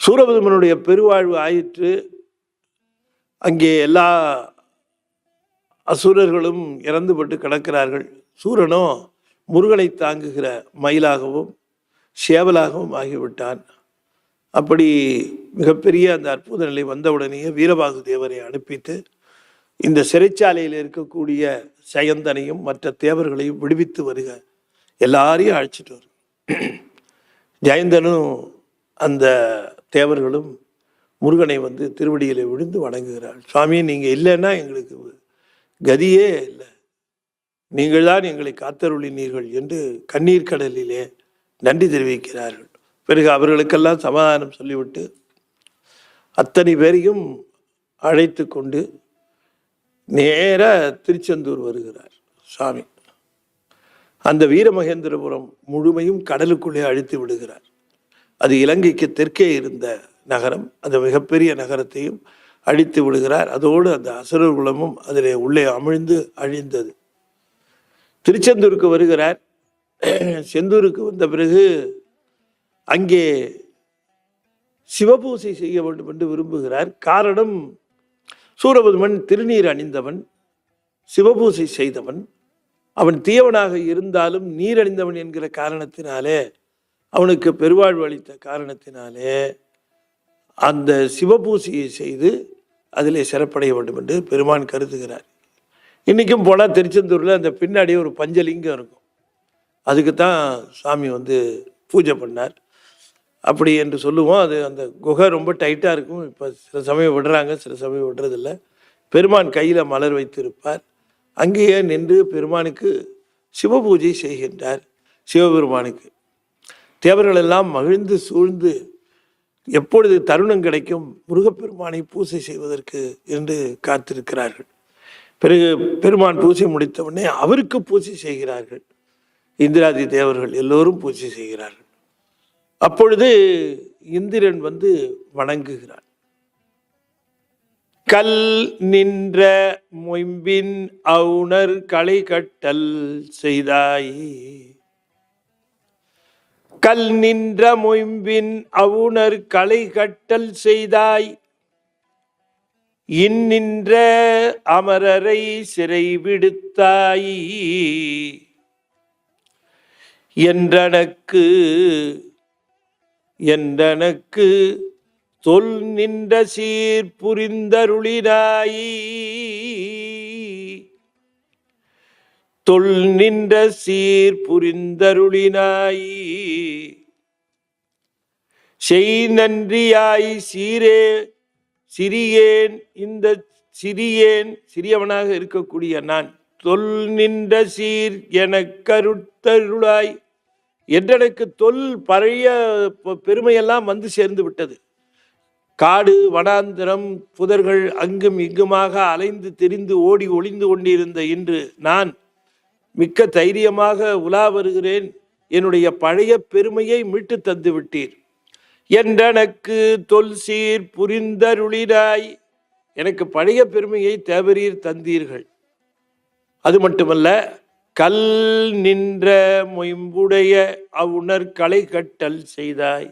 சூரபதுமனுடைய பெருவாழ்வு ஆயிற்று. அங்கே எல்லா அசுரர்களும் இறந்துபட்டு கிடக்கிறார்கள். சூரனோ முருகனை தாங்குகிற மயிலாகவும் சேவலாகவும் ஆகிவிட்டான். அப்படி மிகப்பெரிய அந்த அற்புத நிலை வந்தவுடனேயே வீரபாகு தேவரை அனுப்பிட்டு இந்த சிறைச்சாலையில் இருக்கக்கூடிய சயந்தனையும் மற்ற தேவர்களையும் விடுவித்து வருக, எல்லாரையும் அழைச்சிட்டு வரும். ஜெயந்தனும் அந்த தேவர்களும் முருகனை வந்து திருவடியிலே விழுந்து வணங்குகிறாள். சுவாமி, நீங்கள் இல்லைன்னா எங்களுக்கு கதியே இல்லை, நீங்கள் தான் எங்களை காத்தருளினீர்கள் என்று கண்ணீர் கடலிலே நன்றி தெரிவிக்கிறார்கள். பிறகு அவர்களுக்கெல்லாம் சமாதானம் சொல்லிவிட்டு அத்தனை பேரையும் அழைத்து கொண்டு நேர திருச்செந்தூர் வருகிறார் சுவாமி. அந்த வீரமகேந்திரபுரம் முழுமையும் கடலுக்குள்ளே அழித்து விடுகிறார். அது இலங்கைக்கு தெற்கே இருந்த நகரம். அந்த மிகப்பெரிய நகரத்தையும் அழித்து விடுகிறார். அதோடு அந்த அசுரர் குலமும் அதிலே உள்ளே அமிழ்ந்து அழிந்தது. திருச்செந்தூருக்கு வருகிறார். செந்தூருக்கு வந்த பிறகு அங்கே சிவபூசை செய்ய வேண்டும் என்று விரும்புகிறார். காரணம், சூரபதுமன் திருநீர் அணிந்தவன், சிவபூசை செய்தவன். அவன் தீயவனாக இருந்தாலும் நீர் அணிந்தவன் என்கிற காரணத்தினாலே, அவனுக்கு பெருவாழ்வு அளித்த காரணத்தினாலே அந்த சிவபூசையை செய்து அதிலே சிறப்படைய வேண்டும் என்று பெருமான் கருதுகிறார். இன்றைக்கும் போனால் திருச்செந்தூரில் அந்த பின்னாடி ஒரு பஞ்சலிங்கம் இருக்கும். அதுக்கு தான் சாமி வந்து பூஜை பண்ணார் அப்படி என்று சொல்லுவோம். அது அந்த குகை ரொம்ப டைட்டாக இருக்கும். இப்போ சில சமயம் விடுறாங்க, சில சமயம் விடுறதில்லை. பெருமான் கையில் மலர் வைத்திருப்பார். அங்கேயே நின்று பெருமானுக்கு சிவபூஜை செய்கின்றார். சிவபெருமானுக்கு தேவர்கள் எல்லாம் மகிழ்ந்து சூழ்ந்து எப்பொழுது தருணம் கிடைக்கும் முருகப்பெருமானை பூஜை செய்வதற்கு என்று காத்திருக்கிறார்கள். பிறகு பெருமான் பூஜை முடித்தவுடனே அவருக்கு பூஜை செய்கிறார்கள். இந்திராதி தேவர்கள் எல்லோரும் பூஜை செய்கிறார்கள். அப்பொழுது இந்திரன் வந்து வணங்குகிறார். கல் நின்ற மொயம்பின் அவுணர் களை கட்டல் செய்தாய், கல் நின்ற மொயம்பின் அவுணர் களை கட்டல் செய்தாய், இன்னின்ற அமரரை சிறை விடுத்தாய், என்றனக்கு என்றனக்கு தொல் நின்ற சீர் புரிந்தருளினாய், தொல் நின்ற சீர் புரிந்தருளினாய், செய் நன்றியாய் சீரே சிறியேன், இந்த சிறியேன் சிறியவனாக இருக்கக்கூடிய நான், தொல் நின்ற சீர் என கருத்தருளாய், என்றெனக்கு தொல் பழைய பெருமையெல்லாம் வந்து சேர்ந்து விட்டது. காடு வனாந்திரம் புதர்கள் அங்கும் இங்குமாக அலைந்து திரிந்து ஓடி ஒளிந்து கொண்டிருந்த இன்று நான் மிக்க தைரியமாக உலா வருகிறேன். என்னுடைய பழைய பெருமையை மீட்டு தந்து விட்டீர். என்றெனக்கு தொல் சீர் புரிந்தருளினாய், எனக்கு பழைய பெருமையை தேவரீர் தந்தீர்கள். அது மட்டுமல்ல, கல் நின்ற மொயம்புடைய அவுணர் களை கட்டல் செய்தாய்.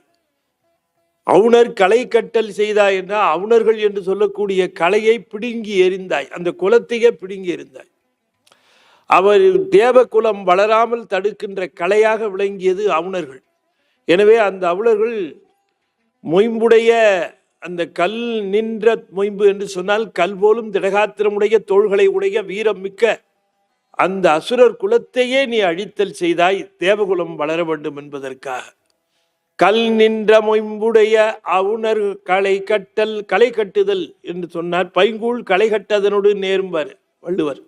அவுணர் களை கட்டல் செய்தாய் என்றால் அவுணர்கள் என்று சொல்லக்கூடிய கலையை பிடுங்கி எறிந்தாய், அந்த குலத்தையே பிடுங்கி எறிந்தாய். அவர் தேவ குலம் வளராமல் தடுக்கின்ற கலையாக விளங்கியது அவுணர்கள். எனவே அந்த அவுணர்கள் மொயம்புடைய அந்த கல் நின்ற மொயம்பு என்று சொன்னால் கல் போலும் திடகாத்திரமுடைய தோள்களை உடைய வீரம் மிக்க அந்த அசுரர் குலத்தையே நீ அழித்தல் செய்தாய், தேவகுலம் வளர வேண்டும் என்பதற்காக. கல் நின்ற மொயம்புடைய அவுணர் களை கட்டல், களை கட்டுதல் என்று சொன்னார். பைங்கூழ் களை கட்டதனோடு நேரும்பார் வள்ளுவர்.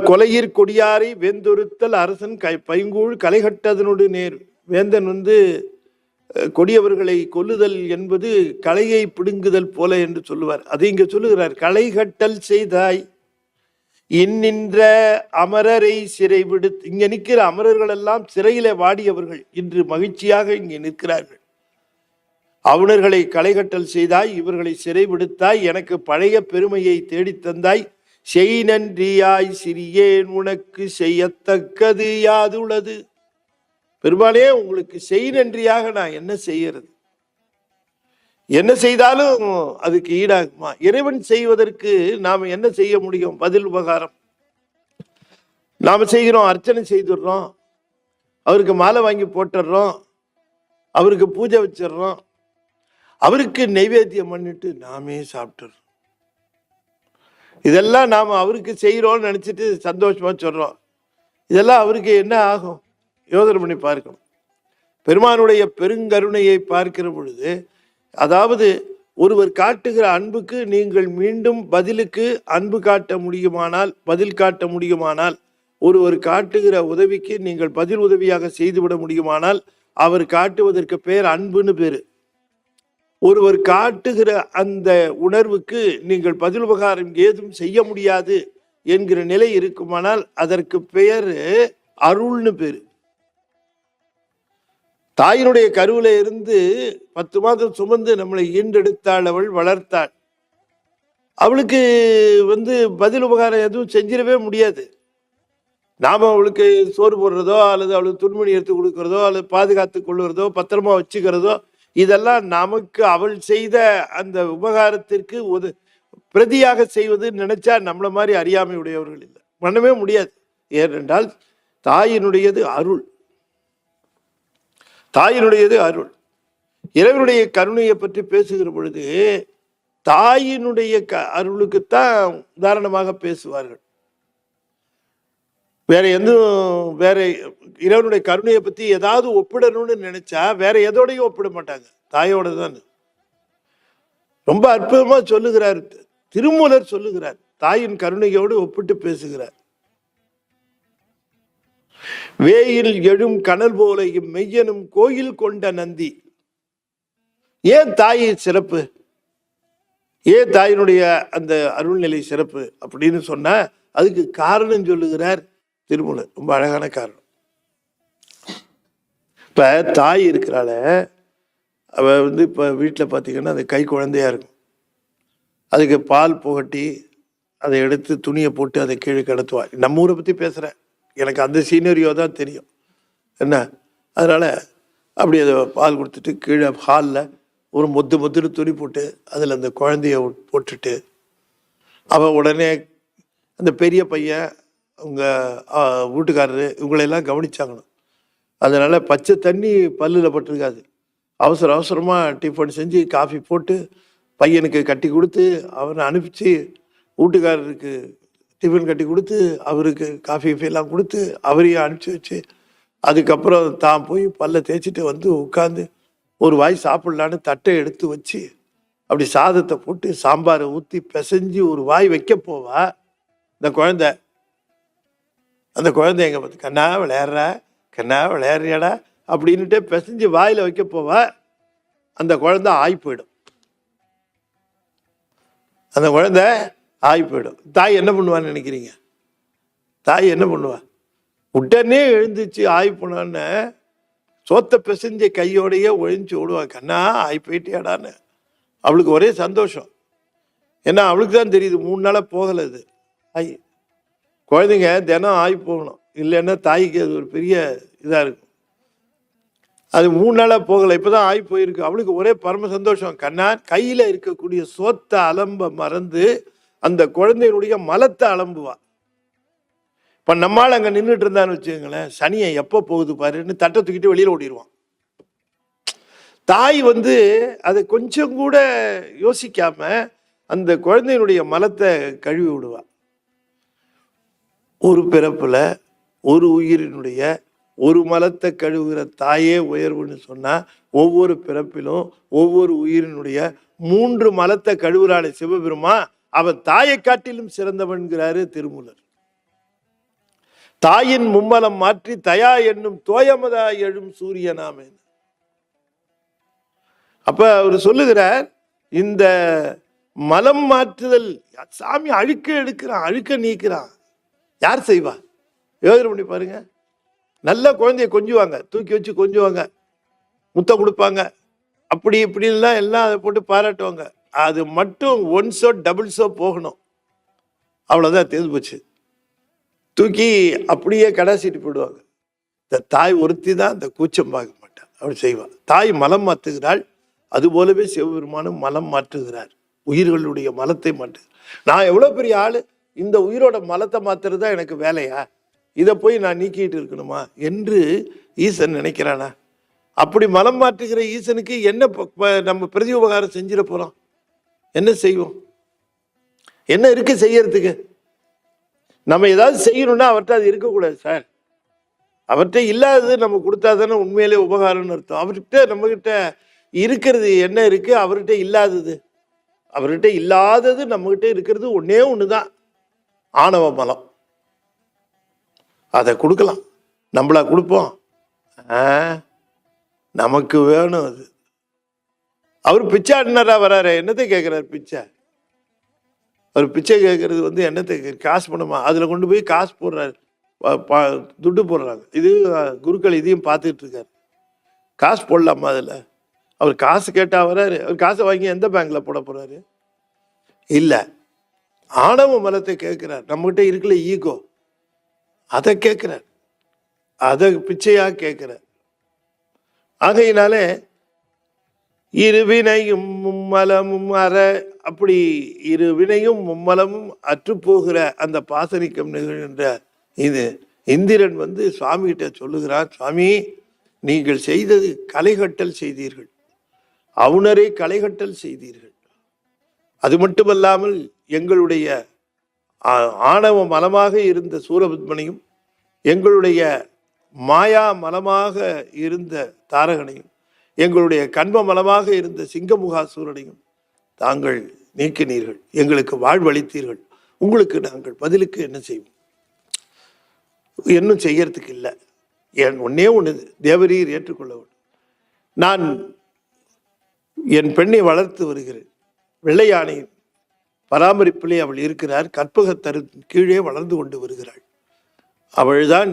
கொலையிற் கொடியாரை வேந்தொருத்தல் அரசன் பைங்கூழ் களை கட்டதனோடு நேர். வேந்தன் வந்து கொடியவர்களை கொல்லுதல் என்பது கலையை பிடுங்குதல் போல என்று சொல்லுவார். அதை இங்க சொல்லுகிறார். களை கட்டல் செய்தாய், இன்னின்ற அமரரை சிறை விடுத்து. இங்க நிற்கிற அமரர்கள் எல்லாம் சிறையில வாடியவர்கள் இன்று மகிழ்ச்சியாக இங்கே நிற்கிறார்கள். அவுணர்களை களை கட்டல் செய்தாய், இவர்களை சிறை விடுத்தாய், எனக்கு பழைய பெருமையை தேடித்தந்தாய், செய் நன்றியாய் சிறியேன் உனக்கு செய்யத்தக்கது யாதுள்ளது. பெருமானே உங்களுக்கு செய் நன்றியாக நான் என்ன செய்யறது? என்ன செய்தாலும் அதுக்கு ஈடாகுமா? இறைவன் செய்வதற்கு நாம என்ன செய்ய முடியும்? பதில் உபகாரம். நாம செய்கிறோம், அர்ச்சனை செய்துடுறோம், அவருக்கு மாலை வாங்கி போட்டுடுறோம், அவருக்கு பூஜை வச்சிடுறோம், அவருக்கு நைவேத்தியம் பண்ணிட்டு நாமே சாப்பிட்டுறோம். இதெல்லாம் நாம அவருக்கு செய்யறோம்னு நினைச்சிட்டு சந்தோஷமா சொல்றோம். இதெல்லாம் அவருக்கு என்ன ஆகும்? யோசனை பண்ணி பார்க்கணும். பெருமானுடைய பெருங்கருணையை பார்க்கிற பொழுது, அதாவது ஒருவர் காட்டுகிற அன்புக்கு நீங்கள் மீண்டும் பதிலுக்கு அன்பு காட்ட முடியுமானால், பதில் காட்ட முடியுமானால், ஒருவர் காட்டுகிற உதவிக்கு நீங்கள் பதில் உதவியாக செய்துவிட முடியுமானால், அவர் காட்டுவதற்கு பேர் அன்புன்னு பேரு. ஒருவர் காட்டுகிற அந்த உணர்வுக்கு நீங்கள் பதில் உபகாரம் ஏதும் செய்ய முடியாது என்கிற நிலை இருக்குமானால் அதற்கு பெயர் அருள்னு பேரு. தாயினுடைய கருவில இருந்து 10 மாதம் சுமந்து நம்மளை ஈண்டெடுத்தாள், அவள் வளர்த்தாள். அவளுக்கு பதில் உபகாரம் எதுவும் செஞ்சிடவே முடியாது. நாம அவளுக்கு சோறு போடுறதோ அல்லது அவளுக்கு துணிமணி எடுத்து கொடுக்கறதோ அல்லது பாதுகாத்து கொள்ளுறதோ பத்திரமா வச்சுக்கிறதோ, இதெல்லாம் நமக்கு அவள் செய்த அந்த உபகாரத்திற்கு பிரதியாக செய்வது நினைச்சா நம்மள மாதிரி அறியாமை உடையவர்கள் இல்லை, பண்ணவே முடியாது. ஏனென்றால் தாயினுடையது அருள், தாயினுடையது அருள். இறைவனுடைய கருணையை பற்றி பேசுகிற பொழுது தாயினுடைய அருளுக்குத்தான் உதாரணமாக பேசுவார்கள். வேற இறைவனுடைய கருணையை பத்தி ஏதாவது ஒப்பிடணும்னு நினைச்சா வேற எதோடையும் ஒப்பிட மாட்டாங்க, தாயோட தான். ரொம்ப அற்புதமா சொல்லுகிறார் திருமூலர், சொல்லுகிறார் தாயின் கருணையோடு ஒப்பிட்டு பேசுகிறார். வேயில் எழும் கனல் போல இம்மெய்யனும் கோயில் கொண்ட நந்தி. ஏன் தாய் சிறப்பு? ஏன் தாயினுடைய அந்த அருள்நிலை சிறப்பு அப்படின்னு சொன்னா அதுக்கு காரணம் சொல்லுகிறார் திருமூலர். ரொம்ப அழகான காரணம். இப்ப தாய் இருக்கிறாள, அவ இப்ப வீட்டில் பார்த்தீங்கன்னா அது கை குழந்தையா இருக்கும். அதுக்கு பால் புகட்டி அதை எடுத்து துணியை போட்டு அதை கீழே கடத்துவா. நம்ம ஊரை பத்தி பேசுறேன், எனக்கு அந்த சீனரியோ தான் தெரியும் என்ன. அதனால அப்படி அதை பால் கொடுத்துட்டு கீழே ஹாலில் ஒரு மொத்துன்னு துணி போட்டு அதில் அந்த குழந்தைய போட்டுட்டு அவன் உடனே அந்த பெரிய பையன் அவங்க வீட்டுக்காரரு இவங்களெல்லாம் கவனிச்சாங்கணும். அதனால பச்சை தண்ணி பல்லில் பட்டிருக்காது. அவசரமாக டிஃபன் செஞ்சு காஃபி போட்டு பையனுக்கு கட்டி கொடுத்து அவனை அனுப்பிச்சு வீட்டுக்காரருக்கு டிஃபன் கட்டி கொடுத்து அவருக்கு காஃபி எல்லாம் கொடுத்து அவரையும் அனுப்பிச்சி வச்சு அதுக்கப்புறம் தான் போய் பல்ல தேய்ச்சிட்டு உட்காந்து ஒரு வாய் சாப்பிடலான்னு தட்டை எடுத்து வச்சு அப்படி சாதத்தை போட்டு சாம்பாரை ஊற்றி பிசைஞ்சு ஒரு வாய் வைக்க போவா. அந்த குழந்தை எங்க பார்த்து கண்ணா விளையாடுறியாடா அப்படின்னுட்டே பிசைஞ்சு வாயில வைக்க போவா. அந்த குழந்தை ஆய் போயிடும். அந்த குழந்தை ஆய் போயிடும். தாய் என்ன பண்ணுவான்னு நினைக்கிறீங்க? தாய் என்ன பண்ணுவா? உடனே எழுந்துச்சு ஆய் போனான்னு சோத்த பிசைஞ்ச கையோடையே ஒழிஞ்சு விடுவா. கண்ணா ஆய் போயிட்டியாடான்னு. அவளுக்கு ஒரே சந்தோஷம். ஏன்னா அவளுக்கு தான் தெரியுது 3 நாளா போகலை. இது ஆய் குழந்தைங்க தினம் ஆய் போகணும், இல்லைன்னா தாய்க்கு அது ஒரு பெரிய இதா இருக்கும். அது 3 நாளா போகலை, இப்பதான் ஆய் போயிருக்கு. அவளுக்கு ஒரே பரம சந்தோஷம். கண்ணா கையில இருக்கக்கூடிய சோத்த அலம்ப மறந்து அந்த குழந்தையினுடைய மலத்தை அலம்புவா. இப்ப நம்மால் அங்க நின்றுட்டு இருந்தான்னு வச்சுக்கோங்களேன், சனியை எப்போ போகுது பாருன்னு தட்டை தூக்கிட்டு வெளியில ஓடிடுவான். தாய் அதை கொஞ்சம் கூட யோசிக்காம அந்த குழந்தையினுடைய மலத்தை கழுவி விடுவா. ஒரு பிறப்புல ஒரு உயிரினுடைய ஒரு மலத்தை கழுவுகிற தாயே உயர்வுன்னு சொன்னா, ஒவ்வொரு பிறப்பிலும் ஒவ்வொரு உயிரினுடைய 3 மலத்தை கழுவுறாளே சிவபெருமா, அவன் தாயை காட்டிலும் சிறந்தவன்கிறாரு திருமூலர். தாயின் மும்மலம் மாற்றி தயா என்னும் தோயமதா எழும் சூரியனாமே. அப்ப அவர் சொல்லுகிறார், இந்த மலம் மாற்றுதல் சாமி அழுக்க எடுக்கிறான், அழுக்க நீக்கிறான். யார் செய்வா? யோசனை பண்ணி பாருங்க. நல்ல குழந்தைய கொஞ்சுவாங்க, தூக்கி வச்சு கொஞ்சுவாங்க, முத்தம் கொடுப்பாங்க, அப்படி இப்படின்லாம் எல்லாம் அதை போட்டு பாராட்டுவாங்க. அது மட்டும் 1 டபுள்ஸோ போகணும், அவ்வளோதான் தேர்ந்து போச்சு. தூக்கி அப்படியே கடாசிட்டு போயிடுவாங்க. இந்த தாய் ஒருத்தி தான் இந்த கூச்சம் பார்க்க மாட்டாள், அவள் செய்வாள். தாய் மலம் மாற்றுகிறாள், அது போலவே சிவபெருமானும் மலம் மாற்றுகிறார், உயிர்களுடைய மலத்தை மாற்று. நான் எவ்வளோ பெரிய ஆள், இந்த உயிரோட மலத்தை மாற்றுறது தான் எனக்கு வேலையா, இதை போய் நான் நீக்கிட்டு இருக்கணுமா என்று ஈசன் நினைக்கிறானா? அப்படி மலம் மாற்றுகிற ஈசனுக்கு என்ன நம்ம பிரதி உபகாரம் செஞ்சிட போகிறோம்? என்ன செய்வோம்? என்ன இருக்கு செய்யறதுக்கு? நம்ம ஏதாவது செய்யணும்னா அவர்கிட்ட அது இருக்கக்கூடாது சார். அவர்கிட்ட இல்லாதது நம்ம கொடுத்தா தானே உண்மையிலே உபகாரம்னு அர்த்தம். அவர்கிட்ட நம்மகிட்ட இருக்கிறது என்ன இருக்கு, அவர்கிட்ட இல்லாதது. அவர்கிட்ட இல்லாதது நம்மகிட்ட இருக்கிறது ஒன்னே ஒண்ணுதான், ஆணவ மலம். அதை கொடுக்கலாம். நம்மளா கொடுப்போம்? நமக்கு வேணும் அது. அவர் பிச்சை ஆடினாரா வராரு, என்னத்தை கேட்கிறார் பிச்சை? அவர் பிச்சை கேட்கறது என்னத்தை, காசு பண்ணுமா? அதுல கொண்டு போய் காசு போடுறாரு, துட்டு போடுறாங்க. இது குருக்கள் இதையும் பார்த்துட்டு இருக்காரு. காசு போடலாமா அதுல? அவர் காசு கேட்டா வராரு, அவர் காசை வாங்கி எந்த பேங்க்ல போட போறாரு? இல்ல, ஆணவ மலத்தை கேட்கிறார். நம்மகிட்ட இருக்குல்ல ஈகோ, அதை கேட்கிறார், அதை பிச்சையா கேட்கிறார். ஆகையினாலே இருவினையும் மும்மலமும் அற, அப்படி இருவினையும் மும்மலமும் அற்றுப்போகிற அந்த பாசனிக்கம் நிகழ்கின்ற இது இந்திரன் சுவாமி கிட்ட சொல்லுகிறார், சுவாமி நீங்கள் செய்தது கலைகட்டல் செய்தீர்கள், அவுணரை கலைகட்டல் செய்தீர்கள். அது மட்டுமல்லாமல் எங்களுடைய ஆணவ மலமாக இருந்த சூரபத்மனையும், எங்களுடைய மாயா மலமாக இருந்த தாரகனையும், எங்களுடைய கண்ம மலமாக இருந்த சிங்கமுகாசூரனையும் தாங்கள் நீக்கினீர்கள், எங்களுக்கு வாழ்வளித்தீர்கள். உங்களுக்கு நாங்கள் பதிலுக்கு என்ன செய்வோம்? இன்னும் செய்யறதுக்கு இல்லை. ஒன்னே ஒன்று, தேவரீர் ஏற்றுக்கொள்ள வேண்டும். நான் என் பெண்ணை வளர்த்து வருகிறேன், வெள்ளையானையின் பராமரிப்பிலே அவள் இருக்கிறார், கற்பகத்தரு கீழே வளர்ந்து கொண்டு வருகிறாள். அவள்தான்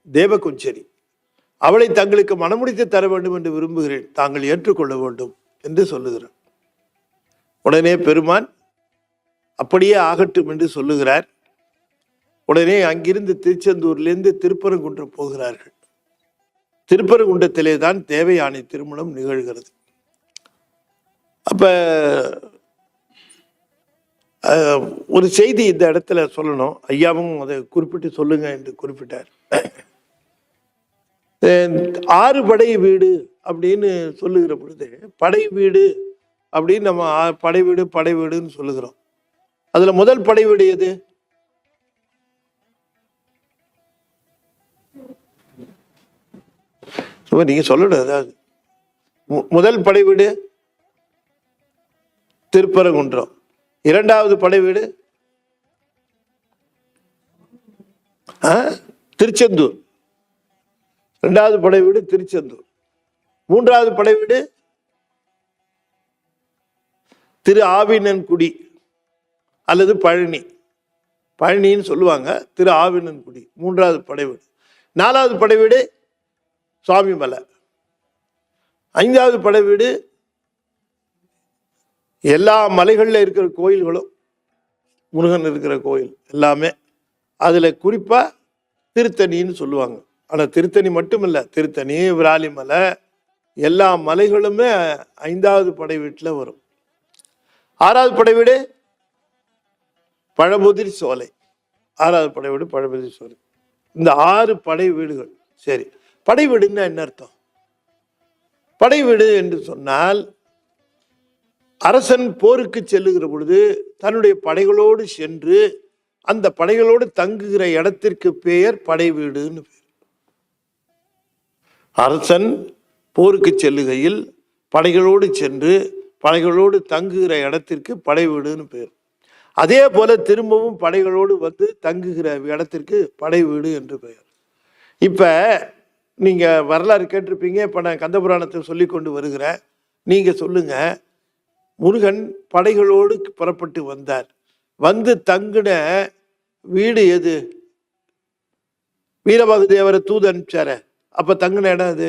தேவகுஞ்சரி. அவளை தங்களுக்கு மனமுடித்து தர வேண்டும் என்று விரும்புகிறேன், தாங்கள் ஏற்றுக்கொள்ள வேண்டும் என்று சொல்லுகிறார். உடனே பெருமான் அப்படியே ஆகட்டும் என்று சொல்லுகிறார். உடனே அங்கிருந்து திருச்செந்தூர்லேருந்து திருப்பரங்குன்றம் போகிறார்கள். திருப்பரங்குன்றத்திலே தான் தேவயானை திருமணம் நிகழ்கிறது. அப்ப ஒரு செய்தி இந்த இடத்துல சொல்லணும், ஐயாவும் அதை குறிப்பிட்டு சொல்லுங்க என்று குறிப்பிட்டார். 6 படை வீடு அப்படின்னு சொல்லுகிற பொழுது, படை வீடு அப்படின்னு நம்ம படை வீடுன்னு சொல்லுகிறோம். அதுல முதல் படை வீடு எது? நீங்க சொல்லணும். அதாவது முதல் படை வீடு திருப்பரங்குன்றம், 2வது படை வீடு திருச்செந்தூர், 2வது படை வீடு திருச்செந்தூர், 3வது படை வீடு திரு ஆவினன்குடி அல்லது பழனி, பழனின்னு சொல்லுவாங்க, திரு ஆவினன்குடி 3வது படை வீடு. 4வது படை வீடு சுவாமி மலை. 5வது படை வீடு எல்லா மலைகளில் இருக்கிற கோயில்களும், முருகன் இருக்கிற கோயில் எல்லாமே. அதில் குறிப்பாக திருத்தணின்னு சொல்லுவாங்க. ஆனால் திருத்தணி மட்டும் இல்லை, திருத்தணி, விராலிமலை, எல்லா மலைகளுமே 5வது படை வீட்டில் வரும். 6வது படை வீடு பழமுதிர் சோலை, 6வது படை வீடு பழமுதிர் சோலை. இந்த 6 படை வீடுகள். சரி, படை வீடுன்னா என்ன அர்த்தம்? படை வீடு என்று சொன்னால், அரசன் போருக்கு செல்லுகிற பொழுது தன்னுடைய படைகளோடு சென்று அந்த படைகளோடு தங்குகிற இடத்திற்கு பெயர் படை வீடுன்னு பேர். அரசன் போருக்கு செல்லுகையில் படைகளோடு சென்று படைகளோடு தங்குகிற இடத்திற்கு படை வீடுன்னு பேர். அதே போல திரும்பவும் படைகளோடு தங்குகிற இடத்திற்கு படை வீடு என்று பெயர். இப்ப நீங்க வரலாறு கேட்டிருப்பீங்க. இப்ப நான் கந்தபுராணத்தை சொல்லி கொண்டு வருகிறேன். நீங்க சொல்லுங்க, முருகன் படைகளோடு புறப்பட்டு வந்தார், தங்குன வீடு எது? வீரபாகு தேவரை தூது அனுப்பிச்சார, அப்ப தங்குன இடம் அது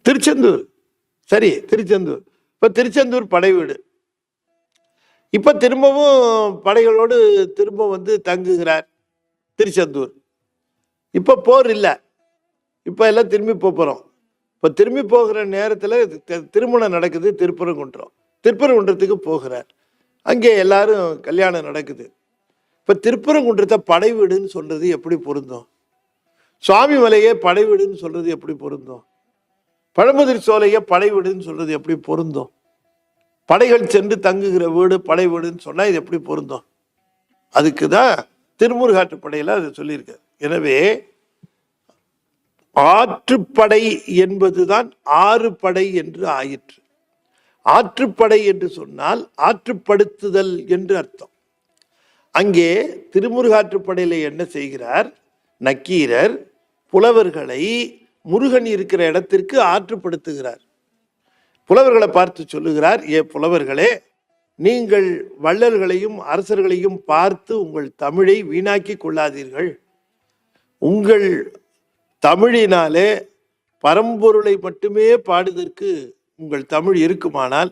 திருச்செந்தூர். சரி, திருச்செந்தூர். இப்ப திருச்செந்தூர் படை வீடு. இப்ப திரும்பவும் படைகளோடு திரும்ப தங்குகிறார். திருச்செந்தூர். இப்போ போர் இல்லை, இப்போ எல்லாம் திரும்பி போகிறோம். இப்போ திரும்பி போகிற நேரத்தில் திருமணம் நடக்குது திருப்பரங்குன்றம். திருப்பரங்குன்றத்துக்கு போகிறார். அங்கே எல்லாரும் கல்யாணம் நடக்குது. இப்போ திருப்பரங்குன்றத்தை படை வீடுன்னு சொல்றது எப்படி பொருந்தும்? சுவாமி மலையே படை வீடுன்னு சொல்றது எப்படி பொருந்தும்? பழமுதிர் சோலையை படை வீடுன்னு சொல்றது எப்படி பொருந்தும்? படைகள் சென்று தங்குகிற வீடு படை வீடுன்னு சொன்னா இது எப்படி பொருந்தும்? அதுக்கு தான் திருமுருகாற்றுப்படையில அது சொல்லியிருக்கு. எனவே ஆற்றுப்படை என்பதுதான் ஆறு படை என்று ஆயிற்று. ஆற்றுப்படை என்று சொன்னால் ஆற்றுப்படுத்துதல் என்று அர்த்தம். அங்கே திருமுருகாற்றுப்படையில என்ன செய்கிறார்? நக்கீரர் புலவர்களை முருகன் இருக்கிற இடத்திற்கு ஆற்றுப்படுத்துகிறார். புலவர்களை பார்த்து சொல்லுகிறார், ஏ புலவர்களே, நீங்கள் வள்ளல்களையும் அரசர்களையும் பார்த்து உங்கள் தமிழை வீணாக்கி கொள்ளாதீர்கள். உங்கள் தமிழினாலே பரம்பொருளை மட்டுமே பாடுவதற்கு உங்கள் தமிழ் இருக்குமானால்,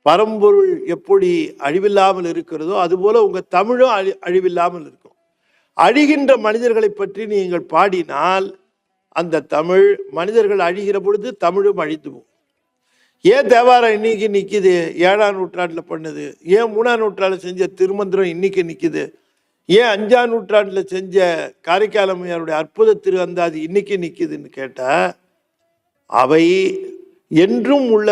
பரம்பொருள் எப்படி அழிவில்லாமல் இருக்கிறதோ அதுபோல உங்க தமிழும் அழிவில்லாமல் இருக்கும். அழிகின்ற மனிதர்களை பற்றி நீங்கள் பாடினால் அந்த தமிழ், மனிதர்கள் அழிகிற பொழுது தமிழும் அழித்து போகும். ஏன் தேவாரம் இன்னைக்கு நிற்கிது? 7ஆம் நூற்றாண்டில் பண்ணது. ஏன் 3ஆம் நூற்றாண்டில் செஞ்ச திருமந்திரம் இன்னைக்கு நிற்கிது? ஏன் 5ஆம் நூற்றாண்டில் செஞ்ச காரைக்கால் அம்மையாருடைய அற்புத திரு அந்தாதி இன்னைக்கு நிற்கிதுன்னு கேட்டால், அவை என்றும் உள்ள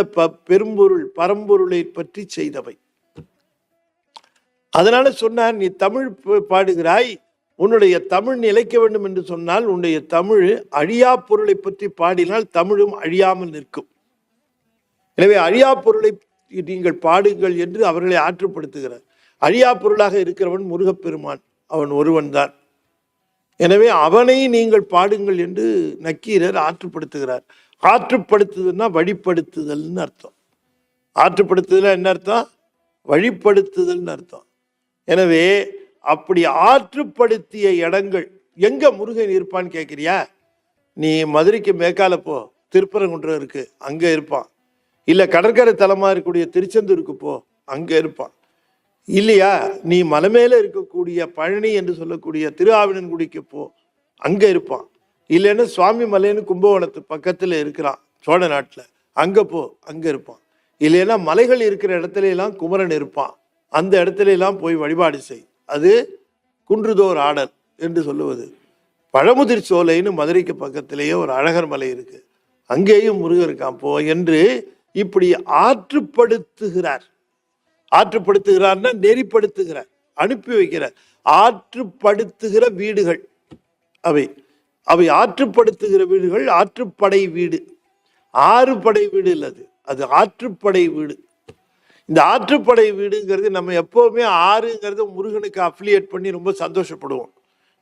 பெரும்பொருள் பரம்பொருளை பற்றி செய்தவை. அதனால சொன்னார், நீ தமிழ் பாடுகிறாய், உன்னுடைய தமிழ் நிலைக்க வேண்டும் என்று சொன்னால் உன்னுடைய தமிழ் அழியா பொருளை பற்றி பாடினால் தமிழும் அழியாமல் நிற்கும். எனவே அழியா பொருளை நீங்கள் பாடுங்கள் என்று அவர்களை ஆற்றுப்படுத்துகிறார். அழியா பொருளாக இருக்கிறவன் முருகப்பெருமான், அவன் ஒருவன் தான். எனவே அவனை நீங்கள் பாடுங்கள் என்று நக்கீரர் ஆற்றுப்படுத்துகிறார். ஆற்றுப்படுத்துதல்னா வழிப்படுத்துதல்னு அர்த்தம். ஆற்றுப்படுத்துதல் என்ன அர்த்தம்? வழிப்படுத்துதல்னு அர்த்தம். எனவே அப்படி ஆற்றுப்படுத்திய இடங்கள் எங்க முருகன் இருப்பான்னு கேட்கிறியா? நீ மதுரைக்கு மேற்கால போ, திருப்பரங்குன்றம் இருக்கு, அங்க இருப்பான். இல்ல கடற்கரை தலமா இருக்கக்கூடிய திருச்செந்தூருக்கு போ, அங்க இருப்பான். இல்லையா நீ மலை மேல இருக்கக்கூடிய பழனி என்று சொல்லக்கூடிய திருஆவினன்குடிக்கு போ, அங்க இருப்பான். இல்லைன்னா சுவாமி மலைன்னு கும்பகோணத்து பக்கத்துல இருக்கிறான் சோழ நாட்டுல, அங்க போ, அங்க இருப்பான். இல்லைன்னா மலைகள் இருக்கிற இடத்துல எல்லாம் குமரன் இருப்பான், அந்த இடத்துல எல்லாம் போய் வழிபாடு செய். அது குன்றுதோர் ஆடல் என்று சொல்லுவது. பழமுதிர் சோலைன்னு மதுரைக்கு பக்கத்திலேயே ஒரு அழகர் மலை இருக்கு, அங்கேயும் முருகன் இருக்கான் போ என்று இப்படி ஆற்றுப்படுத்துகிறார். ஆற்றுப்படுத்துகிறார்னா நெறிப்படுத்துகிறார், அனுப்பி வைக்கிறார். ஆற்றுப்படுத்துகிற வீடுகள் அவை. அவை ஆற்றுப்படுத்துகிற வீடுகள் ஆற்றுப்படை வீடு. ஆறு படை வீடு இல்லது, அது ஆற்றுப்படை வீடு. இந்த ஆற்றுப்படை வீடுங்கிறது நம்ம எப்பவுமே ஆறுங்கிறது முருகனுக்கு அஃபிலியேட் பண்ணி ரொம்ப சந்தோஷப்படுவோம்.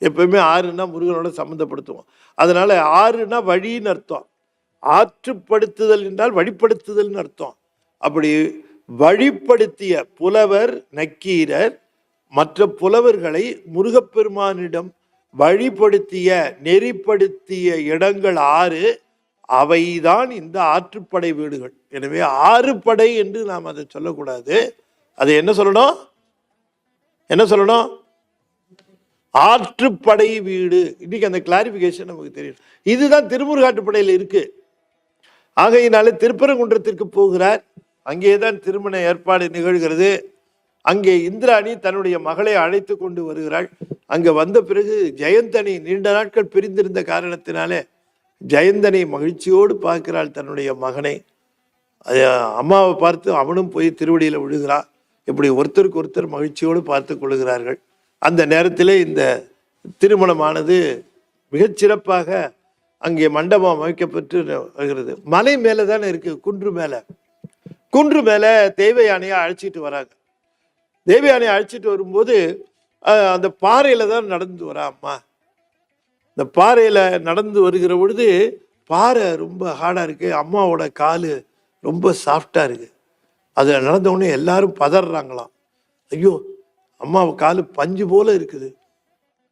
எப்பவுமே ஆறுன்னா முருகனோட சம்மந்தப்படுத்துவோம். அதனால ஆறுனா வழின்னு அர்த்தம். ஆற்றுப்படுத்துதல் என்றால் வழிப்படுத்துதல்னு அர்த்தம். அப்படி வழிப்படுத்திய புலவர் நக்கீரர் மற்ற புலவர்களை முருகப்பெருமானிடம் வழிப்படுத்திய நெறிப்படுத்திய இடங்கள் ஆறு, அவைதான் இந்த ஆற்றுப்படை வீடுகள். எனவே ஆறு படை என்று நாம் அதை சொல்லக்கூடாது. அதை என்ன சொல்லணும்? என்ன சொல்லணும்? ஆற்றுப்படை வீடு. இன்னைக்கு அந்த கிளாரிபிகேஷன் நமக்கு தெரியும். இதுதான் திருமுருகாற்றுப்படையில் இருக்கு. ஆகையினாலே திருப்பரங்குன்றத்திற்கு போகிறார். அங்கேதான் திருமண ஏற்பாடு நிகழ்கிறது. அங்கே இந்திராணி தன்னுடைய மகளை அழைத்து கொண்டு வருகிறாள். அங்க வந்த பிறகு ஜெயந்தனை நீண்ட நாட்கள் பிரிந்திருந்த காரணத்தினாலே ஜெயந்தனை மகிழ்ச்சியோடு பார்க்கிறாள் தன்னுடைய மகனை. அம்மாவை பார்த்து அவனும் போய் திருவடியில விழுகிறான். இப்படி ஒருத்தருக்கு ஒருத்தர் மகிழ்ச்சியோடு பார்த்து கொள்கிறார்கள். அந்த நேரத்திலே இந்த திருமணமானது மிகச்சிறப்பாக அங்கே மண்டபம் அமைக்கப்பட்டு வருகிறது. மலை மேலே தானே இருக்கு, குன்று மேலே. குன்று மேலே தெய்வ யானையை அழைச்சிட்டு வராங்க. தெய்வ யானையை அழைச்சிட்டு வரும்போது அந்த பாறையில தான் நடந்து வரா அம்மா. இந்த பாறையில நடந்து வருகிற பொழுது பாறை ரொம்ப ஹார்டா இருக்கு, அம்மாவோட காலு ரொம்ப சாஃப்டா இருக்கு. அதுல நடந்த உடனே எல்லாரும் பதறாங்களாம். ஐயோ, அம்மா காலு பஞ்சு போல இருக்குது.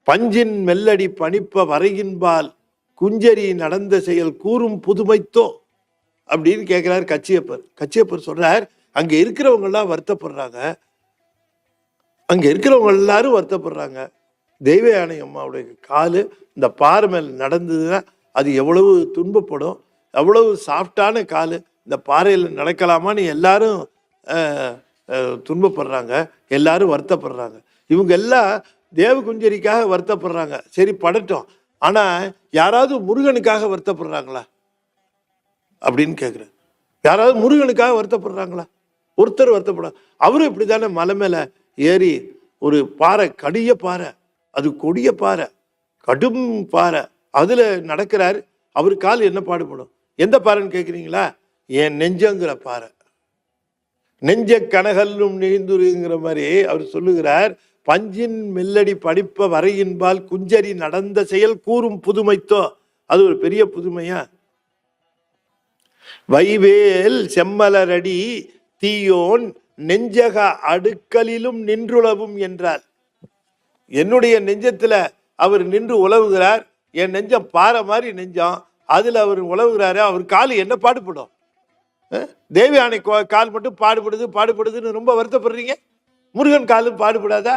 பஞ்சின் மெல்லடி பணிப்ப வரையின்பால் குஞ்சரி நடந்த செயல் கூறும் புதுமைத்தோ அப்படின்னு கேட்கிறார் கச்சியப்பர். கச்சியப்பர் சொல்றார், அங்க இருக்கிறவங்க எல்லாம் வருத்தப்படுறாங்க, அங்க இருக்கிறவங்க எல்லாரும் வருத்தப்படுறாங்க. தெய்வ யானை அம்மாவுடைய காலு இந்த பாறை மேல் நடந்ததுன்னா அது எவ்வளவு துன்பப்படும். எவ்வளவு சாஃப்டான காலு, இந்த பாறையில் நடக்கலாமான்னு எல்லாரும் துன்பப்படுறாங்க, எல்லாரும் வருத்தப்படுறாங்க. இவங்க எல்லாம் தேவகுஞ்சரிக்காக வருத்தப்படுறாங்க. சரி படட்டும், ஆனா யாராவது முருகனுக்காக வருத்தப்படுறாங்களா அப்படின்னு கேட்குறேன். யாராவது முருகனுக்காக வருத்தப்படுறாங்களா? ஒருத்தர் வருத்தப்பட. அவரும் இப்படித்தானே மலை மேல ஏறி ஒரு பாறை, கடிய பாறை, அது கொடிய பாறை, கடும் பாறை, அதுல நடக்கிறாரு. அவர் கால் என்ன பாடுபடும்? எந்த பாறைன்னு கேட்குறீங்களா? என் நெஞ்சங்கிற பாறை. நெஞ்ச கனகல்லும் நெய்ந்துருங்கிற மாதிரி அவர் சொல்லுகிறார். பஞ்சின் மெல்லடி படிப்ப வரையின்பால் குஞ்சரி நடந்த செயல் கூறும் புதுமைத்தோ. அது ஒரு பெரிய புதுமையா? வைவேல் செம்மலரடி தீயோன் நெஞ்சக அடுக்கலிலும் நின்றுளவும் என்றார். என்னுடைய நெஞ்சத்துல அவர் நின்று உழவுகிறார். என் நெஞ்சம் பாறை மாதிரி நெஞ்சம், அதுல அவர் உழவுகிறாரு. அவர் கால் என்ன பாடுபடும்? தேவி யானை கால் மட்டும் பாடுபடுதுன்னு ரொம்ப வருத்தப்படுறீங்க. முருகன் காலும் பாடுபடாதா?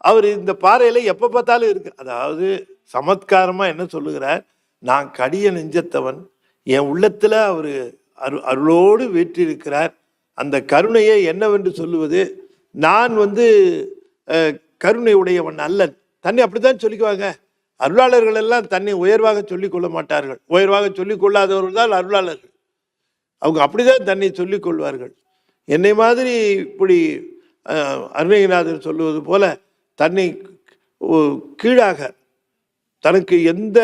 அவர் இந்த பாறையில எப்ப பார்த்தாலும் இருக்கு. அதாவது சமத்காரமா என்ன சொல்லுகிறார்? நான் கடிய நெஞ்சத்தவன், என் உள்ளத்துல அவரு அருளோடு வீற்றிருக்கிறார். அந்த கருணையை என்னவென்று சொல்லுவது? நான் கருணை உடையவன் அல்லன். தன்னை அப்படித்தான் சொல்லிக்குவாங்க. அருளாளர்கள் எல்லாம் தன்னை உயர்வாக சொல்லிக் கொள்ள மாட்டார்கள். உயர்வாக சொல்லிக் கொள்ளாதவர்கள் தான் அருளாளர்கள். அவங்க அப்படிதான் தன்னை சொல்லிக் கொள்வார்கள். என்னை மாதிரி இப்படி அருணகிரிநாதர் சொல்லுவது போல தன்னை கீழாக, தனக்கு எந்த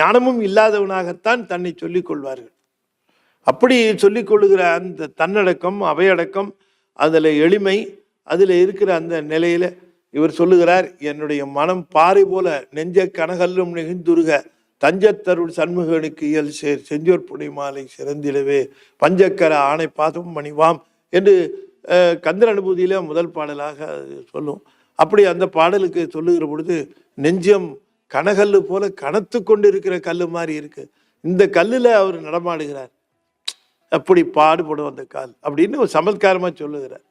ஞானமும் இல்லாதவனாகத்தான் தன்னை சொல்லிக் கொள்வார்கள். அப்படி சொல்லிக் கொள்ளுகிற அந்த தன்னடக்கம், அவையடக்கம், அதில் எளிமை, அதில் இருக்கிற அந்த நிலையில இவர் சொல்லுகிறார், என்னுடைய மனம் பாறை போல நெஞ்ச கனகல்லும் நெகிழ்ந்துருக தஞ்சத்தருள் சண்முகனுக்கு இயல் சேர் செஞ்சோர் புனை மாலை சிறந்திடவே பஞ்சக்கர ஆணை பாதம் மணிவாம் என்று கந்தர் அனுபூதியில முதல் பாடலாக சொல்லும். அப்படி அந்த பாடலுக்கு சொல்லுகிற பொழுது நெஞ்சம் கனகல்லு போல கனத்து கொண்டு இருக்கிற கல்லு மாதிரி இருக்கு. இந்த கல்லுல அவர் நடமாடுகிறார். அப்படி பாடுபடும் அந்த கால் அப்படின்னு ஒரு சமத்காரமா சொல்லுகிறார்.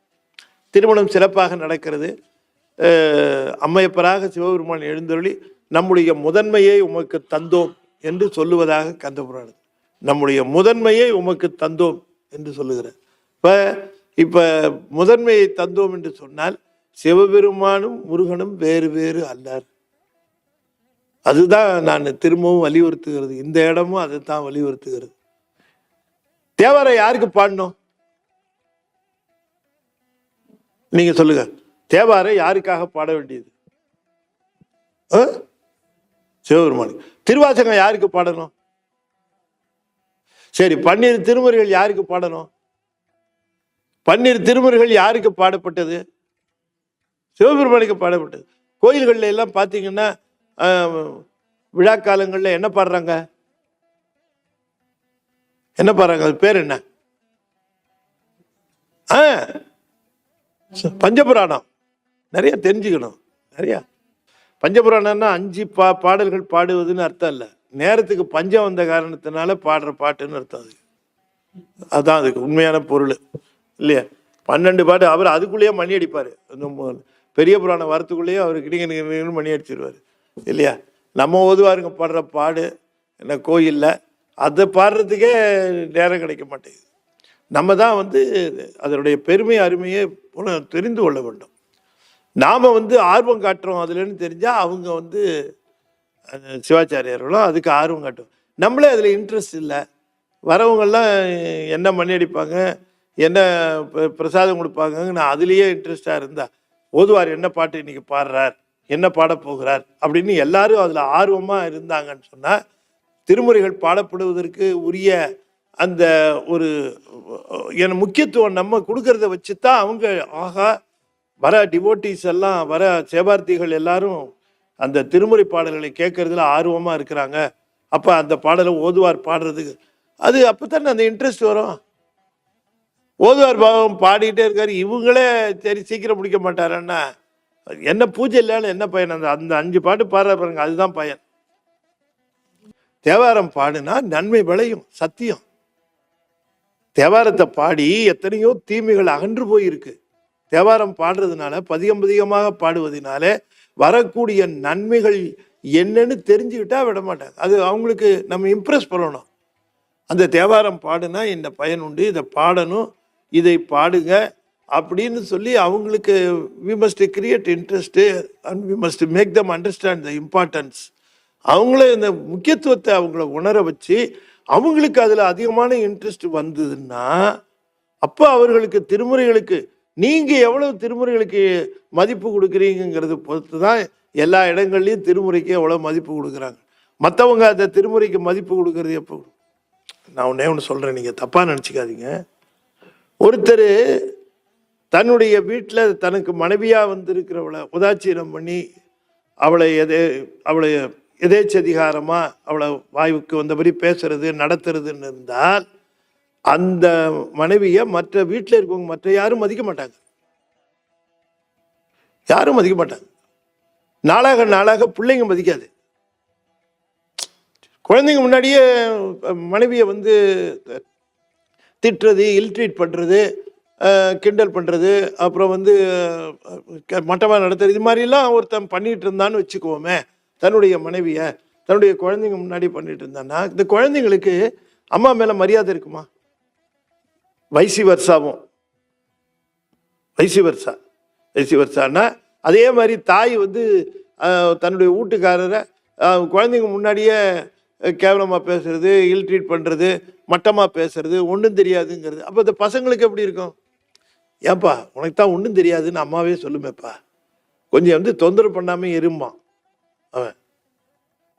திருமணம் சிறப்பாக நடக்கிறது. அம்மையப்பராக சிவபெருமான் எழுந்தருளி நம்முடைய முதன்மையை உமக்கு தந்தோம் என்று சொல்லுவதாக கந்தபுராணம். நம்முடைய முதன்மையை உமக்கு தந்தோம் என்று சொல்லுகிறார். இப்ப முதன்மையை தந்தோம் என்று சொன்னால் சிவபெருமானும் முருகனும் வேறு வேறு அல்லர். அதுதான் நான் திரும்பவும் வலியுறுத்துகிறது. இந்த இடமும் அதை தான் வலியுறுத்துகிறது. தேவாரை யாருக்கு பாடணும்? நீங்க சொல்லுங்க. தேவாரை யாருக்காக பாட வேண்டியது? சிவபெருமானுக்கு. திருவாசகம் யாருக்கு பாடணும்? சரி, 12 திருமுறைகள் யாருக்கு பாடணும்? 12 திருமுறைகள் யாருக்கு பாடப்பட்டது? சிவபெருமானுக்கு பாடப்பட்டது. கோயில்கள்ல எல்லாம் பார்த்தீங்கன்னா விழா காலங்கள்ல என்ன பாடுறாங்க? என்ன பாடுறாங்க? அது பேர் என்ன? பஞ்சபுராணம். நிறைய தெரிஞ்சுக்கணும். நிறைய பஞ்சபுராணம்னா 5 பாடல்கள் பாடுவதுன்னு அர்த்தம் இல்லை. நேரத்துக்கு பஞ்சம் வந்த காரணத்தினால பாடுற பாட்டுன்னு அர்த்தம். அதுதான் அதுக்கு உண்மையான பொருள் இல்லையா? 12 பாட்டு. அவர் அதுக்குள்ளேயே மணி அடிப்பார். பெரிய புராணம் வரத்துக்குள்ளேயே அவர் கிடிங்க மணி அடிச்சிருவார் இல்லையா? நம்ம ஓதுவாருங்க பாடுற பாடு என்ன கோயிலில், அதை பாடுறதுக்கே நேரம் கிடைக்க மாட்டேங்குது. நம்ம தான் அதனுடைய பெருமை அருமையை தெரிந்து கொள்ள வேண்டும். நாம் ஆர்வம் காட்டுறோம் அதுலன்னு தெரிஞ்சால் அவங்க சிவாச்சாரியர்களும் அதுக்கு ஆர்வம் காட்டும். நம்மளே அதில் இன்ட்ரெஸ்ட் இல்லை. வரவங்கெல்லாம் என்ன மணி அடிப்பாங்க, என்ன பிரசாதம் கொடுப்பாங்க, நான் அதுலேயே இன்ட்ரெஸ்டாக இருந்தா ஓதுவார் என்ன பாட்டு இன்னைக்கு பாடுறார், என்ன பாட போகிறார் அப்படின்னு எல்லாரும் அதில் ஆர்வமாக இருந்தாங்கன்னு சொன்னால் திருமுறைகள் பாடப்படுவதற்கு உரிய அந்த ஒரு முக்கியத்துவம் நம்ம கொடுக்கறத வச்சு தான் அவங்க ஆகா வர டிவோட்டிஸ் எல்லாம், வர சேவார்த்திகள் எல்லாரும் அந்த திருமுறை பாடல்களை கேட்கறதுல ஆர்வமாக இருக்கிறாங்க. அப்போ அந்த பாடலை ஓதுவார் பாடுறதுக்கு அது அப்போ தானே அந்த இன்ட்ரெஸ்ட் வரும். ஓதுவார் பாவம் பாடிக்கிட்டே இருக்காரு, இவங்களே சரி சீக்கிரம் முடிக்க மாட்டாரன்னா என்ன பூஜை இல்லைன்னு என்ன பயன்? அந்த 5 பாட்டு பாடுற பாருங்க, அதுதான் பயன். தேவாரம் பாடுனா நன்மை விளையும், சத்தியம். தேவாரத்தை பாடி எத்தனையோ தீமைகள் அகன்று போயிருக்கு. தேவாரம் பாடுறதுனால, பதிகமாக பாடுவதனால வரக்கூடிய நன்மைகள் என்னன்னு தெரிஞ்சுக்கிட்டா விட மாட்டாங்க. அது அவங்களுக்கு நம்ம இம்ப்ரெஸ் பண்ணணும். அந்த தேவாரம் பாடுனா இந்த பயன் உண்டு, இதை பாடணும், இதை பாடுங்க அப்படின்னு சொல்லி அவங்களுக்கு we must create interest and we must make them understand the importance. அவங்கள இந்த முக்கியத்துவத்தை அவங்கள உணர வச்சு அவங்களுக்கு அதில் அதிகமான இன்ட்ரெஸ்ட் வந்ததுன்னா அப்போ அவர்களுக்கு திருமுறைகளுக்கு நீங்கள் எவ்வளவு திருமுறைகளுக்கு மதிப்பு கொடுக்குறீங்கிறத பொறுத்து தான் எல்லா இடங்கள்லையும் திருமுறைக்கு எவ்வளோ மதிப்பு கொடுக்குறாங்க. மற்றவங்க அந்த திருமுறைக்கு மதிப்பு கொடுக்கறது எப்போ? நான் ஒன்று சொல்கிறேன், நீங்கள் தப்பாக நினச்சிக்காதீங்க. ஒருத்தர் தன்னுடைய வீட்டில் தனக்கு மனைவியாக வந்திருக்கிறவளை உதாச்சீனம் பண்ணி அவளை எதேச்சதிகாரமாக அவளை வாய்வுக்கு வந்தபடி பேசுறது நடத்துறதுன்னு இருந்தால் அந்த மனைவியை மற்ற வீட்டில் இருக்கவங்க மற்ற யாரும் மதிக்க மாட்டாங்க. யாரும் மதிக்க மாட்டாங்க. நாளாக நாளாக பிள்ளைங்க மதிக்காது. குழந்தைங்க முன்னாடியே மனைவியை வந்து திட்டுறது, இல்ட்ரீட் பண்ணுறது, கிண்டல் பண்ணுறது, அப்புறம் வந்து மட்டமாக நடத்துறது, இது மாதிரிலாம் ஒருத்தன் பண்ணிகிட்டு இருந்தான்னு வச்சுக்குவோமே. தன்னுடைய மனைவியை தன்னுடைய குழந்தைங்க முன்னாடி பண்ணிட்டு இருந்தான்னா இந்த குழந்தைங்களுக்கு அம்மா மேலே மரியாதை இருக்குமா? வைசி வருஷான்னா அதே மாதிரி தாய் வந்து தன்னுடைய வீட்டுக்காரரை குழந்தைங்க முன்னாடியே கேவலமாக பேசுறது, இல்ட்ரீட் பண்ணுறது, மட்டமாக பேசுறது, ஒன்றும் தெரியாதுங்கிறது. அப்போ இந்த பசங்களுக்கு எப்படி இருக்கும்? ஏன்பா உனக்கு தான் ஒன்றும் தெரியாதுன்னு அம்மாவே சொல்லுமேப்பா, கொஞ்சம் வந்து தொந்தரவு பண்ணாமல் இருப்பான் அவன்.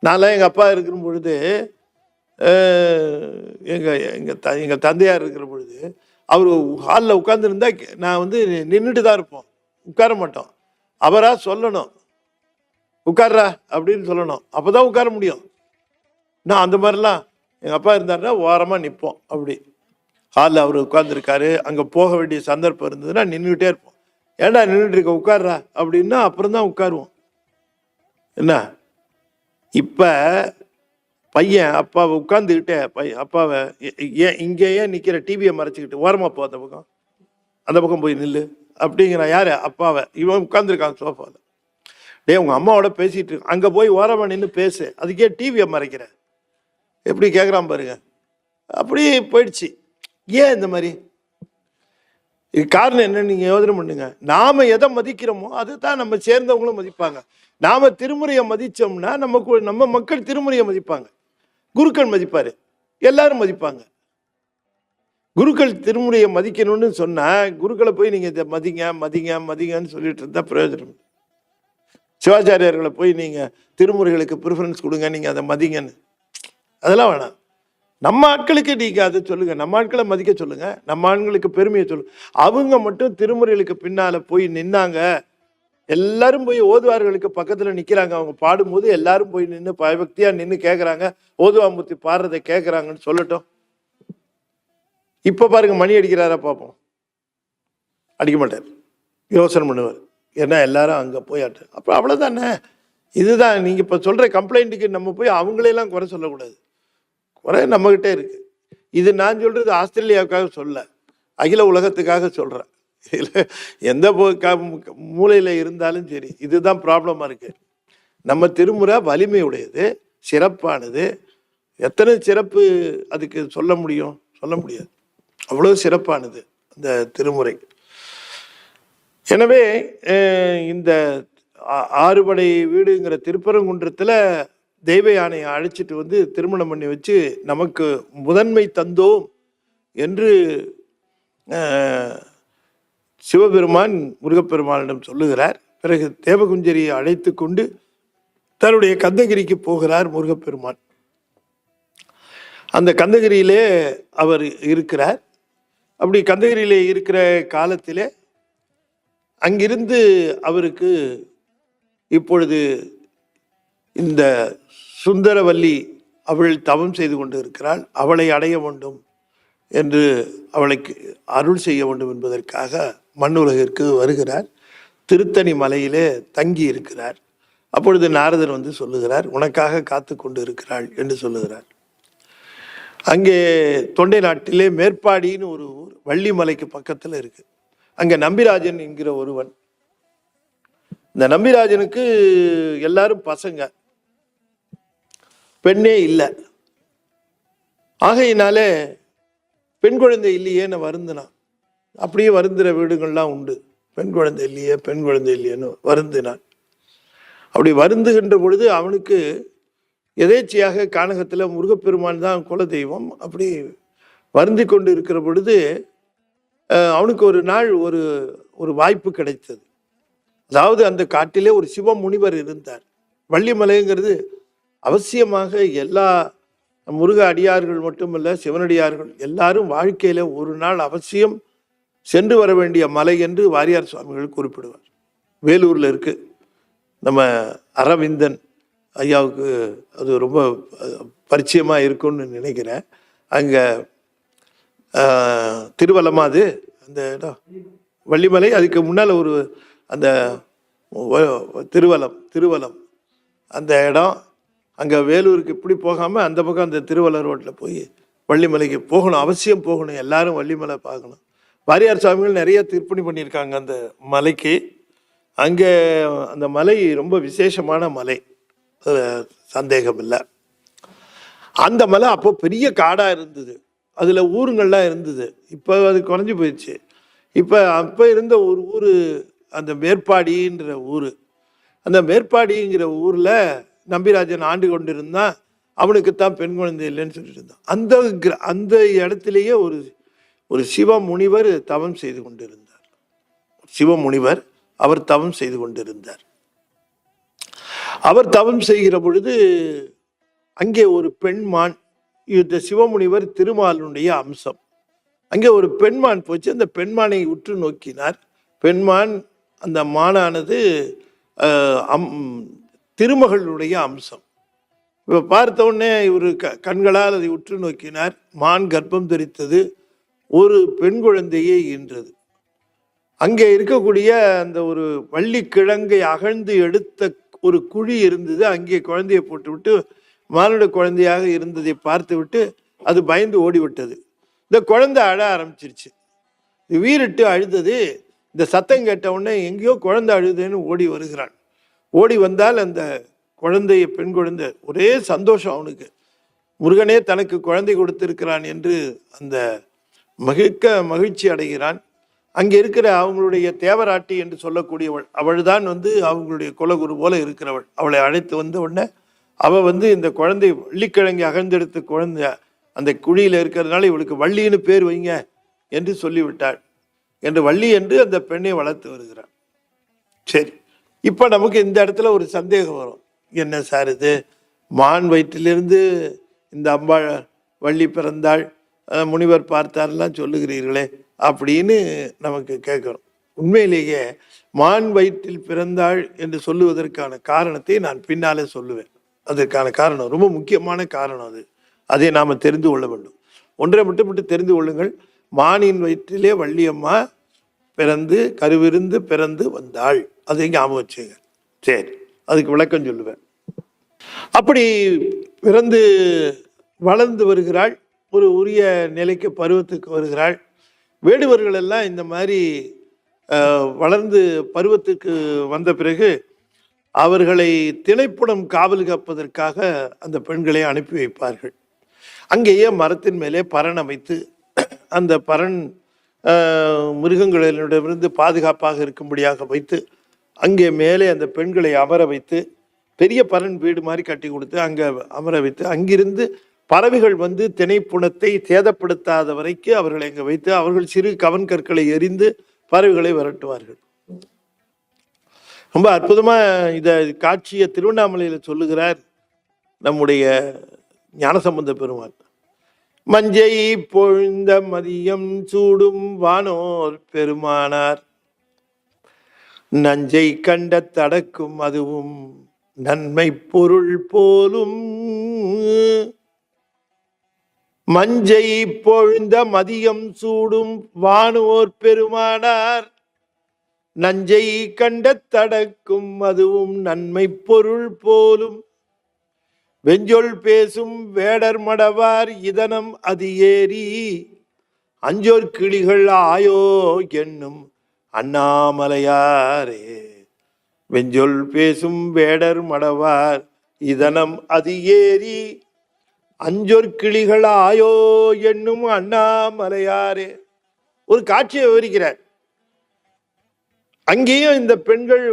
நான்லாம் எங்கள் அப்பா இருக்கிற பொழுது எங்கள் தந்தையார் இருக்கிற பொழுது அவர் ஹாலில் உட்காந்துருந்தா நான் வந்து நின்றுட்டு தான் இருப்போம், உட்கார மாட்டோம். அவராக சொல்லணும் உட்கார்றா அப்படின்னு சொல்லணும், அப்போ தான் உட்கார முடியும். நான் அந்த மாதிரிலாம் எங்கள் அப்பா இருந்தாருன்னா ஓரமாக நிற்போம். அப்படி ஹாலில் அவர் உட்காந்துருக்காரு, அங்கே போக வேண்டிய சந்தர்ப்பம் இருந்ததுன்னா நின்றுக்கிட்டே இருப்போம். ஏன்டா நின்றுட்டு இருக்க, உட்கார்றா அப்படின்னா அப்புறம் தான் உட்காருவோம். என்ன இப்போ பையன் அப்பாவை உட்காந்துக்கிட்டே அப்பாவை ஏன் இங்கேயே நிற்கிற டிவியை மறைச்சிக்கிட்டு ஓரமாக போ, அந்த பக்கம் போய் நில்லு அப்படிங்கிறான். யார்? அப்பாவை. இவன் உட்காந்துருக்கான் சோஃபாவில். உங்கள் அம்மாவோட பேசிகிட்டு இருக்கு, அங்கே போய் ஓரமாக நின்று பேசு, அதுக்கே டிவியை மறைக்கிற, எப்படி கேட்குறான் பாருங்க. அப்படி போயிடுச்சு. ஏன் இந்த மாதிரி? இது காரணம் என்னன்னு நீங்கள் யோசனை பண்ணுங்க. நாம் எதை மதிக்கிறோமோ அதை தான் நம்ம சேர்ந்தவங்களும் மதிப்பாங்க. நாம் திருமுறையை மதித்தோம்னா நம்ம மக்கள் திருமுறையை மதிப்பாங்க. குருக்கள் மதிப்பார், எல்லாரும் மதிப்பாங்க. குருக்கள் திருமுறையை மதிக்கணும்னு சொன்னால் குருக்களை போய் நீங்கள் இதை மதிங்கன்னு சொல்லிட்டு இருந்தால் பிரயோஜனம். சிவாச்சாரியர்களை போய் நீங்கள் திருமுறைகளுக்கு ப்ரிஃபரன்ஸ் கொடுங்க, நீங்கள் அதை மதிங்கன்னு, அதெல்லாம் வேணாம். நம்ம ஆட்களுக்கு நீங்கள் அதை சொல்லுங்கள், நம்ம ஆட்களை மதிக்க சொல்லுங்கள், நம்ம ஆட்களுக்கு பெருமையை சொல்லுங்கள். அவங்க மட்டும் திருமுறைகளுக்கு பின்னால் போய் நின்னாங்க, எல்லாரும் போய் ஓதுவார்களுக்கு பக்கத்தில் நிற்கிறாங்க, அவங்க பாடும்போது எல்லாரும் போய் நின்று பயபக்தியாக நின்று கேட்குறாங்க, ஓதுவாமூர்த்தி பாடுறதை கேட்குறாங்கன்னு சொல்லட்டும். இப்போ பாருங்க, மணி அடிக்கிறாரா பார்ப்போம். அடிக்க மாட்டார், யோசனை பண்ணுவார். ஏன்னா எல்லாரும் அங்கே போய் அப்போ அவ்வளோதானே. இதுதான் நீங்கள் இப்போ சொல்கிற கம்ப்ளைண்ட்டுக்கு நம்ம போய் அவங்களெல்லாம் குறை சொல்லக்கூடாது. குறை நம்மகிட்டே இருக்கு. இது நான் சொல்கிறது ஆஸ்திரேலியாவுக்காக சொல்ல, அகில உலகத்துக்காக சொல்கிறேன். இதில் எந்த மூலையில் இருந்தாலும் சரி, இதுதான் ப்ராப்ளமாக இருக்குது. நம்ம திருமுறை வலிமை உடையது, சிறப்பானது. எத்தனை சிறப்பு அதுக்கு சொல்ல முடியும்? சொல்ல முடியாது. அவ்வளோ சிறப்பானது அந்த திருமுறை. எனவே இந்த ஆறுபடை வீடுங்கிற திருப்பரங்குன்றத்தில் தெய்வ யானையை அழைச்சிட்டு வந்து திருமணம் பண்ணி வச்சு நமக்கு முதன்மை தந்தோம் என்று சிவபெருமான் முருகப்பெருமானிடம் சொல்லுகிறார். பிறகு தேவகுஞ்சரியை அழைத்து கொண்டு தன்னுடைய கந்தகிரிக்கு போகிறார் முருகப்பெருமான். அந்த கந்தகிரியிலே அவர் இருக்கிறார். அப்படி கந்தகிரியிலே இருக்கிற காலத்திலே அங்கிருந்து அவருக்கு இப்பொழுது இந்த சுந்தரவல்லி அவள் தவம் செய்து கொண்டு இருக்கிறாள், அவளை அடைய வேண்டும் என்று அவளுக்கு அருள் செய்ய வேண்டும் என்பதற்காக மண்ணுலகிற்கு வருகிறார். திருத்தணி மலையிலே தங்கி இருக்கிறார். அப்பொழுது நாரதர் வந்து சொல்லுகிறார், உனக்காக காத்து கொண்டு இருக்கிறாள் என்று சொல்லுகிறார். அங்கே தொண்டை நாட்டிலே மேற்பாடின்னு ஒரு ஊர் வள்ளிமலைக்கு பக்கத்தில் இருக்கு. அங்கே நம்பிராஜன் என்கிற ஒருவன் இந்த நம்பிராஜனுக்கு எல்லாரும் பசங்க, பெண்ணே இல்லை. ஆகையினாலே பெண் குழந்தை இல்லையேன்னு வருந்தினான். அப்படியே வருந்துற வீடுகள்லாம் உண்டு. பெண் குழந்தை இல்லையே, பெண் குழந்தை இல்லையேன்னு வருந்தினான். அப்படி வருந்துகின்ற பொழுது அவனுக்கு எதேச்சையாக கானகத்தில் முருகப்பெருமான் தான் குலதெய்வம். அப்படி வருந்தி கொண்டு இருக்கிற பொழுது அவனுக்கு ஒரு நாள் ஒரு வாய்ப்பு கிடைத்தது. அதாவது அந்த காட்டிலே ஒரு சிவ முனிவர் இருந்தார். வள்ளிமலைங்கிறது அவசியமாக எல்லா முருக அடியார்கள் மட்டுமல்ல, சிவனடியார்கள் எல்லாரும் வாழ்க்கையில ஒரு நாள் அவசியம் சென்று வர வேண்டிய மலை என்று வாரியார் சுவாமிகள் குறிப்பிடுவார். வேலூர்ல இருக்கு. நம்ம அரவிந்தன் ஐயாவுக்கு அது ரொம்ப பரிச்சயமா இருக்கும்னு நினைக்கிறேன். அங்க திருவலமா அது அந்த இடம் வள்ளிமலை, அதுக்கு முன்னால் ஒரு அந்த திருவலம் அந்த இடம். அங்கே வேலூருக்கு இப்படி போகாமல் அந்த பக்கம் அந்த திருவல்லம் ரோட்டில் போய் வள்ளிமலைக்கு போகணும், அவசியம் போகணும், எல்லாரும் வள்ளிமலை பார்க்கணும். வாரியார் சுவாமிகள் நிறைய திருப்பணி பண்ணியிருக்காங்க அந்த மலைக்கு. அங்கே அந்த மலை ரொம்ப விசேஷமான மலை, சந்தேகம் இல்லை. அந்த மலை அப்போ பெரிய காடாக இருந்தது, அதில் ஊருங்கள்லாம் இருந்தது. இப்போ அது குறைஞ்சி போயிடுச்சு. அப்போ இருந்த ஒரு ஊர் அந்த மேற்பாடின்ற ஊர். அந்த மேற்பாடிங்கிற ஊரில் நம்பிராஜன் ஆண்டு கொண்டிருந்தான். அவனுக்குத்தான் பெண் குழந்தை இல்லைன்னு சொல்லிட்டு இருந்தான். அந்த இடத்திலேயே ஒரு சிவ முனிவர் தவம் செய்து கொண்டிருந்தார். சிவ முனிவர் அவர் தவம் செய்து கொண்டிருந்தார். அவர் தவம் செய்கிற பொழுது அங்கே ஒரு பெண்மான், இந்த சிவமுனிவர் திருமாலுடைய அம்சம், அங்கே ஒரு பெண்மான் போச்சு. அந்த பெண்மானை உற்று நோக்கினார். பெண்மான் அந்த மானானது திருமகளுடைய அம்சம். இப்போ பார்த்த உடனே இவர் கண்களால் அதை உற்று நோக்கினார். மான் கர்ப்பம் தரித்தது, ஒரு பெண் குழந்தையே ஈன்றது. அங்கே இருக்கக்கூடிய அந்த ஒரு வள்ளிக்கிழங்கை அகழ்ந்து எடுத்த ஒரு குழி இருந்தது. அங்கே குழந்தையை போட்டுவிட்டு மானுட குழந்தையாக இருந்ததை பார்த்து விட்டு அது பயந்து ஓடிவிட்டது. இந்த குழந்தை அழ ஆரம்பிச்சிருச்சு. வீறிட்டு அழுதது. இந்த சத்தம் கேட்ட உடனே எங்கேயோ குழந்தை அழுதுன்னு ஓடி வருகிறான். ஓடி வந்தால் அந்த குழந்தைய, பெண் குழந்தை, ஒரே சந்தோஷம் அவனுக்கு. முருகனே தனக்கு குழந்தை கொடுத்திருக்கிறான் என்று அந்த மகிழ்ச்சி அடைகிறான். அங்கே இருக்கிற அவங்களுடைய தேவராட்டி என்று சொல்லக்கூடியவள், அவள் தான் அவங்களுடைய குலகுரு போல இருக்கிறவள். அவளை அழைத்து வந்த உடனே அவள் இந்த குழந்தை வள்ளிக்கிழங்கை அகழ்ந்தெடுத்த குழந்தை அந்த குழியில் இருக்கிறதுனால இவளுக்கு வள்ளின்னு பேர் வைங்க என்று சொல்லிவிட்டாள் என்று வள்ளி என்று அந்த பெண்ணை வளர்த்து வருகிறாள். சரி, இப்போ நமக்கு இந்த இடத்துல ஒரு சந்தேகம் வரும். என்ன சார் இது, மான் வயிற்றிலிருந்து இந்த அம்பாள் வள்ளி பிறந்தாள், முனிவர் பார்த்தாரெல்லாம் சொல்லுகிறீர்களே அப்படின்னு நமக்கு கேட்குறோம். உண்மையிலேயே மான் வயிற்றில் பிறந்தாள் என்று சொல்லுவதற்கான காரணத்தை நான் பின்னாலே சொல்லுவேன். அதற்கான காரணம் ரொம்ப முக்கியமான காரணம், அதை நாம் தெரிந்து கொள்ள வேண்டும். ஒன்றை மட்டும் தெரிந்து கொள்ளுங்கள். மானின் வயிற்றிலே வள்ளியம்மா பிறந்து கருவிருந்து பிறந்து வந்தாள், அதை ஞாபகம் வச்சுங்க. சரி, அதுக்கு விளக்கம் சொல்லுவேன். அப்படி பிறந்து வளர்ந்து வருகிறாள், ஒரு உரிய நிலைக்கு பருவத்துக்கு வருகிறாள். வேடுவர்கள் எல்லாம் இந்த மாதிரி வளர்ந்து பருவத்துக்கு வந்த பிறகு அவர்களை திணைப்புடம் காவல் காப்பதற்காக அந்த பெண்களை அனுப்பி வைப்பார்கள். அங்கேயே மரத்தின் மேலே பரண் அமைத்து அந்த பரண் மிருகங்களிடமிருந்து பாதுகாப்பாக இருக்கும்படியாக வைத்து அங்கே மேலே அந்த பெண்களை அமர வைத்து பெரிய பரண் வீடு மாதிரி கட்டி கொடுத்து அங்கே அமர வைத்து அங்கிருந்து பறவைகள் திணைப்புணத்தை சேதப்படுத்தாத வரைக்கும் அவர்களை அங்கே வைத்து அவர்கள் சிறு கவன் கற்களை எறிந்து பறவைகளை விரட்டுவார்கள். ரொம்ப அற்புதமா இத காட்சியை திருவண்ணாமலையில சொல்லுகிறார் நம்முடைய ஞானசம்பந்த பெருமான். மஞ்சை பொழுந்த மதியம் சூடும் வானோர் பெருமானார், நஞ்சை கண்ட தடக்கும் அதுவும் நன்மை பொருள் போலும். மஞ்சை பொழுந்த மதியம் சூடும் வானோர் பெருமானார், நஞ்சை கண்ட தடக்கும் அதுவும் நன்மை பொருள் போலும். வெஞ்சொல் பேசும் வேடர் மடவார் இதனம் அது ஏறி அஞ்சோர் கிளிகள் ஆயோ என்னும் அண்ணாமலையாரே. வெஞ்சொல் பேசும் வேடர் மடவார் இதனம் அது ஏறி அஞ்சொற்கிளிகள் ஆயோ என்னும் அண்ணாமலையாரே. ஒரு காட்சியை விவரிக்கிறார். அங்கேயும் இந்த பெண்கள்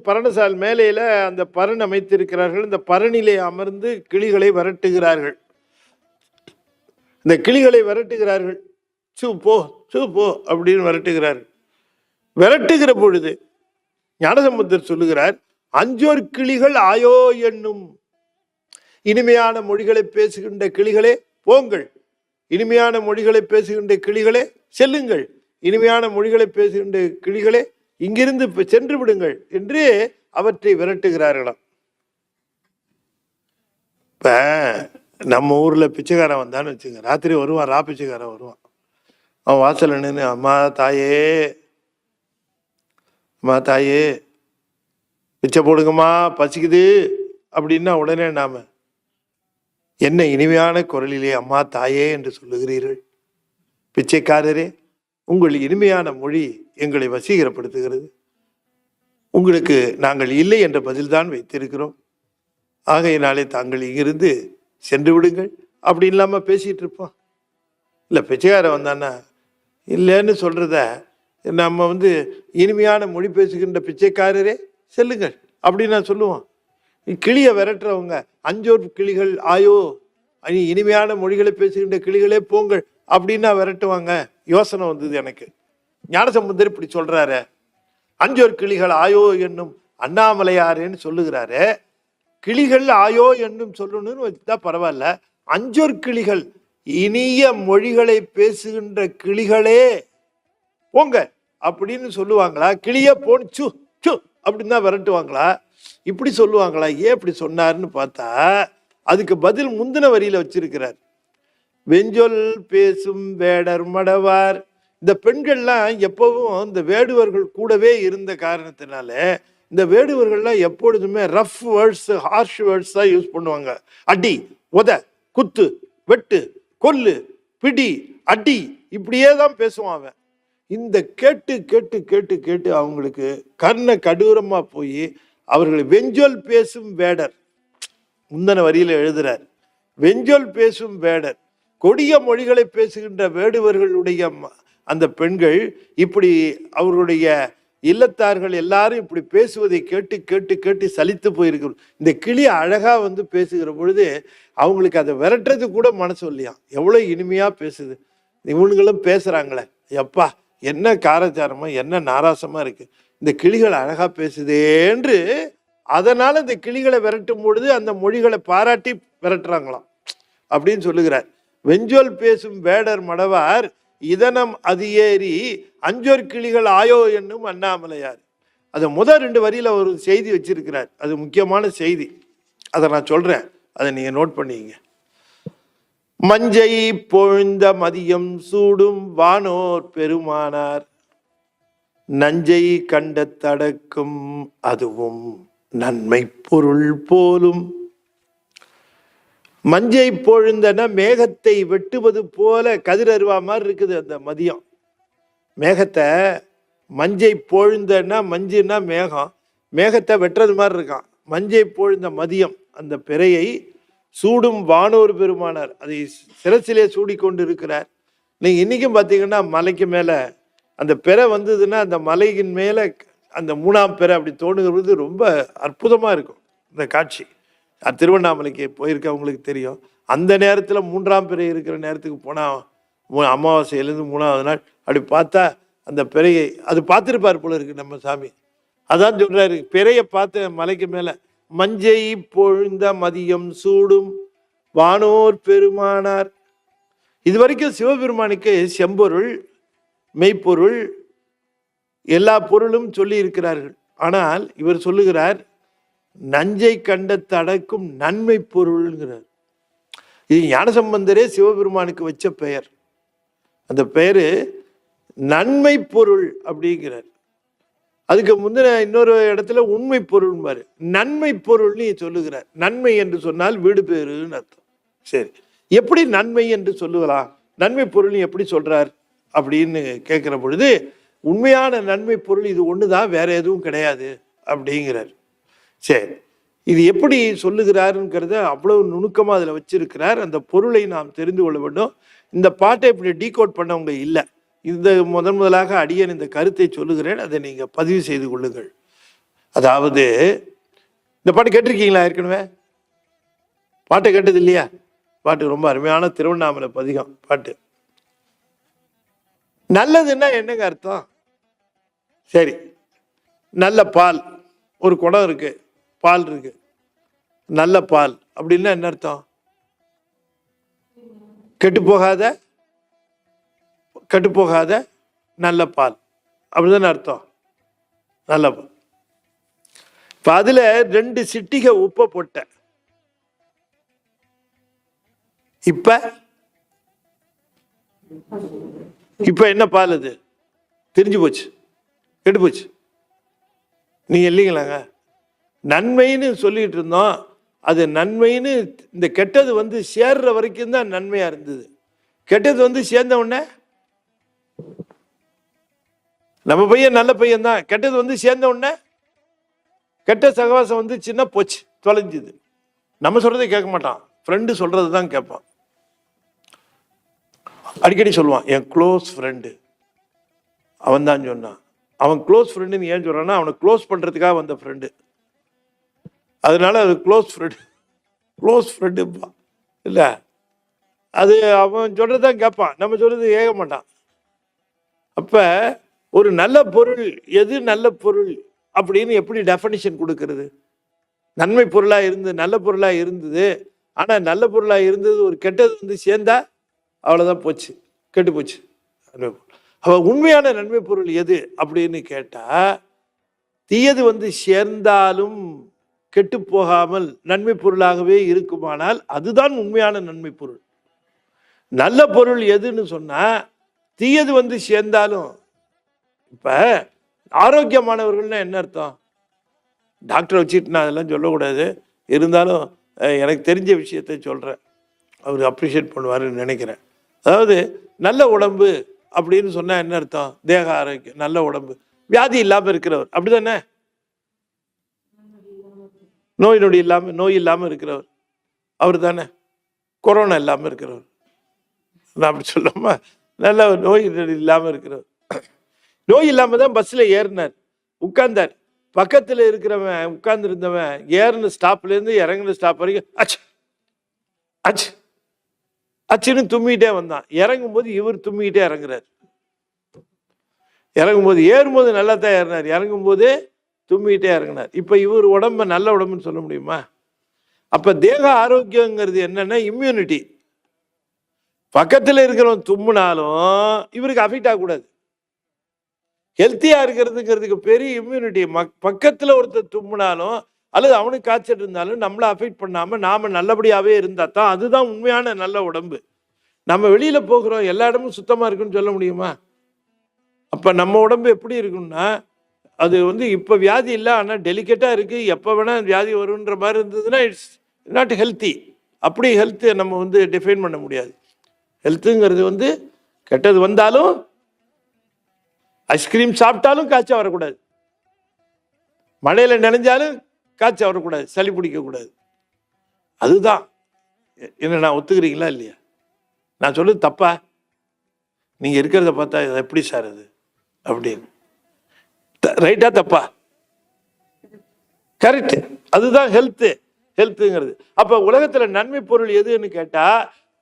பரணசால் மேலையில அந்த பரண் அமைத்திருக்கிறார்கள். இந்த பரணிலே அமர்ந்து கிளிகளை விரட்டுகிறார்கள். இந்த கிளிகளை விரட்டுகிறார்கள். சூ போ அப்படின்னு விரட்டுகிறார்கள். விரட்டுகிற பொழுது ஞானசம்பந்தர் சொல்லுகிறார், அஞ்சோர் கிளிகள் ஆயோ என்னும், இனிமையான மொழிகளை பேசுகின்ற கிளிகளே போங்கள், இனிமையான மொழிகளை பேசுகின்ற கிளிகளே செல்லுங்கள், இனிமையான மொழிகளை பேசுகின்ற கிளிகளே இங்கிருந்து சென்று விடுங்கள் என்று அவற்றை விரட்டுகிறார்களாம். இப்ப நம்ம ஊர்ல பிச்சைக்காரன் வந்தான்னு வச்சுங்க, ராத்திரி வருவான், பிச்சைக்காரன் வருவான். அவன் வாசல் நின்று அம்மா தாயே பிச்சை போடுங்கம்மா பசிக்குது அப்படின்னா உடனே நாம என்ன இனிமையான குரலிலே அம்மா தாயே என்று சொல்லுகிறீர்கள், பிச்சைக்காரரே உங்கள் இனிமையான மொழி எங்களை வசீகரப்படுத்துகிறது, உங்களுக்கு நாங்கள் இல்லை என்ற பதில்தான் வைத்திருக்கிறோம், ஆகையினாலே தாங்கள் இங்கிருந்து சென்று விடுங்கள் அப்படி இல்லாம பேசிட்டு இருப்போம். இல்லை பிச்சைக்காரன் வந்தான்னா இல்லைன்னு சொல்றத நம்ம இனிமையான மொழி பேசுகின்ற பிச்சைக்காரரே செல்லுங்கள் அப்படின்னு நான் சொல்லுவோம். கிளியை விரட்டுறவங்க அஞ்சோர் கிளிகள் ஆயோ, இனிமையான மொழிகளை பேசுகின்ற கிளிகளே போங்கள் அப்படின்னா விரட்டுவாங்க. யோசனை வந்தது எனக்கு. ஞானசம்பந்தர் இப்படி சொல்றாரு, அஞ்சோர் கிளிகள் ஆயோ என்னும் அண்ணாமலையாரேன்னு சொல்லுகிறாரு. கிளிகள் ஆயோ என்னும் சொல்லணும்னு வச்சுட்டா பரவாயில்ல, அஞ்சோர் கிளிகள் இனிய மொழிகளை பேசுகின்ற கிளிகளே போங்க அப்படின்னு சொல்லுவாங்களா? கிளிய போன்னு அப்படின்னு தான் விரட்டுவாங்களா? இப்படி சொல்லுவாங்களா? ஏன் இப்படி சொன்னார்னு பார்த்தா அதுக்கு பதில் முந்தின வரியில வச்சிருக்கிறார். வெஞ்சொல் பேசும் வேடர் மடவார். இந்த பெண்கள்லாம் எப்பவும் இந்த வேடுவர்கள் கூடவே இருந்த காரணத்தினால இந்த வேடுவர்கள்லாம் எப்பொழுதுமே ரஃப் வேர்ட்ஸ், ஹார்ஷ் வேர்ட்ஸ் தான் யூஸ் பண்ணுவாங்க. அடி, உத, குத்து, வெட்டு, கொல்லு, பிடி, அடி, இப்படியே தான் பேசுவான் அவன். இந்த கேட்டு கேட்டு கேட்டு கேட்டு அவங்களுக்கு கர்ண கடூரமா போய் அவர்கள் வெஞ்சொல் பேசும் வேடர், முந்தன வரியில எழுதுறார், வெஞ்சொல் பேசும் வேடர், கொடிய மொழிகளை பேசுகின்ற வேடுவர்களுடைய அந்த பெண்கள் இப்படி அவர்களுடைய இல்லத்தார்கள் எல்லாரும் இப்படி பேசுவதை கேட்டு கேட்டு கேட்டு சலித்து போயிருக்கிறோம். இந்த கிளி அழகா பேசுகிற பொழுது அவங்களுக்கு அதை விரட்டுறது கூட மனசு இல்லையா, எவ்வளவு இனிமையா பேசுது. இவனுங்களும் பேசுறாங்களே, எப்பா என்ன காரச்சாரமா என்ன நாராசமா இருக்கு, இந்த கிளிகள் அழகா பேசுதேன்று அதனால இந்த கிளிகளை விரட்டும் பொழுது அந்த மொழிகளை பாராட்டி விரட்டுறாங்களாம் அப்படின்னு சொல்லுகிறார். வெஞ்சொல் பேசும் வேடர் மடவார் இதனம் அது ஏறி அஞ்சொர் கிளிகள் ஆயோ என்னும் அண்ணாமலையார். அது முதல் 2 வரியில ஒரு செய்தி வச்சிருக்கிறார். அது முக்கியமான செய்தி, அதை நான் சொல்றேன், அதை நீங்க நோட் பண்ணிங்க. மஞ்சை பொழுந்த மதியம் சூடும் வானோர் பெருமானார், நஞ்சை கண்ட தடக்கும் அதுவும் நன்மை பொருள் போலும். மஞ்சை பொழுந்தன மேகத்தை வெட்டுவது போல கதிரருவா மாதிரி இருக்குது அந்த மதியம். மேகத்தை மஞ்சை பொழுந்தனா, மஞ்சுன்னா மேகம், மேகத்தை வெட்டுறது மாதிரி இருக்கான். மஞ்சை பொழுந்த மதியம் அந்த பிறையை சூடும் வானோர் பெருமானார் அதை சிரசிலே சூடி கொண்டு இருக்கிறார். நீங்க இன்னைக்கும் பார்த்தீங்கன்னா மலைக்கு மேல அந்த பிறை வந்ததுன்னா அந்த மலையின் மேல அந்த 3ஆம் பிறை அப்படி தோணுகிறது ரொம்ப அற்புதமா இருக்கும் இந்த காட்சி. திருவண்ணாமலைக்கு போயிருக்கவங்களுக்கு தெரியும். அந்த நேரத்துல 3ஆம் பிறை இருக்கிற நேரத்துக்கு போனா அமாவாசையிலேருந்து 3ஆவது நாள் அப்படி பார்த்தா அந்த பிறையை அது பார்த்துருப்பார் போல இருக்கு நம்ம சாமி. அதான் சொல்றாரு, பிறையை பார்த்த மலைக்கு மேல மஞ்சை பொழுந்த மதியம் சூடும் வானோர் பெருமானார். இது வரைக்கும் சிவபெருமானுக்கு செம்பொருள், மெய்ப்பொருள், எல்லா பொருளும் சொல்லி இருக்கிறார்கள். ஆனால் இவர் சொல்லுகிறார் நஞ்சை கண்ட தடக்கும் நன்மை பொருள்ங்கிறார். இது ஞானசம்பந்தரே சிவபெருமானுக்கு வச்ச பெயர். அந்த பெயரு நன்மை பொருள் அப்படிங்கிறார். அதுக்கு முந்தின இன்னொரு இடத்துல உண்மை பொருள் மாதிரி நன்மை பொருள்னு சொல்லுகிறார். நன்மை என்று சொன்னால் வீடு பேருன்னு அர்த்தம். சரி, எப்படி நன்மை என்று சொல்லுகலாம், நன்மை பொருள் எப்படி சொல்றார் அப்படின்னு கேட்கிற பொழுது உண்மையான நன்மை பொருள் இது ஒண்ணுதான், வேற எதுவும் கிடையாது அப்படிங்கிறார். சரி, இது எப்படி சொல்லுகிறாருங்கிறத அவ்வளவு நுணுக்கமாக அதில் வச்சிருக்கிறார். அந்த பொருளை நாம் தெரிந்து கொள்ள வேண்டும். இந்த பாட்டை இப்படி டீகோட் பண்ணவங்க இல்லை. இந்த முதலாக அடியேன் இந்த கருத்தை சொல்லுகிறேன், அதை நீங்கள் பதிவு செய்து கொள்ளுங்கள். அதாவது இந்த பாட்டு கேட்டிருக்கீங்களா? ஏற்கனவே பாட்டை கேட்டது இல்லையா? பாட்டு ரொம்ப அருமையான திருவண்ணாமலை பதிகம் பாட்டு. நல்லதுன்னா என்னங்க அர்த்தம்? சரி, நல்ல பால், ஒரு குடம் இருக்கு, பால் இருக்கு, நல்ல பால் அப்படின்னா என்ன அர்த்தம்? கெட்டு போகாத நல்ல பால் அப்படிதானே அர்த்தம். நல்ல பால். இப்ப அதுல 2 சிட்டிகை உப்பை போட்ட, இப்ப என்ன பால்? அது தெரிஞ்சு போச்சு, கெட்டு போச்சு. நீங்க இல்லைங்களாங்க, நன்மைன்னு சொல்லிட்டு இருந்தோம். அது நன்மைன்னு இந்த கெட்டது வந்து சேர்ற வரைக்கும் தான் நன்மையா இருந்தது. கெட்டது வந்து சேர்ந்த உடனே நம்ம பையன் நல்ல பையன் தான், கெட்டது வந்து சேர்ந்த உடனே கெட்ட சகவாசம் வந்து சின்ன போச்சு, தொலைஞ்சுது. நம்ம சொல்றதை கேட்க மாட்டான், ஃப்ரெண்டு சொல்றது தான் கேட்பான். அடிக்கடி சொல்லுவான், என் க்ளோஸ் ஃப்ரெண்டு அவன் தான் சொன்னான். அவன் க்ளோஸ் ஃப்ரெண்டுன்னு ஏன் சொல்றான்னா, அவனை க்ளோஸ் பண்றதுக்காக வந்த ஃப்ரெண்டு, அதனால அது க்ளோஸ் ஃப்ரெண்டுப்பா. இல்லை, அது அவன் சொல்றதான் கேட்பான், நம்ம சொல்றது கேட்க மாட்டான். அப்ப ஒரு நல்ல பொருள் எது நல்ல பொருள் அப்படின்னு எப்படி டெஃபனிஷன் கொடுக்கறது? நன்மை பொருளா இருந்து நல்ல பொருளா இருந்தது, ஆனா நல்ல பொருளா இருந்தது ஒரு கெட்டது வந்து சேர்ந்தா அவ்வளவுதான், போச்சு, கெட்டு போச்சு. அவ உண்மையான நன்மை பொருள் எது அப்படின்னு கேட்டா, தீயது வந்து சேர்ந்தாலும் கெட்டு போகாமல் நன்மை பொருளாகவே இருக்குமானால் அதுதான் உண்மையான நன்மை பொருள். நல்ல பொருள் எதுன்னு சொன்னா, தீயது வந்து சேர்ந்தாலும், இப்ப ஆரோக்கியமானவர்கள்னா என்ன அர்த்தம்? டாக்டரை வச்சுட்டு நான் அதெல்லாம் சொல்லக்கூடாது, இருந்தாலும் எனக்கு தெரிஞ்ச விஷயத்தை சொல்றேன், அவர் அப்ரிஷியேட் பண்ணுவாருன்னு நினைக்கிறேன். அதாவது நல்ல உடம்பு அப்படின்னு சொன்னா என்ன அர்த்தம்? தேக ஆரோக்கியம், நல்ல உடம்பு, வியாதி இல்லாம இருக்கிறவர், அப்படிதானே? நோய் இல்லாம இருக்கிறவர் அவர் தானே. கொரோனா இல்லாம இருக்கிறவர், நான் அப்படி சொல்லாம நல்ல நோய் இல்லாம இருக்கிறவர். நோய் இல்லாம தான் பஸ்ல ஏறினார், உட்கார்ந்தார். பக்கத்துல இருக்கிறவன் உட்கார்ந்து இருந்தவன் ஏறின ஸ்டாப்ல இருந்து இறங்குன ஸ்டாப் வரைக்கும் அச்சு அச்சு அச்சுன்னு தும்மிக்கிட்டே வந்தான். இறங்கும் போது இவர் தும்மிக்கிட்டே இறங்குறாரு. இறங்கும்போது, ஏறும்போது நல்லா தான் ஏறினார், இறங்கும் போது தும்மிக்கிட்டே இறங்கினார். இப்ப இவர் உடம்ப நல்ல உடம்புன்னு சொல்ல முடியுமா? அப்ப தேக ஆரோக்கியங்கிறது என்னன்னா இம்யூனிட்டி. பக்கத்துல இருக்கிறவன் தும்முனாலும் இவருக்கு அஃபெக்ட் ஆகக்கூடாது. ஹெல்த்தியா இருக்கிறதுங்கிறதுக்கு பெரிய இம்யூனிட்டி. பக்கத்துல ஒருத்தர் தும்முனாலும் அல்லது அவனுக்கு காய்ச்சல் இருந்தாலும் நம்மளை அஃபெக்ட் பண்ணாம நாம நல்லபடியாவே இருந்தா தான் அதுதான் உண்மையான நல்ல உடம்பு. நம்ம வெளியில போகிறோம், எல்லா இடமும் சுத்தமா இருக்குன்னு சொல்ல முடியுமா? அப்ப நம்ம உடம்பு எப்படி இருக்குன்னா, அது வந்து இப்ப வியாதி இல்லை, ஆனா டெலிகேட்டா இருக்கு, எப்ப வேணா வியாதி வரும்ன்ற மாதிரி இருந்ததுன்னா இட்ஸ் நாட் ஹெல்த்தி. அப்படி ஹெல்த் நம்ம வந்து டிஃபைன் பண்ண முடியாது. ஹெல்த்துங்கிறது வந்து கெட்டது வந்தாலும், ஐஸ்கிரீம் சாப்பிட்டாலும் காய்ச்சல் வரக்கூடாது, மழையில நினைஞ்சாலும் காய்ச்சல் வரக்கூடாது, சளி பிடிக்கக்கூடாது. அதுதான் என்ன, நான் ஒத்துக்கிறீங்களா இல்லையா? நான் சொல்றது தப்பா? நீங்க இருக்கிறத பார்த்தா எப்படி சார் அது அப்படின்னு, ரைட்டா தப்பா? கரெக்ட், அதுதான் ஹெல்த்துங்கிறது. அப்ப உலகத்துல நன்மை பொருள் எதுன்னு கேட்டா,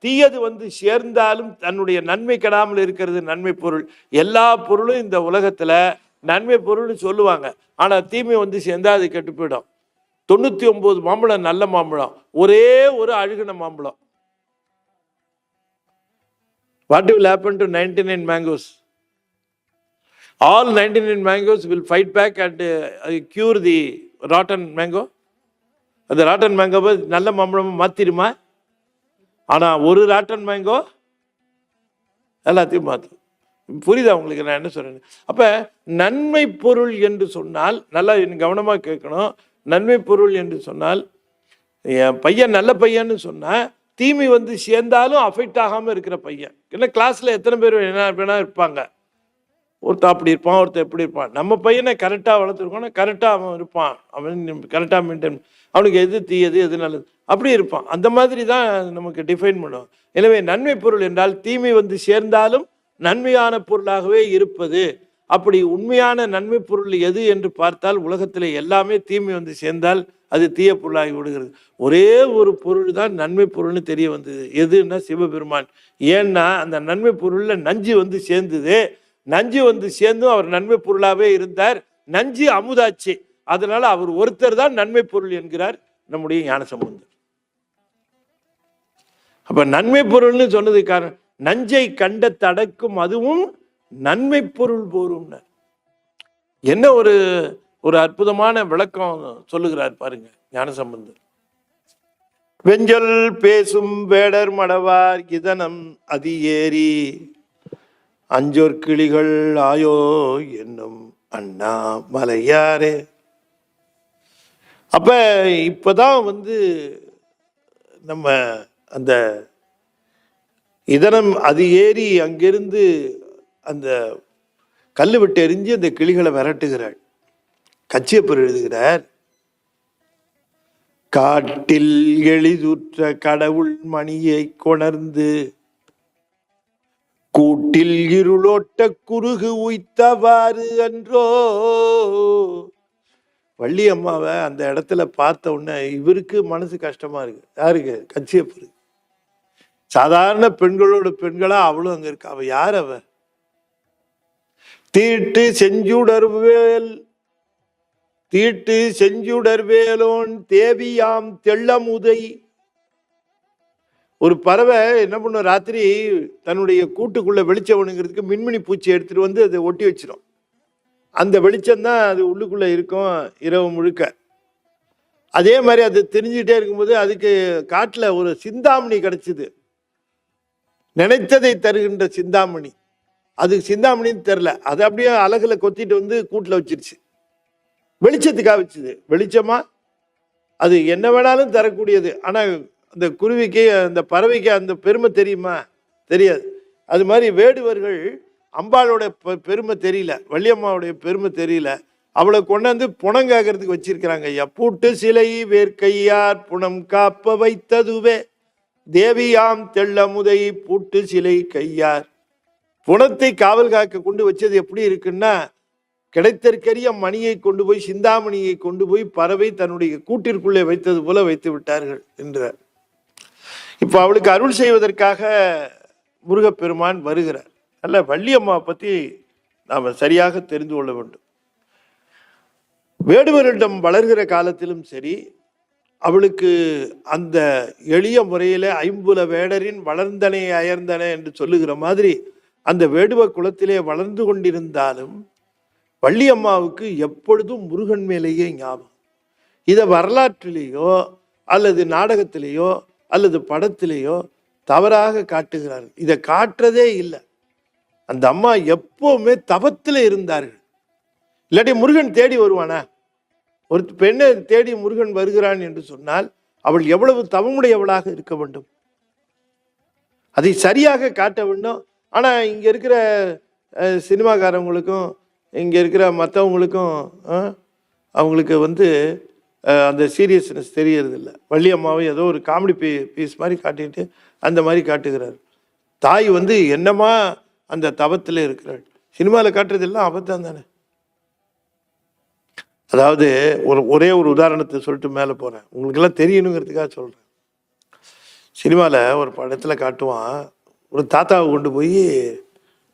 தீயது வந்து சேர்ந்தாலும் தன்னுடைய நன்மை கெடாமல் இருக்கிறது நன்மை பொருள். எல்லா பொருளும் இந்த உலகத்துல நன்மை பொருள்னு சொல்லுவாங்க, ஆனா தீமை வந்து சேர்ந்தா அது கெட்டு போயிடும். 99 மாம்பழம் நல்ல மாம்பழம், ஒரே ஒரு அழுகின மாம்பழம். What will happen to 99 mangoes? All 99 mangoes will fight back and cure the rotten mango. அந்த ராட்டன் மேங்கோவை நல்ல மாம்பழம் மாத்திருமா? ஆனா ஒரு ராட்டன் மேங்கோ எல்லாத்தையும் மாற்றும். புரியுதா உங்களுக்கு நான் என்ன சொல்றேன்? அப்ப நன்மை பொருள் என்று சொன்னால், நல்லா கவனமா கேட்கணும். நன்மை பொருள் என்று சொன்னால், என் பையன் நல்ல பையன்னு சொன்னா, தீமை வந்து சேர்ந்தாலும் அஃபெக்ட் ஆகாம இருக்கிற பையன். ஏன்னா கிளாஸ்ல எத்தனை பேர் என்ன வேணா இருப்பாங்க, ஒருத்தன் அப்படி இருப்பான், ஒருத்தன் எப்படி இருப்பான். நம்ம பையனை கரெக்டாக வளர்த்துருக்கோன்னா கரெக்டாக அவன் இருப்பான். அவன் கரெக்டாக மெயின்டைன், அவனுக்கு எது தீயது எது நல்லது அப்படி இருப்பான். அந்த மாதிரி தான் நமக்கு டிஃபைன் பண்ணுவோம். எனவே நன்மை பொருள் என்றால் தீமை வந்து சேர்ந்தாலும் நன்மையான பொருளாகவே இருப்பது. அப்படி உண்மையான நன்மை பொருள் எது என்று பார்த்தால் உலகத்தில் எல்லாமே தீமை வந்து சேர்ந்தால் அது தீய பொருளாகி விடுகிறது. ஒரே ஒரு பொருள் தான் நன்மை பொருள்னு தெரிய வந்தது. எதுன்னா சிவபெருமான். ஏன்னா அந்த நன்மை பொருள்ல நஞ்சு வந்து சேர்ந்தது. நஞ்சு வந்து சேர்ந்தும் அவர் நன்மை பொருளாகவே இருந்தார். நஞ்சு அமுதாச்சு. அதனால அவர் ஒருத்தர் தான் நன்மை பொருள் என்கிறார் நம்முடைய ஞானசம்பந்தர். அப்ப நன்மை பொருள்னு சொன்னது காரணம், நஞ்சை கண்ட தடக்கும் அதுவும் நன்மை பொருள் போரும். என்ன ஒரு ஒரு அற்புதமான விளக்கம் சொல்லுகிறார் பாருங்க ஞானசம்பந்தர். வெஞ்சொல் பேசும் வேடர் மடவார் இதனம் அதியேறி அஞ்சொற் கிளிகள் ஆயோ என்னும் அண்ணா மலையாரே. அப்ப இப்பதான் வந்து நம்ம அந்த இதனம் அது ஏறி அங்கிருந்து அந்த கல்லு விட்டு எரிஞ்சு அந்த கிளிகளை விரட்டுகிறாள். கச்சியப்பர் எழுதுகிறார், காட்டில் எளிதுற்ற கடவுள் மணியை கொணர்ந்து கூட்டில் இருளோட்ட குறுகு உய்த்தவாறு அன்றோ. வள்ளி அம்மாவை அந்த இடத்துல பார்த்த உடனே இவருக்கு மனசு கஷ்டமா இருக்கு. யாருக்கு? கச்சியப்பரு. சாதாரண பெண்களோட பெண்களா அவளும் அங்க இருக்கு. அவ யார்? அவ தீட்டு செஞ்சுடர்வேல் தீட்டு செஞ்சுடர்வேலோன் தேவியாம் தெள்ளமுதை. ஒரு பறவை என்ன பண்ணும், ராத்திரி தன்னுடைய கூட்டுக்குள்ள வெளிச்சம் வேணுங்கிறதுக்கு மின்மினி பூச்சி எடுத்துட்டு வந்து அதை ஒட்டி வச்சிடும். அந்த வெளிச்சம்தான் அது உள்ளுக்குள்ள இருக்கும் இரவு முழுக்க. அதே மாதிரி அது தெரிஞ்சுக்கிட்டே இருக்கும்போது அதுக்கு காட்டுல ஒரு சிந்தாமணி கிடைச்சிது. நினைத்ததை தருகின்ற சிந்தாமணி. அது சிந்தாமணின்னு தெரில, அது அப்படியே அழகுல கொத்திட்டு வந்து கூட்டுல வச்சிருச்சு. வெளிச்சத்துக்காக வச்சுது. வெளிச்சமா அது என்ன வேணாலும் தரக்கூடியது. ஆனா அந்த குருவிக்கு அந்த பறவைக்கு அந்த பெருமை தெரியுமா? தெரியாது. அது மாதிரி வேடுவர்கள் அம்பாளோட பெருமை தெரியல, வள்ளியம்மாவுடைய பெருமை தெரியல. அவளை கொண்டாந்து புணம் காக்கிறதுக்கு வச்சிருக்கிறாங்க. ஐயா, பூட்டு சிலை வேர்க்கையார் புணம் காப்ப வைத்ததுவே தேவியாம் தெள்ளமுதை பூட்டு சிலை கையார். புணத்தை காவல் காக்க கொண்டு வச்சது எப்படி இருக்குன்னா, கிடைத்தற்கரிய மணியை கொண்டு போய், சிந்தாமணியை கொண்டு போய் பறவை தன்னுடைய கூட்டிற்குள்ளே வைத்தது போல வைத்து விட்டார்கள் என்றார். இப்போ அவளுக்கு அருள் செய்வதற்காக முருகப்பெருமான் வருகிறார். அல்ல, வள்ளியம்மாவை பற்றி நாம் சரியாக தெரிந்து கொள்ள வேண்டும். வேடுவரிடம் வளர்கிற காலத்திலும் சரி, அவளுக்கு அந்த எளிய முறையில ஐம்புல வேடரின் வளர்ந்தனே அயர்ந்தன என்று சொல்லுகிற மாதிரி அந்த வேடுவ குலத்திலே வளர்ந்து கொண்டிருந்தாலும் வள்ளியம்மாவுக்கு எப்பொழுதும் முருகன் மேலேயே ஞாபகம். இதை வரலாற்றிலேயோ அல்லது நாடகத்திலேயோ அல்லது படத்திலேயோ தவறாக காட்டுகிறார்கள். இதை காட்டுறதே இல்லை. அந்த அம்மா எப்பவுமே தவத்தில் இருந்தார்கள். இல்லாட்டி முருகன் தேடி வருவானா? ஒரு பெண்ணை தேடி முருகன் வருகிறான் என்று சொன்னால் அவள் எவ்வளவு தவமுடையவளாக இருக்க வேண்டும். அதை சரியாக காட்ட வேண்டும். ஆனா இங்க இருக்கிற சினிமாக்காரவங்களுக்கும் இங்க இருக்கிற மற்றவங்களுக்கும் அவங்களுக்கு வந்து அந்த சீரியஸ்னஸ் தெரியறது இல்லை. வள்ளியம்மாவை ஏதோ ஒரு காமெடி பீஸ் மாதிரி காட்டிட்டு அந்த மாதிரி காட்டுகிறார். தாய் வந்து என்னமா அந்த தவத்தில் இருக்கிறாள். சினிமாவில் காட்டுறதெல்லாம் அபத்தம் தானே. அதாவது ஒரே ஒரு உதாரணத்தை சொல்லிட்டு மேலே போகிறேன், உங்களுக்கெல்லாம் தெரியணுங்கிறதுக்காக சொல்கிறேன். சினிமாவில் ஒரு படத்தில் காட்டுவான், ஒரு தாத்தாவை கொண்டு போய்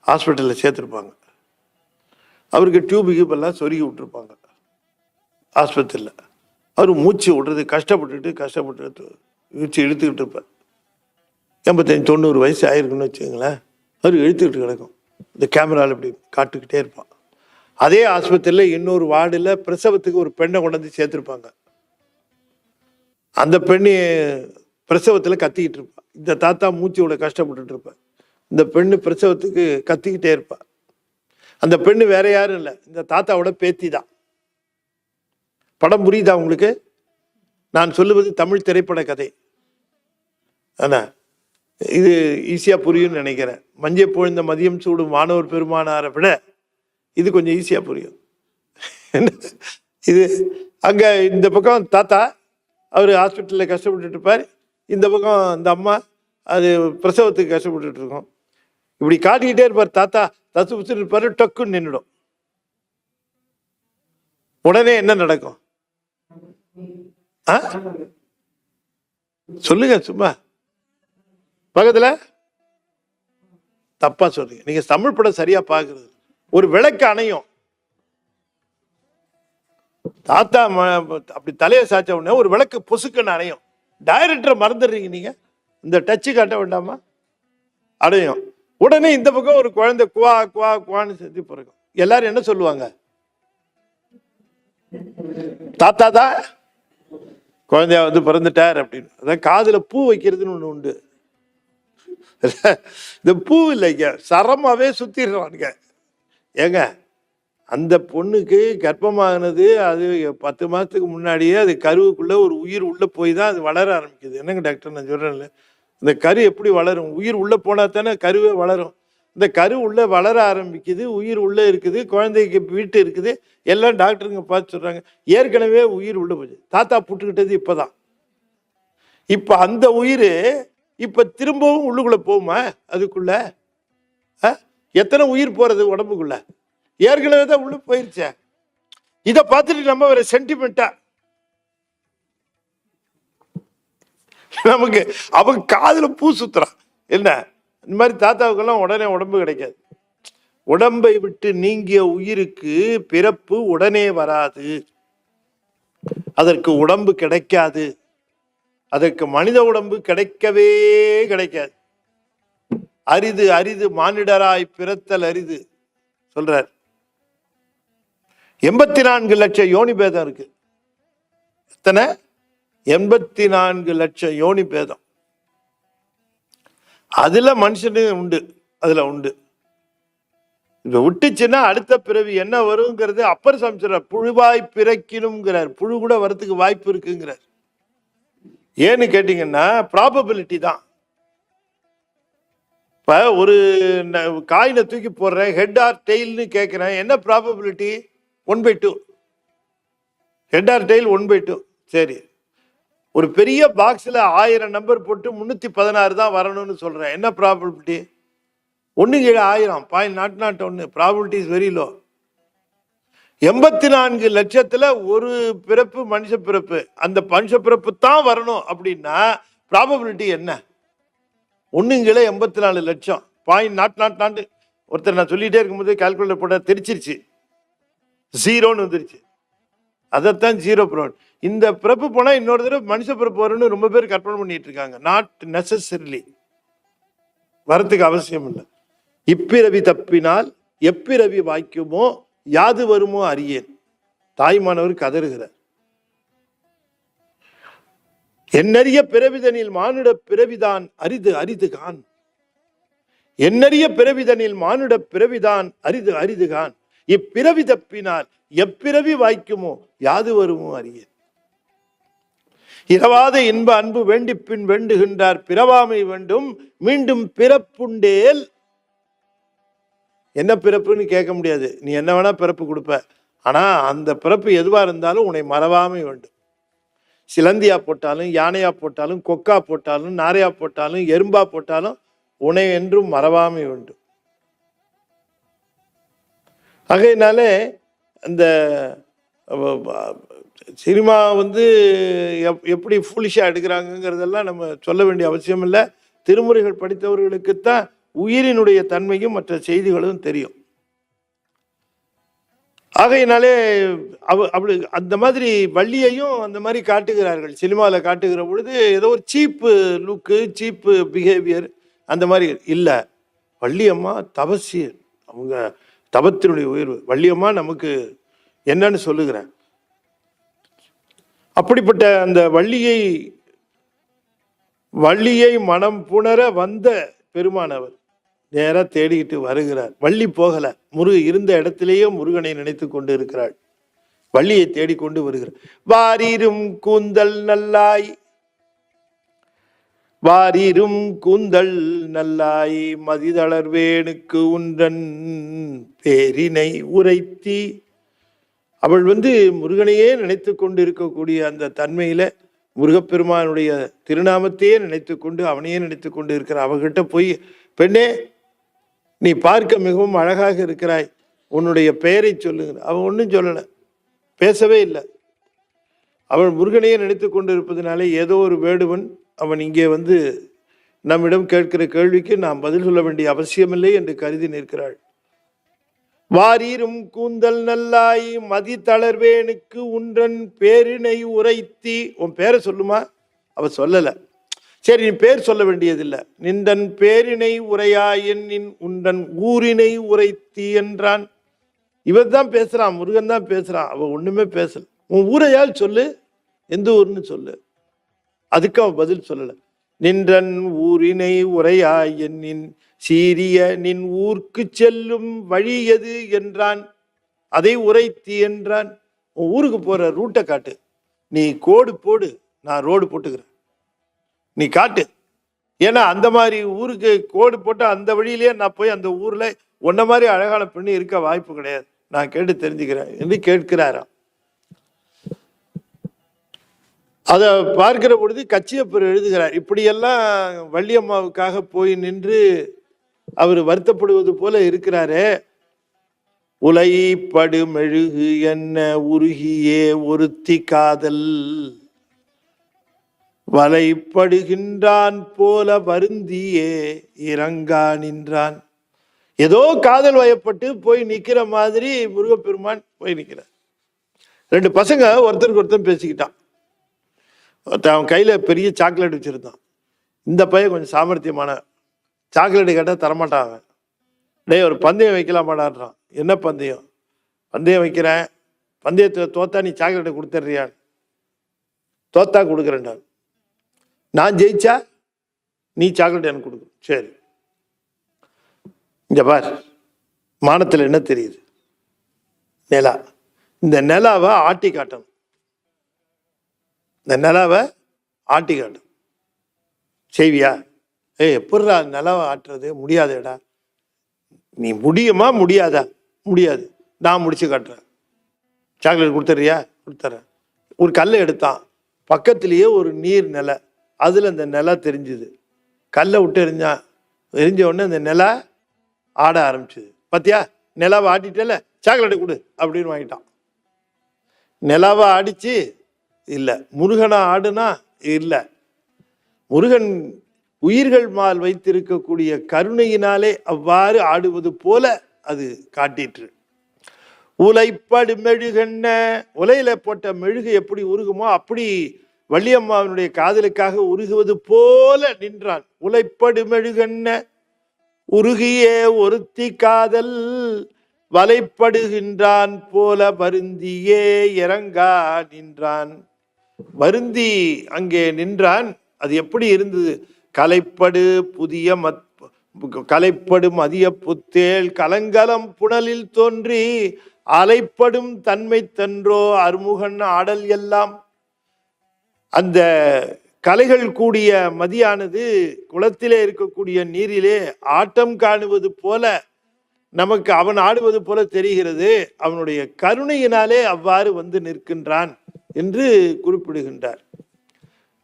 ஹாஸ்பிட்டலில் சேர்த்துருப்பாங்க. அவருக்கு டியூபு கியூபெல்லாம் சொருகி விட்டுருப்பாங்க ஆஸ்பத்திரியில். அவர் மூச்சு விடுறது கஷ்டப்பட்டு இழுத்துக்கிட்டு இருப்பார். 85-90 வயசு ஆயிருக்குன்னு வச்சுங்களேன். அவர் இழுத்துக்கிட்டு கிடக்கும். இந்த கேமராவில் இப்படி காட்டுக்கிட்டே இருப்பான். அதே ஆஸ்பத்திரியில் இன்னொரு வார்டில் பிரசவத்துக்கு ஒரு பெண்ணை கொண்டாந்து சேர்த்துருப்பாங்க. அந்த பெண்ணு பிரசவத்தில் கத்திக்கிட்டு இருப்பான். இந்த தாத்தா மூச்சோட கஷ்டப்பட்டுட்டு இருப்பார். இந்த பெண்ணு பிரசவத்துக்கு கத்திக்கிட்டே இருப்பார். அந்த பெண்ணு வேற யாரும் இல்லை, இந்த தாத்தாவோட பேத்தி தான். படம் புரியுதா உங்களுக்கு? நான் சொல்லுவது தமிழ் திரைப்பட கதை. ஆனா இது ஈஸியா புரியும்னு நினைக்கிறேன். மஞ்சை பொழிந்த மதியம் சூடும் வானோர் பெருமானாரை விட இது கொஞ்சம் ஈஸியாக புரியும். இது அங்கே இந்த பக்கம் தாத்தா அவர் ஹாஸ்பிட்டலில் கஷ்டப்பட்டுட்டு இருப்பார், இந்த பக்கம் இந்த அம்மா அது பிரசவத்துக்கு கஷ்டப்பட்டுட்டு இருக்கோம். இப்படி காட்டிக்கிட்டே இருப்பார். தாத்தா தசு புசுன்னு இருப்பார், டக்குன்னு நின்றுடும். உடனே என்ன நடக்கும்? சொல்லுங்க சும்மா. பக்கத்துல தப்பா சொல்றீங்க. நீங்க தமிழ் படம் சரியா பாக்குறது. ஒரு விளக்கு அணையும், தாத்தா அப்படி தலையை சாச்ச உடனே ஒரு விளக்கு பொசுக்குன்னு அணையும். டைரக்டரை மறந்துடுறீங்க நீங்க. இந்த டச்சு காட்ட வேண்டாமா? அடையும். உடனே இந்த பக்கம் ஒரு குழந்தை குவா குவா குவான்னு செஞ்சு பிறக்கும். எல்லாரும் என்ன சொல்லுவாங்க? தாத்தா தான் குழந்தைய வந்து பிறந்துட்டார் அப்படின்னு. அதான் காதுல பூ வைக்கிறதுன்னு ஒண்ணு உண்டு. இந்த பூ இல்லைங்க, சரமாவே சுத்திடுறானுங்க. ஏங்க, அந்த பொண்ணுக்கு கர்ப்பமானது அது 10 மாசத்துக்கு முன்னாடியே அது கருவுக்குள்ள ஒரு உயிர் உள்ள போய் தான் அது வளர ஆரம்பிக்குது. என்னங்க டாக்டர் நான் சொல்றேன்ல, இந்த கரு எப்படி வளரும்? உயிர் உள்ள போனா தானே கருவே வளரும். இந்த கரு உள்ள வளர ஆரம்பிக்குது, உயிர் உள்ள இருக்குது, குழந்தைக்கு வீட்டு இருக்குது, எல்லாம் டாக்டருங்க பார்த்து சொல்றாங்க ஏற்கனவே உயிர் உள்ள போச்சு. தாத்தா புட்டுக்கிட்டது இப்பதான். இப்ப அந்த உயிர் இப்ப திரும்பவும் உள்ளுக்குள்ள போகுமா? அதுக்குள்ள எத்தனை உயிர் போறது உடம்புக்குள்ள? ஏற்கனவே தான் உள்ள போயிருச்ச. இத பார்த்துட்டு நம்ம ஒரு சென்டிமெண்டா நமக்கு அவங்க காதுல பூ சுத்துறான். என்ன இந்த மாதிரி தாத்தாவுக்கெல்லாம் உடனே உடம்பு கிடைக்காது. உடம்பை விட்டு நீங்கிய உயிருக்கு பிறப்பு உடனே வராது, அதற்கு உடம்பு கிடைக்காது, அதற்கு மனித உடம்பு கிடைக்கவே கிடைக்காது. அரிது அரிது மானிடராய் பிறத்தல் அரிது சொல்றார். 84 லட்சம் யோனி பேதம் இருக்கு. எத்தனை? 84 லட்சம் யோனி பேதம். அதுல மனுஷனு உண்டு, அதுல உண்டு. இப்ப விட்டுச்சுன்னா அடுத்த பிறவி என்ன வருங்கிறது அப்பர் சமைச்சார். புழுவாய் பிறக்கணுங்கிறார். புழு கூட வரத்துக்கு வாய்ப்பு இருக்குங்கிறார். ஏன்னு கேட்டீங்கன்னா ப்ராபபிலிட்டி தான். இப்ப ஒரு காயினை தூக்கி போடுறேன், ஹெட் ஆர் டெய்ல்னு கேட்கிறேன், என்ன ப்ராபபிலிட்டி? 1/2. Head R tail 1/2. சரி, ஒரு பெரிய பாக்ஸ்ல 1000 நம்பர் போட்டு 316 தான் வரணும்னு சொல்றேன், என்ன probability? 1/1000, 0.001. Probability is very low. 84 லட்சத்துல ஒரு பிறப்பு மனுஷ பிறப்பு, அந்த மனுஷ பிறப்பு தான் வரணும் அப்படின்னா ப்ராபபிலிட்டி என்ன? 1/84 லட்சம், 0.000. ஒருத்தர் நான் சொல்லிட்டே இருக்கும்போது கால்குலேட்டர் போட்டா தெரிச்சிருச்சு, 0ன்னு வந்துருச்சு. அதைத்தான் 0 ப்ராபபிலிட்டி. இந்த பிறப்பு போனா இன்னொரு தடவை மனுஷ பிறப்பு வரும்னு ரொம்ப பேர் கற்பனை பண்ணிட்டு இருக்காங்க. நாட் நெசசரிலி, வரத்துக்கு அவசியம் இல்லை. இப்பிறவி தப்பினால் எப்பிறவி வாய்க்குமோ யாது வருமோ அறியேன். தாய்மானவர் கதறுகிறார். என்னறிய பிறவிதனில் மானுட பிறவிதான் அரிது அரிதுகான். என்னறிய பிறவிதனில் மானுட பிறவிதான் அரிது அரிதுகான். இப்பிறவி தப்பினால் எப்பிறவி வாய்க்குமோ யாது வருமோ அறியேன். இரவாத இன்ப அன்பு வேண்டி பின் வேண்டுகின்றார், பிறவாமை வேண்டும் மீண்டும் பிறப்புண்டேல். என்ன பிறப்புன்னு கேட்க முடியாது, நீ என்ன வேணா பிறப்பு கொடுப்ப, ஆனா அந்த பிறப்பு எதுவா இருந்தாலும் உன்னை மறவாமை வேண்டும். சிலந்தியா போட்டாலும், யானையா போட்டாலும், கொக்கா போட்டாலும், நாரையா போட்டாலும், எறும்பா போட்டாலும் உன்னை என்றும் மறவாமை வேண்டும். ஆகையினாலே அந்த சினிமா வந்து எப்படி ஃபூலிஷா எடுக்கிறாங்கிறதெல்லாம் நம்ம சொல்ல வேண்டிய அவசியம் இல்லை. திருமுறைகள் படித்தவர்களுக்குத்தான் உயிரினுடைய தன்மையும் மற்ற செய்திகளும் தெரியும். ஆகையினாலே அப்படி அந்த மாதிரி வள்ளியையும் அந்த மாதிரி காட்டுகிறார்கள். சினிமாவில் காட்டுகிற பொழுது ஏதோ ஒரு சீப்பு லுக்கு, சீப்பு பிஹேவியர் அந்த மாதிரி இல்லை. வள்ளியம்மா தபசி, அவங்க தபத்தினுடைய உயர்வு. வள்ளியம்மா நமக்கு என்னன்னு சொல்லுகிறேன். அப்படிப்பட்ட அந்த வள்ளியை மனம் புணர வந்த பெருமானவர் நேரா தேடிக்கிட்டு வருகிறார். வள்ளி போகல, இருந்த இடத்திலேயே முருகனை நினைத்து கொண்டு இருக்கிறாள். வள்ளியை தேடிக்கொண்டு வருகிறார். வாரீரும் கூந்தல் நல்லாய் வாரிரும் கூந்தல் நல்லாய் மதிதளர்வேனுக்கு உன்றன் பேரினை உரைத்தி. அவள் முருகனையே நினைத்து கொண்டு இருக்கக்கூடிய அந்த தன்மையில முருகப்பெருமானுடைய திருநாமத்தையே நினைத்து கொண்டு அவனையே நினைத்து கொண்டு இருக்கிற அவகிட்ட போய், பெண்ணே நீ பார்க்க மிகவும் அழகாக இருக்கிறாய், உன்னுடைய பெயரை சொல்லுங்க. அவன் ஒன்றும் சொல்லலை, பேசவே இல்லை. அவள் முருகனையே நினைத்து கொண்டு இருப்பதனாலே ஏதோ ஒரு வேடுவன் அவன் இங்கே நம்மிடம் கேட்கிற கேள்விக்கு நாம் பதில் சொல்ல வேண்டிய அவசியமில்லை என்று கருதி நிற்கிறாள். வாரீரும் கூந்தல் நல்லாய் மதி தளர்வேனுக்கு உன்றன் பேரினை உரைத்தி. உன் பேரை சொல்லுமா? அவ சொல்லல. சரி, நீ பேர் சொல்ல வேண்டியதில்லை. நின்றன் பேரினை உரையாயின் உன்றன் ஊரினை உரைத்தி என்றான். இவன் தான் பேசுறான், முருகன் தான் பேசுறான், அவ ஒண்ணுமே பேசல. உன் ஊரையால் சொல்லு, எந்த ஊர்னு சொல்லு. அதுக்கு அவன் பதில் சொல்லல. நின்றன் ஊரினை உரையாயின் சீரிய நின் ஊருக்கு செல்லும் வழி எது என்றான். அதை உரைத்தி என்றான். உன் ஊருக்கு போற ரூட்டை காட்டு. நீ கோடு போடு, நான் ரோடு போட்டுக்கிறேன், நீ காட்டு. ஏன்னா அந்த மாதிரி ஊருக்கு கோடு போட்டு அந்த வழியிலேயே நான் போய் அந்த ஊர்ல உன்ன மாதிரி அழகான பெண்ணு இருக்க வாய்ப்பு கிடையாது, நான் கேட்டு தெரிஞ்சுக்கிறேன் என்று கேட்கிறாராம். அதை பார்க்கிற பொழுது கச்சியப்பர் எழுதுகிறார், இப்படியெல்லாம் வள்ளியம்மாவுக்காக போய் நின்று அவர் வருத்தப்படுவது போல இருக்கிறாரே. உலைப்படு மெழுகு என்ன உருகியே ஒருத்தி காதல் வலைப்படுகின்றான் போல வருந்தியே இறங்கா நின்றான். ஏதோ காதல் வயப்பட்டு போய் நிக்கிற மாதிரி முருகப்பெருமான் போய் நிக்கிறார். ரெண்டு பசங்க ஒருத்தருக்கு ஒருத்தர் பேசிக்கிட்டான். அவன் கையில பெரிய சாக்லேட் வச்சிருந்தான். இந்த பையன் கொஞ்சம் சாமர்த்தியமான, சாக்லேட்டு கேட்டால் தரமாட்டான் அவன். டேய் ஒரு பந்தயம் வைக்கலாமாடான்றான். என்ன பந்தயம்? பந்தயம் வைக்கிறேன், பந்தயத்தில் தோத்தா நீ சாக்லேட்டை கொடுத்துட்றியான். தோத்தா கொடுக்குறேன்டா. நான் ஜெயிச்சா நீ சாக்லேட் எனக்கு கொடுக்கும். சரி, இங்க பார், மானத்தில் என்ன தெரியுது? நிலா. இந்த நிலாவை ஆட்டி காட்டணும். இந்த நிலாவை ஆட்டி காட்டும். செய்வியா? எப்படா நிலவை ஆட்டுறது? முடியாதேடா. நீ முடியுமா? முடியாதா? முடியாது. நான் முடிச்சு காட்டுறேன். சாக்லேட் கொடுத்துறியா? கொடுத்துறேன். ஒரு கல்லை எடுத்தான், பக்கத்திலேயே ஒரு நீர் நிலை, அதுல அந்த நிலை தெரிஞ்சுது. கல்லை விட்டு எரிஞ்சான். எரிஞ்ச உடனே அந்த நிலை ஆட ஆரம்பிச்சுது. பார்த்தியா, நிலாவை ஆட்டிட்டல, சாக்லேட்டை கொடு அப்படின்னு வாங்கிட்டான். நிலாவை ஆடிச்சு இல்லை, முருகனா ஆடுனா இல்லை. முருகன் உயிர்கள் மேல் வைத்திருக்கக்கூடிய கருணையினாலே அவ்வாறு ஆடுவது போல அது காட்டிற்று. உலைப்படு மெழுகென்ன, உலையில போட்ட மெழுகு எப்படி உருகுமோ அப்படி வள்ளியம்மாவினுடைய காதலுக்காக உருகுவது போல நின்றான். உலைப்படு மெழுகென்ன உருகியே ஒருத்தி காதல் வலைப்படுகின்றான் போல வருந்தியே இறங்கா நின்றான். வருந்தி அங்கே நின்றான். அது எப்படி இருந்தது? கலைப்படு புதிய கலைப்படு மதிய புத்தேல் கலங்கலம் புனலில் தோன்றி அலைப்படும் தன்மை தன்றோ அருமுகன் ஆடல் எல்லாம். அந்த கலைகள் கூடிய மதியானது குளத்திலே இருக்கக்கூடிய நீரிலே ஆட்டம் காணுவது போல நமக்கு அவன் ஆடுவது போல தெரிகிறது. அவனுடைய கருணையினாலே அவ்வாறு நிற்கின்றான் என்று குறிப்பிடுகின்றார்.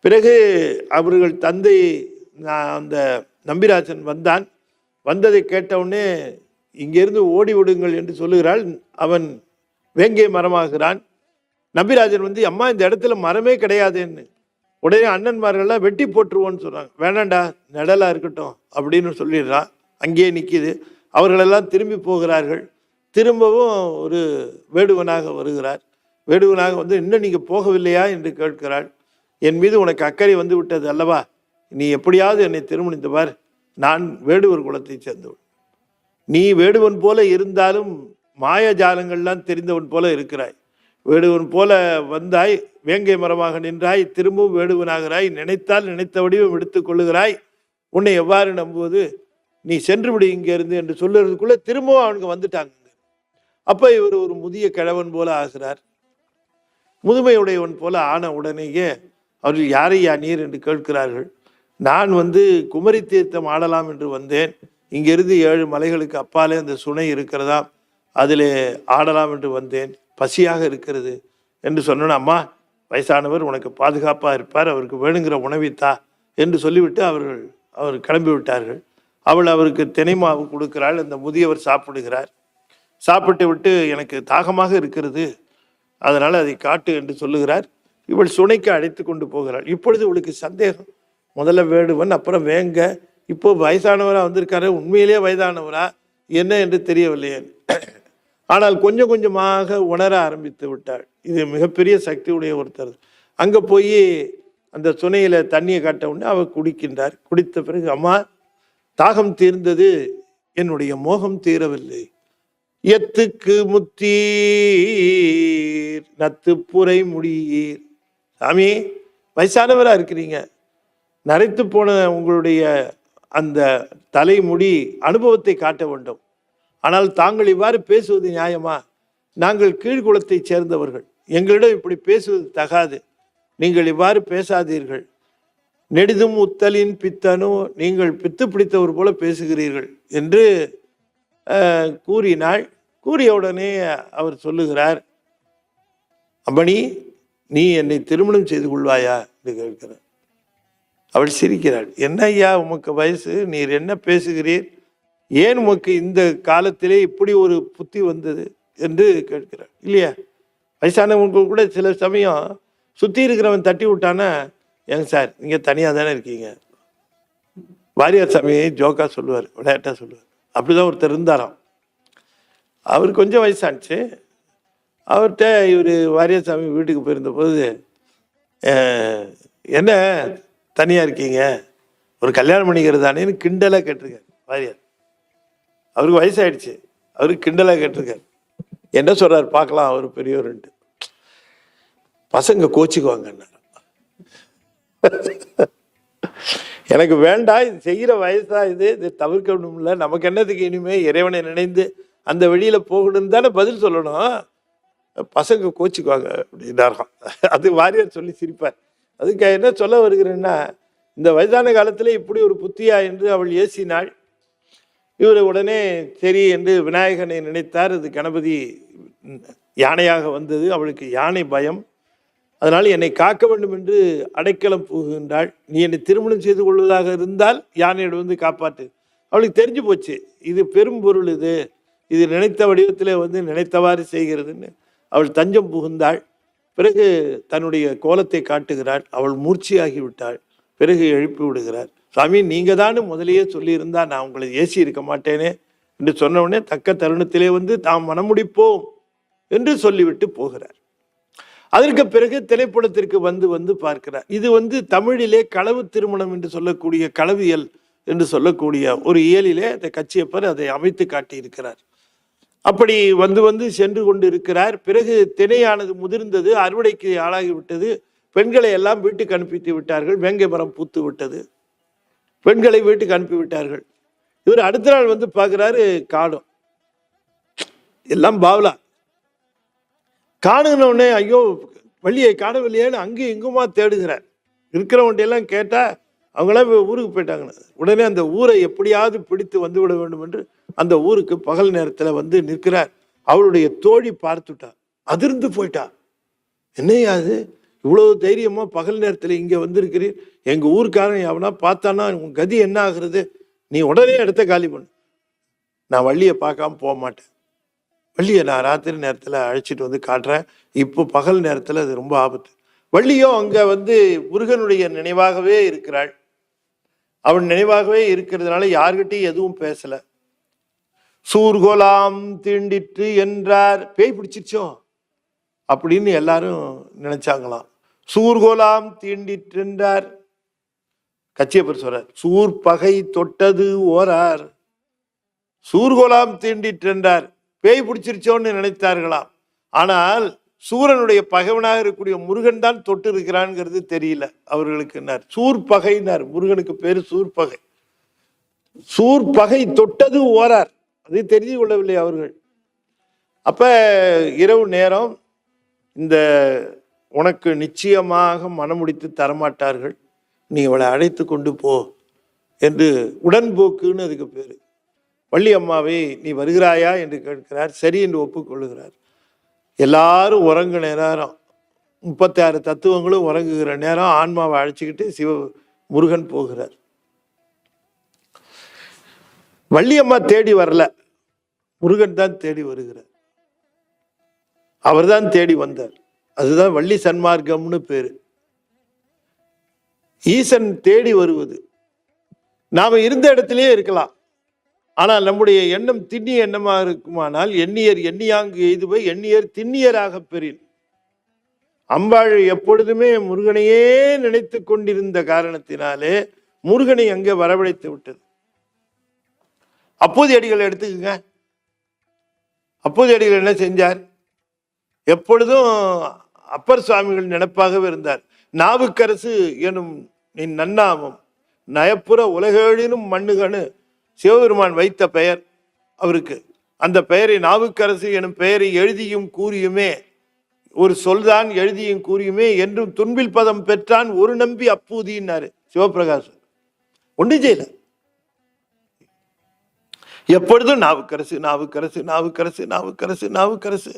பிறகு அவர்கள் தந்தை அந்த நம்பிராஜன் வந்தான். வந்ததை கேட்டவுடனே இங்கிருந்து ஓடி விடுங்கள் என்று சொல்லுகிறாள். அவன் வேங்கை மரமாகிறான். நம்பிராஜன் அம்மா இந்த இடத்துல மரமே கிடையாதுன்னு. உடனே அண்ணன்மார்கள்லாம் வெட்டி போட்டுருவோன்னு சொல்றாங்க. வேணாண்டா, நிழலா இருக்கட்டும் அப்படின்னு சொல்லிடுறான். அங்கேயே நிற்கிது. அவர்களெல்லாம் திரும்பி போகிறார்கள். திரும்பவும் ஒரு வேடுவனாக வருகிறார். வேடுவனாக இன்னும் நீங்க போகவில்லையா என்று கேட்கிறாள். என் மீது உனக்கு அக்கறை விட்டது அல்லவா, நீ எப்படியாவது என்னை திருமணித்து பார், நான் வேடுவர் குலத்தை சேர்ந்தவன். நீ வேடுவன் போல இருந்தாலும் மாயஜாலங்கள்லாம் தெரிந்தவன் போல இருக்கிறாய். வேடுவன் போல வந்தாய், வேங்கை மரமாக நின்றாய், திரும்பவும் வேடுவனாகிறாய், நினைத்தால் நினைத்த வடிவம் எடுத்துக் கொள்ளுகிறாய். உன்னை எவ்வாறு நம்புவது? நீ சென்று விடு இங்க இருந்து என்று சொல்லுறதுக்குள்ள திரும்பவும் அவனுக்கு வந்துட்டாங்க. அப்ப இவர் ஒரு முதிய கிழவன் போல ஆகிறார். முதுமையுடையவன் போல ஆன உடனேயே அவர்கள் யாரையா நீர் என்று கேட்கிறார்கள். நான் குமரி தீர்த்தம் ஆடலாம் என்று வந்தேன். இங்கிருந்து 7 மலைகளுக்கு அப்பாலே அந்த சுனை இருக்கிறதா, அதிலே ஆடலாம் என்று வந்தேன். பசியாக இருக்கிறது என்று சொன்னேன். அம்மா, வயசானவர், உனக்கு பாதுகாப்பாக இருப்பார், அவருக்கு வேணுங்கிற உணவித்தா என்று சொல்லிவிட்டு அவர் கிளம்பி விட்டார்கள். அவள் அவருக்கு தினை மாவு கொடுக்கிறாள். அந்த முதியவர் சாப்பிடுகிறார். சாப்பிட்டு விட்டு, எனக்கு தாகமாக இருக்கிறது, அதனால் அதை காட்டு என்று சொல்லுகிறார். இவள் சுனைக்கு அழைத்து கொண்டு போகிறாள். இப்பொழுது இவளுக்கு சந்தேகம். முதல்ல வேடுவன், அப்புறம் வேங்க, இப்போ வயசானவரா வந்திருக்காரு, உண்மையிலேயே வயதானவரா என்ன என்று தெரியவில்லையே. ஆனால் கொஞ்சம் கொஞ்சமாக உணர ஆரம்பித்து விட்டாள். இது மிகப்பெரிய சக்தியுடைய ஒருத்தர். அங்கே போய் அந்த சுனையில தண்ணியை காட்ட உடனே அவர் குடிக்கின்றார். குடித்த பிறகு, அம்மா, தாகம் தீர்ந்தது, என்னுடைய மோகம் தீரவில்லை. எத்துக்கு முத்தீர் நத்துப்புரை முடியீர். சாமி, வயசானவரா இருக்கிறீங்க, நரைத்து போன உங்களுடைய அந்த தலைமுடி அனுபவத்தை காட்ட வேண்டும். ஆனால் தாங்கள் இவ்வாறு பேசுவது நியாயமா? நாங்கள் கீழ்குலத்தை சேர்ந்தவர்கள், எங்களிடம் இப்படி பேசுவது தகாது, நீங்கள் இவ்வாறு பேசாதீர்கள். நெடிதும் உத்தலின் பித்தனோ, நீங்கள் பித்து பிடித்தவர் போல பேசுகிறீர்கள் என்று கூறினாள். கூறிய உடனே அவர் சொல்லுகிறார், அம்மணி, நீ என்னை திருமணம் செய்து கொள்வாயா என்று கேட்கிறார். அவள் சிரிக்கிறாள். என்ன ஐயா, உமக்கு வயசு, நீர் என்ன பேசுகிறீர், ஏன் உமக்கு இந்த காலத்திலே இப்படி ஒரு புத்தி வந்தது என்று கேட்கிறாள். இல்லையா, வயசானவங்க கூட சில சமயம் சுற்றி இருக்கிறவன் தட்டி விட்டானா, ஏங்க சார், நீங்கள் தனியாக தானே இருக்கீங்க, வாரியார் சாமியை ஜோக்கா சொல்லுவார், விளையாட்டா சொல்லுவார். அப்படிதான் ஒருத்தர் இருந்தாராம். அவர் கொஞ்சம் வயசாச்சு. அவர்கிட்ட இவர் வாரியார் சாமி வீட்டுக்கு போயிருந்த போது, என்ன தனியாக இருக்கீங்க, ஒரு கல்யாணம் பண்ணிக்கிறது தானேன்னு கிண்டலாக கேட்டிருக்காரு வாரியார். அவருக்கு வயசாயிடுச்சு, அவருக்கு கிண்டலாக கேட்டிருக்காரு. என்ன சொல்றாரு பார்க்கலாம், அவர் பெரியவர்ன்ட்டு. பசங்க கோச்சிக்குவாங்க. எனக்கு வேண்டாம், இது செய்கிற வயசா, இது தவிர்க்கணும்ல, நமக்கு என்னதுக்கு இனிமே இறைவனை நினைந்து அந்த வெளியில போகணும்னு தானே பதில் சொல்லணும். பசங்க கோச்சிக்குவாங்க அப்படின்னாராம். அது வாரியார் சொல்லி சிரிப்பார். அதுக்கு என்ன சொல்ல வருகிறேன்னா, இந்த வயதான காலத்துல இப்படி ஒரு புத்தியா என்று அவள் ஏசினாள். இவர் உடனே சரி என்று விநாயகனை நினைத்தார். அது கணபதி யானையாக வந்தது. அவளுக்கு யானை பயம். அதனால் என்னை காக்க வேண்டும் என்று அடைக்கலம் புகுகின்றாள். நீ என்னை திருமணம் செய்து கொள்வதாக இருந்தால் யானையோடு காப்பாற்று. அவளுக்கு தெரிஞ்சு போச்சு, இது பெரும் பொருள், இது நினைத்த வடிவத்திலே நினைத்தவாறு செய்கிறதுன்னு. அவள் தஞ்சம் புகுந்தாள். பிறகு தன்னுடைய கோலத்தை காட்டுகிறாள். அவள் மூர்ச்சியாகிவிட்டாள். பிறகு எழுப்பி விடுகிறார். சாமி, நீங்க தான் முதலையே சொல்லியிருந்தா நான் உங்களை ஏசி இருக்க மாட்டேனே என்று சொன்ன உடனே தக்க தருணத்திலே தாம் மனமுடிப்போம் என்று சொல்லிவிட்டு போகிறார். அதற்கு பிறகு திரைப்படத்திற்கு வந்து பார்க்கிறார். இது தமிழிலே களவு திருமணம் என்று சொல்லக்கூடிய, களவியல் என்று சொல்லக்கூடிய ஒரு இயலிலே அந்த கச்சியப்பர் அதை அமைத்து காட்டியிருக்கிறார். அப்படி சென்று கொண்டு இருக்கிறார். பிறகு திணையானது முதிர்ந்தது, அறுவடைக்கு ஆளாகிவிட்டது. பெண்களை எல்லாம் வீட்டுக்கு அனுப்பித்து விட்டார்கள். வேங்கை மரம் பூத்து விட்டது. பெண்களை வீட்டுக்கு அனுப்பி விட்டார்கள். இவர் அடுத்த நாள் பார்க்கிறாரு, காணும். எல்லாம் பாவலா. காணுனே, ஐயோ வள்ளியை காணவில்லையேன்னு அங்கேயும் இங்குமா தேடுகிறார். இருக்கிறவன்டையெல்லாம் கேட்டா அவங்களாம் ஊருக்கு போயிட்டாங்க. உடனே அந்த ஊரை எப்படியாவது பிடித்து வந்துவிட வேண்டும் என்று அந்த ஊருக்கு பகல் நேரத்தில் நிற்கிறார். அவளுடைய தோழி பார்த்துட்டா, அதிர்ந்து போயிட்டா. என்னையாது இவ்வளவு தைரியமா பகல் நேரத்தில் இங்கே வந்திருக்கிறீர், எங்க ஊருக்காரன் அவனா பார்த்தானா உன் கதி என்ன ஆகுறது, நீ உடனே இடத்த காலி பண்ணு. நான் வள்ளியை பார்க்காம போக மாட்டேன். வள்ளியை நான் ராத்திரி நேரத்தில் அழைச்சிட்டு காட்டுறேன். இப்போ பகல் நேரத்தில் அது ரொம்ப ஆபத்து. வள்ளியும் அங்கே முருகனுடைய நினைவாகவே இருக்கிறாள். அவன் நினைவாகவே இருக்கிறதுனால யார்கிட்டையும் எதுவும் பேசல. சூர்கோலாம் தீண்டிற்று என்றார். பேய் பிடிச்சிச்சோ அப்படின்னு எல்லாரும் நினைச்சாங்களாம். சூர்கோலாம் தீண்டிற்று என்றார். கச்சியப்பர் சொல்றார், சூர் பகை தொட்டது ஓரார். சூர்கோலாம் தீண்டிற்று என்றார். பேய் பிடிச்சிருச்சோன்னு நினைத்தார்களாம். ஆனால் சூரனுடைய பகைவனாக இருக்கக்கூடிய முருகன் தான் தொட்டு இருக்கிறான்ங்கிறது தெரியல அவர்களுக்கு. சூர்பகைனார். முருகனுக்கு பேரு சூர்பகை. சூர்பகை தொட்டது ஓரார், அதை தெரிந்து கொள்ளவில்லை அவர்கள். அப்ப இரவு நேரம், இந்த உனக்கு நிச்சயமாக மனமுடித்து தரமாட்டார்கள், நீ அவளை அழைத்து கொண்டு போ என்று, உடன்போக்குன்னு அதுக்கு பேரு. வள்ளி அம்மாவை நீ வருகிறாயா என்று கேட்கிறார். சரி என்று ஒப்புக்கொள்ளுகிறார். எல்லாரும் உறங்குற நேரம், 36 தத்துவங்களும் உறங்குகிற நேரம், ஆன்மாவை அழைச்சிக்கிட்டு முருகன் போகிறார். வள்ளி அம்மா தேடி வரல, முருகன் தான் தேடி வருகிறார். அவர் தான் தேடி வந்தார். அதுதான் வள்ளி சன்மார்க்கம்னு பேரு. ஈசன் தேடி வருவது. நாம இருந்த இடத்திலேயே இருக்கலாம், ஆனால் நம்முடைய எண்ணம் திண்ணிய எண்ணமாக இருக்குமானால், எண்ணியர் எண்ணியாங்கு எய்துவை எண்ணியர் திண்ணியராக பெறின். அம்பாள் எப்பொழுதுமே முருகனையே நினைத்து கொண்டிருந்த காரணத்தினாலே முருகனை அங்கே வரவழைத்து விட்டது. அப்போது அடிகள் எடுத்துக்கங்க. அப்போது அடிகள் என்ன செஞ்சார்? எப்பொழுதும் அப்பர் சுவாமிகள் நினைப்பாகவே இருந்தார். நாவுக்கரசு எனும் நீ நன்னாமம் நயப்புற உலகேழினும் மண்ணுகனு சிவபெருமான் வைத்த பெயர் அவருக்கு. அந்த பெயரை, நாவுக்கரசு எனும் பெயரை எழுதியும் கூறியுமே, ஒரு சொல்தான் எழுதியும் கூறியுமே என்றும் துன்பில் பதம் பெற்றான் ஒரு நம்பி அப்பூதினாரு சிவபிரகாசர். ஒன்றும் செய்யல. எப்பொழுதும் நாவுக்கரசு நாவுக்கரசு நாவுக்கரசு நாவுக்கரசு நாவுக்கரசு.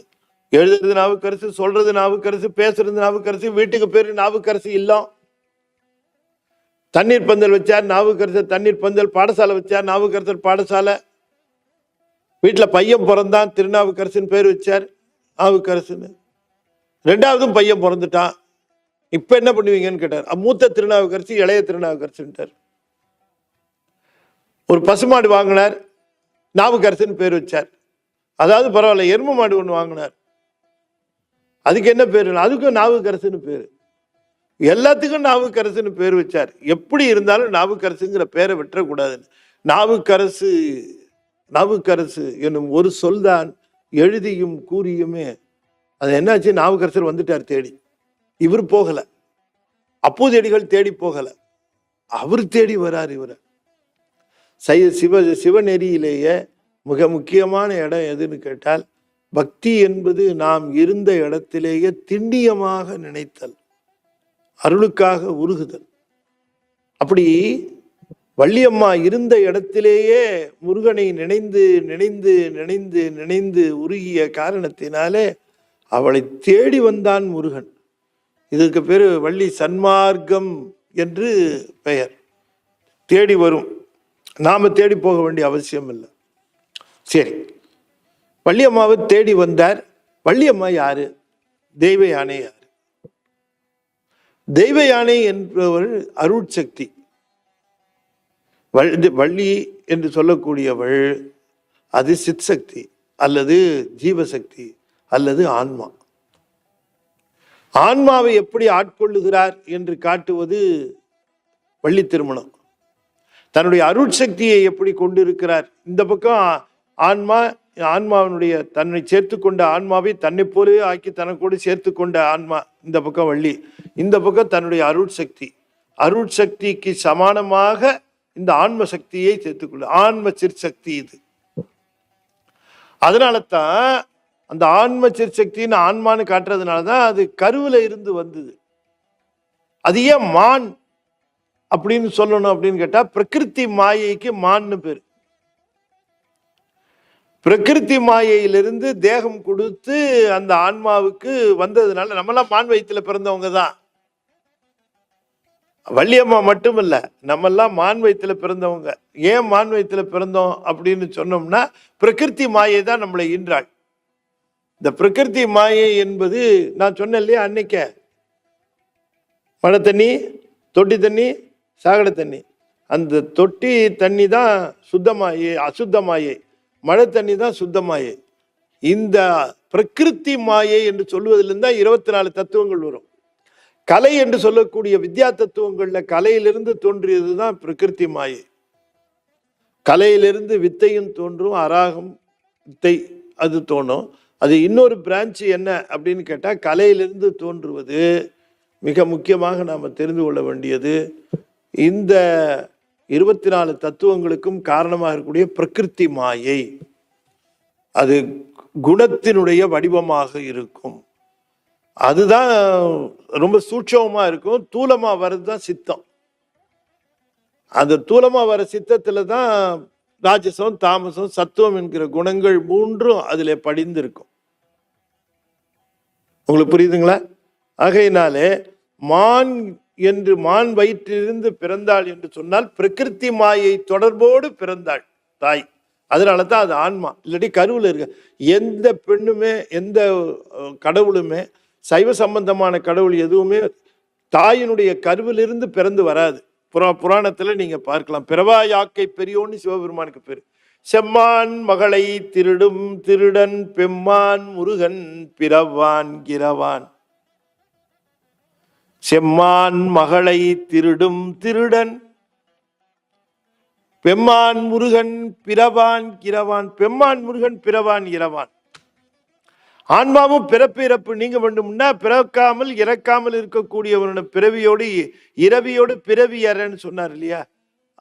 எழுதுறது நாவுக்கரசு, சொல்றது நாவுக்கரசு, பேசுறது நாவுக்கரசு, வீட்டுக்கு பேரு நாவுக்கரசு இல்லம். தண்ணீர் பந்தல் வச்சார் நாவுக்கரசர் தண்ணீர் பந்தல், பாடசாலை வச்சார் நாவுக்கரசர் பாடசாலை, வீட்டில் பையன் பிறந்தான் திருநாவுக்கரசுன்னு பேர் வச்சார் நாவுக்கரசுன்னு. 2ஆவதும் பையன் பிறந்துட்டான். இப்ப என்ன பண்ணுவீங்கன்னு கேட்டார். மூத்த திருநாவுக்கரசு இளைய திருநாவுக்கரசுன்ட்டார். ஒரு பசுமாடு வாங்கினார், நாவுக்கரசுன்னு பேர் வச்சார். அதாவது பரவாயில்ல, எரும மாடு ஒன்று வாங்கினார், அதுக்கு என்ன பேரு? அதுக்கும் நாவுக்கரசுன்னு பேரு. எல்லாத்துக்கும் நாவுக்கரசுன்னு பேர் வச்சார். எப்படி இருந்தாலும் நாவுக்கரசுங்கிற பேரை விட்டுறக்கூடாதுன்னு. நாவுக்கரசு நாவுக்கரசு என்னும் ஒரு சொல்தான் எழுதியும் கூறியுமே. அது என்னாச்சு? நாவுக்கரசர் வந்துட்டார் தேடி. இவர் போகல, அப்போதடிகள் தேடி போகல, அவர் தேடி வரார். இவரை சிவநெறியிலேயே மிக முக்கியமான இடம் எதுன்னு கேட்டால், பக்தி என்பது நாம் இருந்த இடத்திலேயே திண்ணியமாக நினைத்தல், அருளுக்காக உருகுதல். அப்படி வள்ளியம்மா இருந்த இடத்திலேயே முருகனை நினைந்து நினைந்து நினைந்து நினைந்து உருகிய காரணத்தினாலே அவளை தேடி வந்தான் முருகன். இதுக்கு பேரு வள்ளி சன்மார்க்கம் என்று பெயர். தேடி வரும், நாம தேடி போக வேண்டிய அவசியம் இல்லை. சரி, வள்ளியம்மாவை தேடி வந்தார். வள்ளியம்மா யாரு? தெய்வ யானை. யாரு தெய்வ யானை என்பவள்? அருட்சக்தி. வள்ளி என்று சொல்லக்கூடியவள் அது சிற்சக்தி அல்லது ஜீவசக்தி அல்லது ஆன்மா. ஆன்மாவை எப்படி ஆட்கொள்ளுகிறார் என்று காட்டுவது வள்ளி திருமணம். தன்னுடைய அருட்சக்தியை எப்படி கொண்டிருக்கிறார். இந்த பக்கம் ஆன்மா, ஆன்மாவினுடைய தன்னை சேர்த்து கொண்ட ஆன்மாவை தன்னை போலவே ஆக்கி தனக்கோடு சேர்த்து கொண்ட ஆன்மா இந்த பக்கம் வள்ளி. இந்த பக்கம் தன்னுடைய அருட்சக்தி. அருட்சக்திக்கு சமானமாக இந்த ஆன்ம சக்தியை சேர்த்துக்கொள்ள, ஆன்ம சிற்சக்தி இது. அதனால தான் அந்த ஆன்ம சிற்சக்தின்னு ஆன்மான்னு காட்டுறதுனாலதான் அது கருவில இருந்து வந்தது. அது ஏன் மான் அப்படின்னு சொல்லணும் அப்படின்னு கேட்டா, பிரகிருதி மாயைக்கு மான்னு பேரு. பிரகிருதி மாயையிலிருந்து தேகம் கொடுத்து அந்த ஆன்மாவுக்கு வந்ததுனால நம்மெல்லாம் மான் வயிற்றுல பிறந்தவங்க தான். வள்ளியம்மா மட்டும் இல்ல, நம்மெல்லாம் மான் வயிற்றுல பிறந்தவங்க. ஏன் மான் வயிற்றுல பிறந்தோம் அப்படின்னு சொன்னோம்னா, பிரகிருதி மாயை தான் நம்மளை ஈன்றாள். இந்த பிரகிருதி மாயை என்பது நான் சொன்னேன் இல்லையா அன்னைக்க, மழை தண்ணி, தொட்டி தண்ணி, சாக்கடை தண்ணி. அந்த தொட்டி தண்ணி தான் சுத்தமாயை, அசுத்தமாயை. மழை தண்ணி தான் சுத்தமாயை. இந்த பிரகிருதி மாயை என்று சொல்வதிலிருந்து தான் 24 தத்துவங்கள் வரும். கலை என்று சொல்லக்கூடிய வித்யா தத்துவங்கள்ல கலையிலிருந்து தோன்றியது தான் பிரகிருதி மாயை. கலையிலிருந்து வித்தையும் தோன்றும், அராகம் வித்தை அது தோணும். அது இன்னொரு பிரான்ச் என்ன அப்படின்னு கேட்டா, கலையிலிருந்து தோன்றுவது மிக முக்கியமாக நாம தெரிந்து கொள்ள வேண்டியது இந்த 24 தத்துவங்களுக்கும் காரணமாக இருக்கக்கூடிய பிரகிருதி மாயை. அது குணத்தினுடைய வடிவமாக இருக்கும். அதுதான் ரொம்ப சூட்சமா இருக்கும். தூலமா வர்றதுதான் சித்தம். அந்த தூலமா வர சித்தத்துல தான் ராஜசம், தாமசம், சத்துவம் என்கிற குணங்கள் மூன்றும் அதிலே படிந்திருக்கும். உங்களுக்கு புரியுதுங்களா? ஆகையினாலே மான் என்று மான் வயிற்றிலிருந்து பிறந்தாள் என்று சொன்னால் பிரகிருதி மாயை தொடர்போடு பிறந்தாள் தாய். அதனால தான் அது ஆன்மா. இல்லாட்டி கருவில் இருக்க எந்த பெண்ணுமே எந்த கடவுளுமே சைவ சம்பந்தமான கடவுள் எதுவுமே தாயினுடைய கருவிலிருந்து பிறந்து வராது. புராணத்துல நீங்க பார்க்கலாம். பிறவா யாக்கை பெரியோன்னு சிவபெருமானுக்கு பேரு. செம்மான் மகளை திருடும் திருடன் பெம்மான் முருகன் பிறவான் கிரவான். செம்மான் மகளை திருடும் திருடன் பெம்மான் முருகன் பிறவான் கிரவான். பெம்மான் முருகன் பிறவான் இரவான். ஆன்மாவும் பிறப்பு இறப்பு நீங்க வேண்டும்னா பிறக்காமல் இறக்காமல் இருக்கக்கூடியவனோட பிறவியோடு இரவியோடு பிறவி அறன்னு சொன்னார் இல்லையா,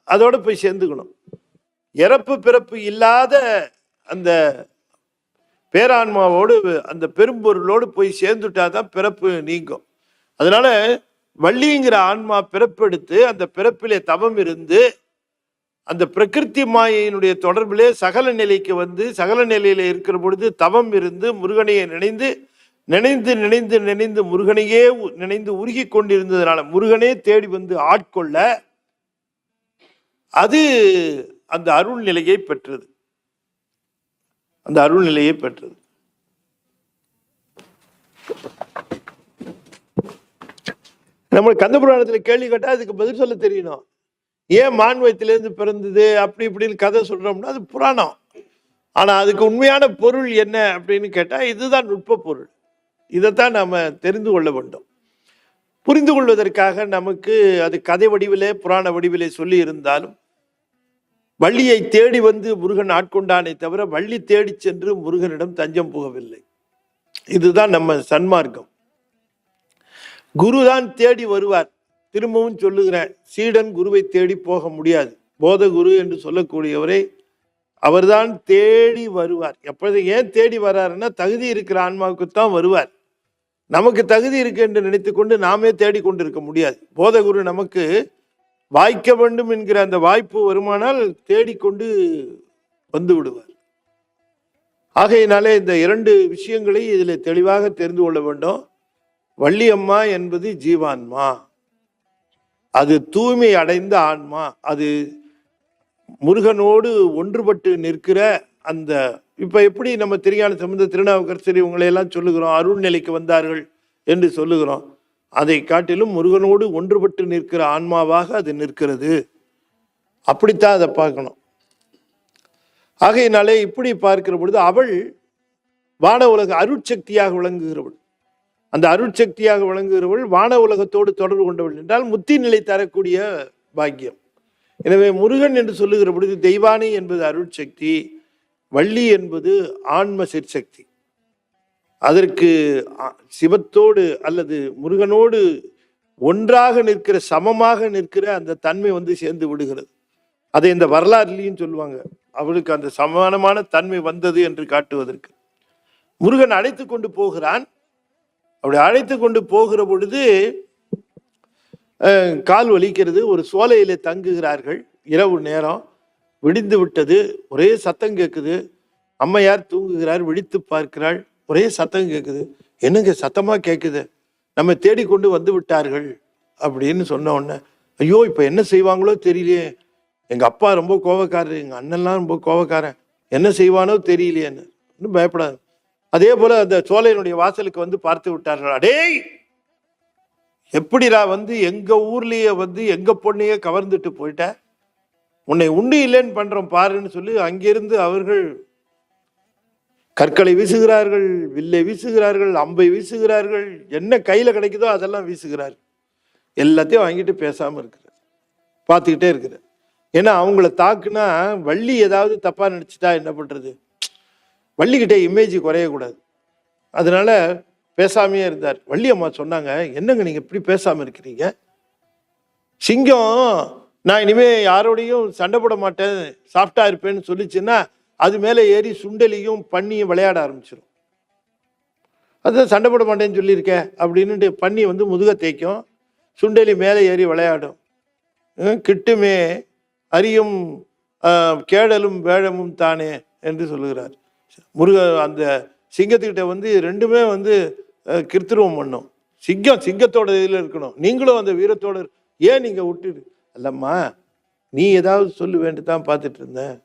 அதோட போய் சேர்ந்துக்கணும். இறப்பு பிறப்பு இல்லாத அந்த பேரான்மாவோடு அந்த பெரும்பொருளோடு போய் சேர்ந்துட்டாதான் பிறப்பு நீங்கும். அதனால வள்ளிங்கிற ஆன்மா பிறப்பெடுத்து அந்த பிறப்பிலே தவம் இருந்து அந்த பிரகிருதி மாயினுடைய தொடர்பிலே சகல நிலைக்கு வந்து சகல நிலையில இருக்கிற பொழுது தவம் இருந்து முருகனையை நினைந்து நினைந்து நினைந்து நினைந்து முருகனையே நினைந்து உருகி கொண்டிருந்ததுனால முருகனே தேடி வந்து ஆட்கொள்ள அது அந்த அருள் நிலையை பெற்றது. அந்த அருள் நிலையை பெற்றது. நம்ம கந்த புராணத்தில் கேள்வி கேட்டா அதுக்கு பதில் சொல்ல தெரியணும். ஏன் மான் வயிற்றிலிருந்து பிறந்தது அப்படி இப்படின்னு கதை சொல்றோம்னா அது புராணம். ஆனா அதுக்கு உண்மையான பொருள் என்ன அப்படின்னு கேட்டா இதுதான் நுட்ப பொருள். இதைத்தான் நாம தெரிந்து கொள்ள வேண்டும். புரிந்து கொள்வதற்காக நமக்கு அது கதை வடிவிலே புராண வடிவிலே சொல்லி இருந்தாலும் வள்ளியை தேடி வந்து முருகன் ஆட்கொண்டானே தவிர வள்ளி தேடி சென்று முருகனிடம் தஞ்சம் புகவில்லை. இதுதான் நம்ம சன்மார்க்கம். குருதான் தேடி வருவார். திரும்பவும் சொல்லுகிறேன், சீடன் குருவை தேடி போக முடியாது. போத குரு என்று சொல்லக்கூடியவரை அவர்தான் தேடி வருவார். எப்பொழுது ஏன் தேடி வர்றாருன்னா தகுதி இருக்கிற ஆன்மாவுக்குத்தான் வருவார். நமக்கு தகுதி இருக்கு என்று நினைத்து கொண்டு நாமே தேடி கொண்டிருக்க முடியாது. போத குரு நமக்கு வாய்க்க வேண்டும் என்கிற அந்த வாய்ப்பு வருமானால் தேடிக்கொண்டு வந்து விடுவார். ஆகையினாலே இந்த இரண்டு விஷயங்களை இதில் தெளிவாக தெரிந்து கொள்ள வேண்டும். வள்ளி அம்மா என்பது ஜீவான்மா, அது தூய்மை அடைந்த ஆன்மா, அது முருகனோடு ஒன்றுபட்டு நிற்கிற அந்த இப்ப எப்படி நம்ம திருஞான சம்பந்த திருநாவுக்கரசர் இவங்களை எல்லாம் சொல்லுகிறோம் அருள் நிலைக்கு வந்தார்கள் என்று சொல்லுகிறோம். அதை காட்டிலும் முருகனோடு ஒன்றுபட்டு நிற்கிற ஆன்மாவாக அது நிற்கிறது. அப்படித்தான் அதை பார்க்கணும். ஆகையினாலே இப்படி பார்க்கிற பொழுது அவள் வான உலக அருட்சக்தியாக விளங்குகிறவள். அந்த அருட்சக்தியாக விளங்குகிறவள் வான உலகத்தோடு தொடர்பு கொண்டவள் என்றால் முத்தி நிலை தரக்கூடிய பாக்கியம். எனவே முருகன் என்று சொல்லுகிற பொழுது தெய்வானை என்பது அருட்சக்தி, வள்ளி என்பது ஆன்ம சிற்சக்தி. அதற்கு சிவத்தோடு அல்லது முருகனோடு ஒன்றாக நிற்கிற சமமாக நிற்கிற அந்த தன்மை வந்து சேர்ந்து விடுகிறது. அதை இந்த வரலாறுலையும் சொல்லுவாங்க. அவளுக்கு அந்த சமானமான தன்மை வந்தது என்று காட்டுவதற்கு முருகன் அழைத்து கொண்டு போகிறான். அப்படி அழைத்து கொண்டு போகிற பொழுது கால் வலிக்கிறது. ஒரு சோலையில தங்குகிறார்கள். இரவு நேரம் விடிந்து விட்டது. ஒரே சத்தம் கேட்குது. அம்மையார் தூங்குகிறார். விழித்து பார்க்கிறாள். ஒரே சத்தம் கேட்குது. என்னங்க சத்தமா கேட்குது, நம்ம தேடிக்கொண்டு வந்து விட்டார்கள் அப்படின்னு சொன்ன உடனே ஐயோ இப்ப என்ன செய்வாங்களோ தெரியலையே, எங்க அப்பா ரொம்ப கோபக்காரர், எங்க அண்ணன்லாம் ரொம்ப கோபக்காரன், என்ன செய்வானோ தெரியலையேன்னு. இன்னும் பயப்படாது. அதே போல அந்த சோலையினுடைய வாசலுக்கு வந்து பார்த்து விட்டார்கள். அடேய் எப்படிடா வந்து எங்க ஊர்லயே வந்து எங்க பொண்ணையே கவர்ந்துட்டு போயிட்ட, உன்னை உண்டு இல்லைன்னு பண்றோம் பாருன்னு சொல்லி அங்கிருந்து அவர்கள் கற்களை வீசுகிறார்கள், வில்லை வீசுகிறார்கள், அம்பை வீசுகிறார்கள், என்ன கையில கிடைக்குதோ அதெல்லாம் வீசுகிறார்கள். எல்லாத்தையும் வாங்கிட்டு பேசாம இருக்கிறார், பார்த்துக்கிட்டே இருக்கிறார். ஏன்னா அவங்கள தாக்குனா வள்ளி ஏதாவது தப்பா நினைச்சிட்டா என்ன பண்றது, வள்ளிக்கிட்ட இமேஜ் குறையக்கூடாது. அதனால பேசாமையே இருந்தார். வள்ளி அம்மா சொன்னாங்க, என்னங்க நீங்க இப்படி பேசாம இருக்கிறீங்க, சிங்கம் நான் இனிமே யாரோடையும் சண்டை போட மாட்டேன் சாஃப்டா இருப்பேன்னு சொல்லிச்சுன்னா அது மேலே ஏறி சுண்டலியும் பண்ணியும் விளையாட ஆரம்பிச்சிடும். அதுதான் சண்டை போட மாட்டேன்னு சொல்லியிருக்கேன் அப்படின்னுட்டு பண்ணி வந்து முதுக தேய்க்கும், சுண்டலி மேலே ஏறி விளையாடும். கிட்டுமே அரியும் கேடலும் வேழமும் தானே என்று சொல்லுகிறார். முருக அந்த சிங்கத்துக்கிட்ட வந்து ரெண்டுமே வந்து கிருத்திருவம் பண்ணும். சிங்கத்தோட இதில் இருக்கணும், நீங்களும் அந்த வீரத்தோட ஏன் நீங்க விட்டுடு? அல்லம்மா, நீ ஏதாவது சொல்லு வேண்டி தான் பார்த்துட்டு இருந்தேன்.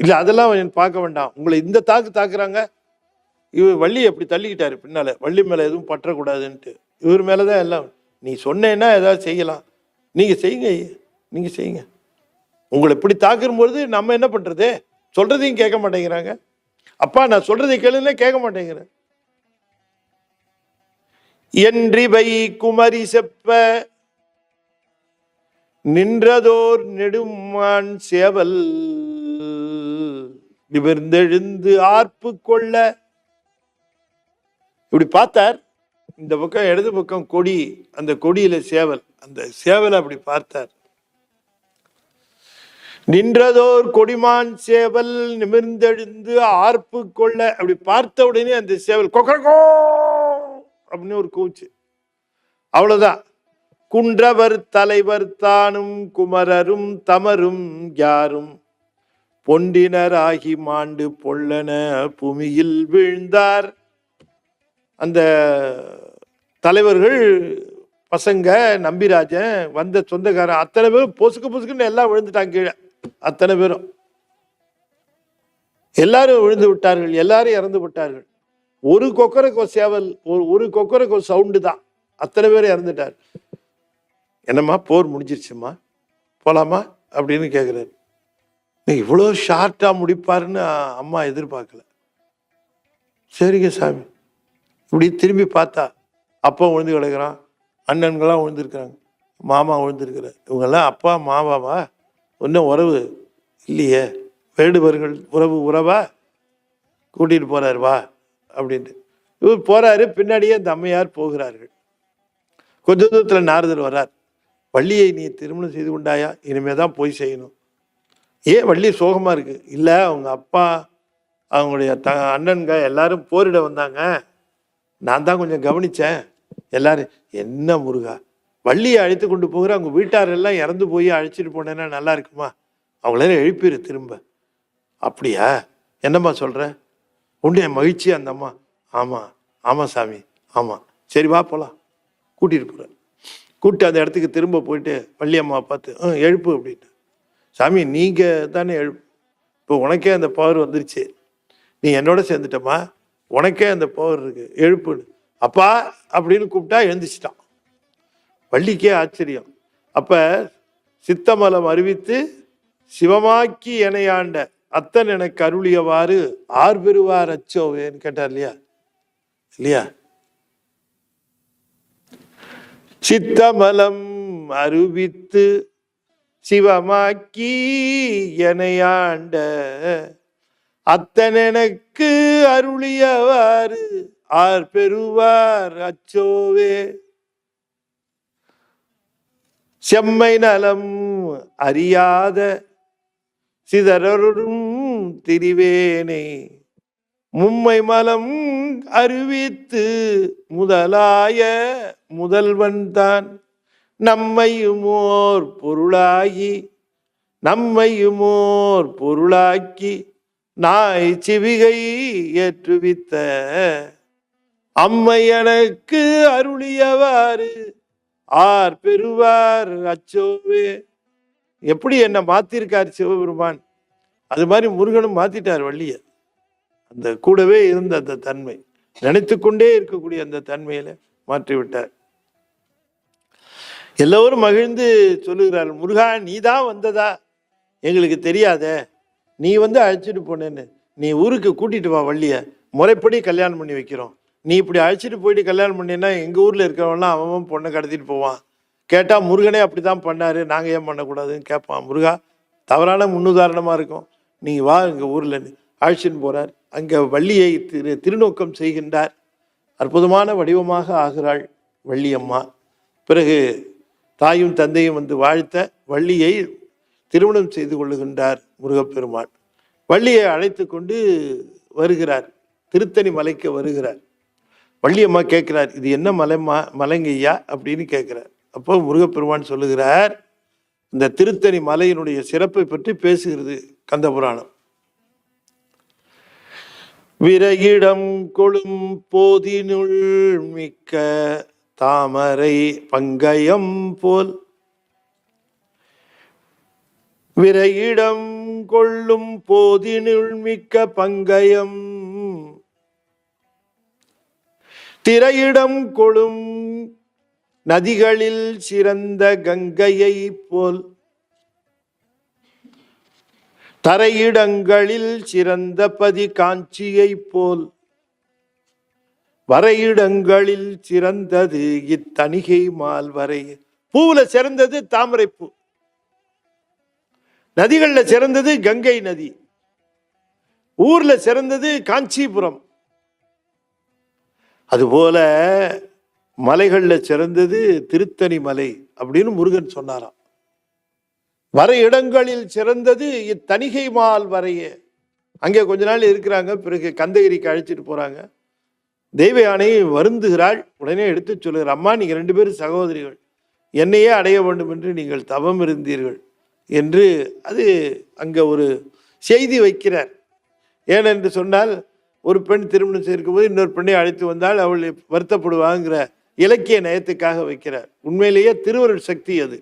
இல்லை அதெல்லாம் பார்க்க வேண்டாம், உங்களை இந்த தாக்குறாங்க. இவர் வள்ளியை எப்படி தள்ளிக்கிட்டாரு பின்னால, வள்ளி மேலே எதுவும் பற்றக்கூடாதுன்ட்டு. இவர் மேலதான் எல்லாம். நீ சொன்னேன்னா ஏதாவது செய்யலாம், நீங்க செய்யுங்க, நீங்க செய்யுங்க. உங்களை இப்படி தாக்கும்பொழுது நம்ம என்ன பண்றது? சொல்றதையும் கேட்க மாட்டேங்கிறாங்க. அப்பா நான் சொல்றதை கேளுன்னு கேட்க மாட்டேங்கிறேன். என்றிவை குமரி செப்ப நின்றதோர் நெடுமான் சேவல் நிமிர்ந்தெழுந்து ஆர்ப்பு கொள்ள. இப்படி பார்த்தார். இந்த பக்கம் இடது பக்கம் கொடி, அந்த கொடியில சேவல், அந்த சேவலை அப்படி பார்த்தார். நின்றதோர் கொடிமான் சேவல் நிமிர்ந்தெழுந்து ஆர்ப்பு கொள்ள. அப்படி பார்த்த உடனே அந்த சேவல் கொக்கரகோ அப்படின்னு ஒரு கூச்சு. அவ்வளவுதான். குன்றவர் தலைவர் தானும் குமரரும் தமரும் யாரும் பொண்டினராகி மாண்டு பொல்லன பூமியில் வீழ்ந்தார். அந்த தலைவர்கள் பசங்க, நம்பிராஜன், வந்த சொந்தக்காரன் அத்தனை பேரும் பொசுக்குன்னு எல்லாம் விழுந்துட்டாங்க கீழே. அத்தனை பேரும் எல்லாரும் விழுந்து விட்டார்கள், எல்லாரும் இறந்து விட்டார்கள். ஒரு கொக்கரக்கோ சேவல், ஒரு கொக்கரக்கோ சவுண்டு தான், அத்தனை பேரும் இறந்துட்டார். என்னம்மா போர் முடிஞ்சிருச்சுமா, போலாமா அப்படின்னு கேட்குறாரு. இவ்வளோ ஷார்ட்டா முடிப்பாருன்னு அம்மா எதிர்பார்க்கல. சரிங்க சாமி. இப்படி திரும்பி பார்த்தா அப்பா விழுந்து கிடக்குறான், அண்ணன்கள்லாம் விழுந்துருக்குறாங்க, மாமா விழுந்துருக்கிறார். இவங்கெல்லாம் அப்பா மாமாவா? இன்னும் உறவு இல்லையே, வேடுவர்கள் உறவா? கூட்டிட்டு போறாரு வா அப்படின்ட்டு. இவர் போறாரு, பின்னாடியே அந்த அம்மையார் போகிறார்கள். கொஞ்ச தூரத்தில் நாரதர் வர்றார். வள்ளியை நீ திருமணம் செய்து கொண்டாயா? இனிமே தான் போய் செய்யணும். ஏன் வள்ளி சோகமா இருக்கு? இல்லை, அவங்க அப்பா அவங்களுடைய அண்ணன்க எல்லாரும் போரிட வந்தாங்க, நான் தான் கொஞ்சம் கவனிச்சேன். எல்லாரும் என்ன முருகா, வள்ளியை அழைத்து கொண்டு போகிற, அவங்க வீட்டாரெல்லாம் இறந்து போய் அழைச்சிட்டு போனேன்னா நல்லா இருக்குமா? அவங்களெல்லாம் எழுப்பிடு திரும்ப. அப்படியா? என்னம்மா சொல்ற? உன்னுடைய மகிழ்ச்சி அந்த அம்மா. ஆமா சாமி, ஆமா, சரி வா போலாம். கூட்டிட்டு போறேன். கூப்பிட்டு அந்த இடத்துக்கு திரும்ப போயிட்டு வள்ளி அம்மாவை பார்த்து எழுப்பு அப்படின்னு. சாமி நீங்க தானே எழுப்பு, இப்போ உனக்கே அந்த பவர் வந்துருச்சு, நீ என்னோட சேர்ந்துட்டம்மா, உனக்கே அந்த பவர் இருக்கு, எழுப்புன்னு. அப்பா அப்படின்னு கூப்பிட்டா எழுந்துச்சிட்டான். வள்ளிக்கே ஆச்சரியம். அப்ப சித்தமலம் அறிவித்து சிவமாக்கி எனையாண்ட அத்தன் எனக்கு அருளியவாறு ஆர் பெறுவார் அச்சோவேன்னு கேட்டார் இல்லையா? சித்தமலம் அறிவித்து சிவமாக்கி எனையாண்ட அத்தன் எனக்கு அருளியவாறு ஆர் பெறுவார் அச்சோவே. செம்மை நலம் அறியாத சிதறரும் திரிவேனே மும்மை மலம் அறிவித்து முதலாய முதல்வன் தான் நம்மையுமோர் பொருளாக்கி நாய் சிவிகை ஏற்றுவித்த அம்மை எனக்கு அருளியவாறு ஆர் பெறுவார் அச்சோவே. எப்படி என்ன மாத்திருக்கார் சிவபெருமான், அது மாதிரி முருகனும் மாத்திட்டார் வள்ளிய. அந்த கூடவே இருந்த அந்த தன்மை, நினைத்து கொண்டே இருக்கக்கூடிய அந்த தன்மையில மாற்றிவிட்டார். எல்லோரும் மகிழ்ந்து சொல்லுகிறார், முருகா நீ தான் வந்ததா எங்களுக்கு தெரியாத, நீ வந்து அழைச்சிட்டு போனேன்னு. நீ ஊருக்கு கூட்டிட்டு வா வள்ளிய, முறைப்படி கல்யாணம் பண்ணி வைக்கிறோம். நீ இப்படி அழைச்சிட்டு போயிட்டு கல்யாணம் பண்ணினா எங்க ஊர்ல இருக்கிறவன்லாம் அவன் பொண்ணை கடத்திட்டு போவான். கேட்டா முருகனே அப்படிதான் பண்ணாரு, நாங்க ஏன் பண்ணக்கூடாதுன்னு கேட்பான். முருகா தவறான முன்னுதாரணமா இருக்கும், நீங்க வா எங்க ஊர்ல அழைச்சின்னு போறார். அங்க வள்ளியை திருநோக்கம் செய்கின்றார். அற்புதமான வடிவமாக ஆகிறாள் வள்ளி அம்மா. பிறகு தாயும் தந்தையும் வந்து வாழ்த்த வள்ளியை திருமணம் செய்து கொள்ளுகின்றார் முருகப்பெருமான். வள்ளியை அழைத்து கொண்டு வருகிறார், திருத்தணி மலைக்கு வருகிறார். வள்ளி அம்மா கேட்கிறார், இது என்ன மலைங்கய்யா அப்படின்னு கேட்கிறார். அப்போ முருகப்பெருமான் சொல்லுகிறார், இந்த திருத்தணி மலையினுடைய சிறப்பை பற்றி பேசுகிறது கந்தபுராணம். விரையிடம் கொழும் போதினுள் மிக்க தாமரை பங்கயம் போல், விரையிடம் கொள்ளும் போதினுள் மிக்க பங்கயம், திரையிடம் கொளும் நதிகளில் சிறந்த கங்கையை போல், தரையிடங்களில் சிறந்த பதி காஞ்சியை போல், வரையிடங்களில் சிறந்தது இத்தணிகை மால் வரை. பூவுல சிறந்தது தாமரை பூ, நதிகள்ல சிறந்தது கங்கை நதி, ஊர்ல சிறந்தது காஞ்சிபுரம். அதுபோல மலைகள்ல சிறந்தது திருத்தணி மலை அப்படின்னு முருகன் சொன்னாராம். வர இடங்களில் சிறந்தது இத்தணிகை மால் வரைய. அங்கே கொஞ்ச நாள் இருக்கிறாங்க, பிறகு கந்தகிரிக்கு அழைச்சிட்டு போறாங்க. தெய்வ யானை வருந்துகிறாள். உடனே எடுத்து சொல்லுகிறார், அம்மா நீங்க 2 பேரும் சகோதரிகள், என்னையே அடைய வேண்டும் என்று நீங்கள் தவம் இருந்தீர்கள் என்று அது அங்க ஒரு செய்தி வைக்கிறார். ஏனென்று சொன்னால், ஒரு பெண் திருமணம் செய்யும் போது இன்னொரு பெண்ணை அழைத்து வந்தால் அவள் வருத்தப்படுவாங்கிற இலக்கிய நயத்துக்காக வைக்கிறார். உண்மையிலேயே திருவருள் சக்தி அது.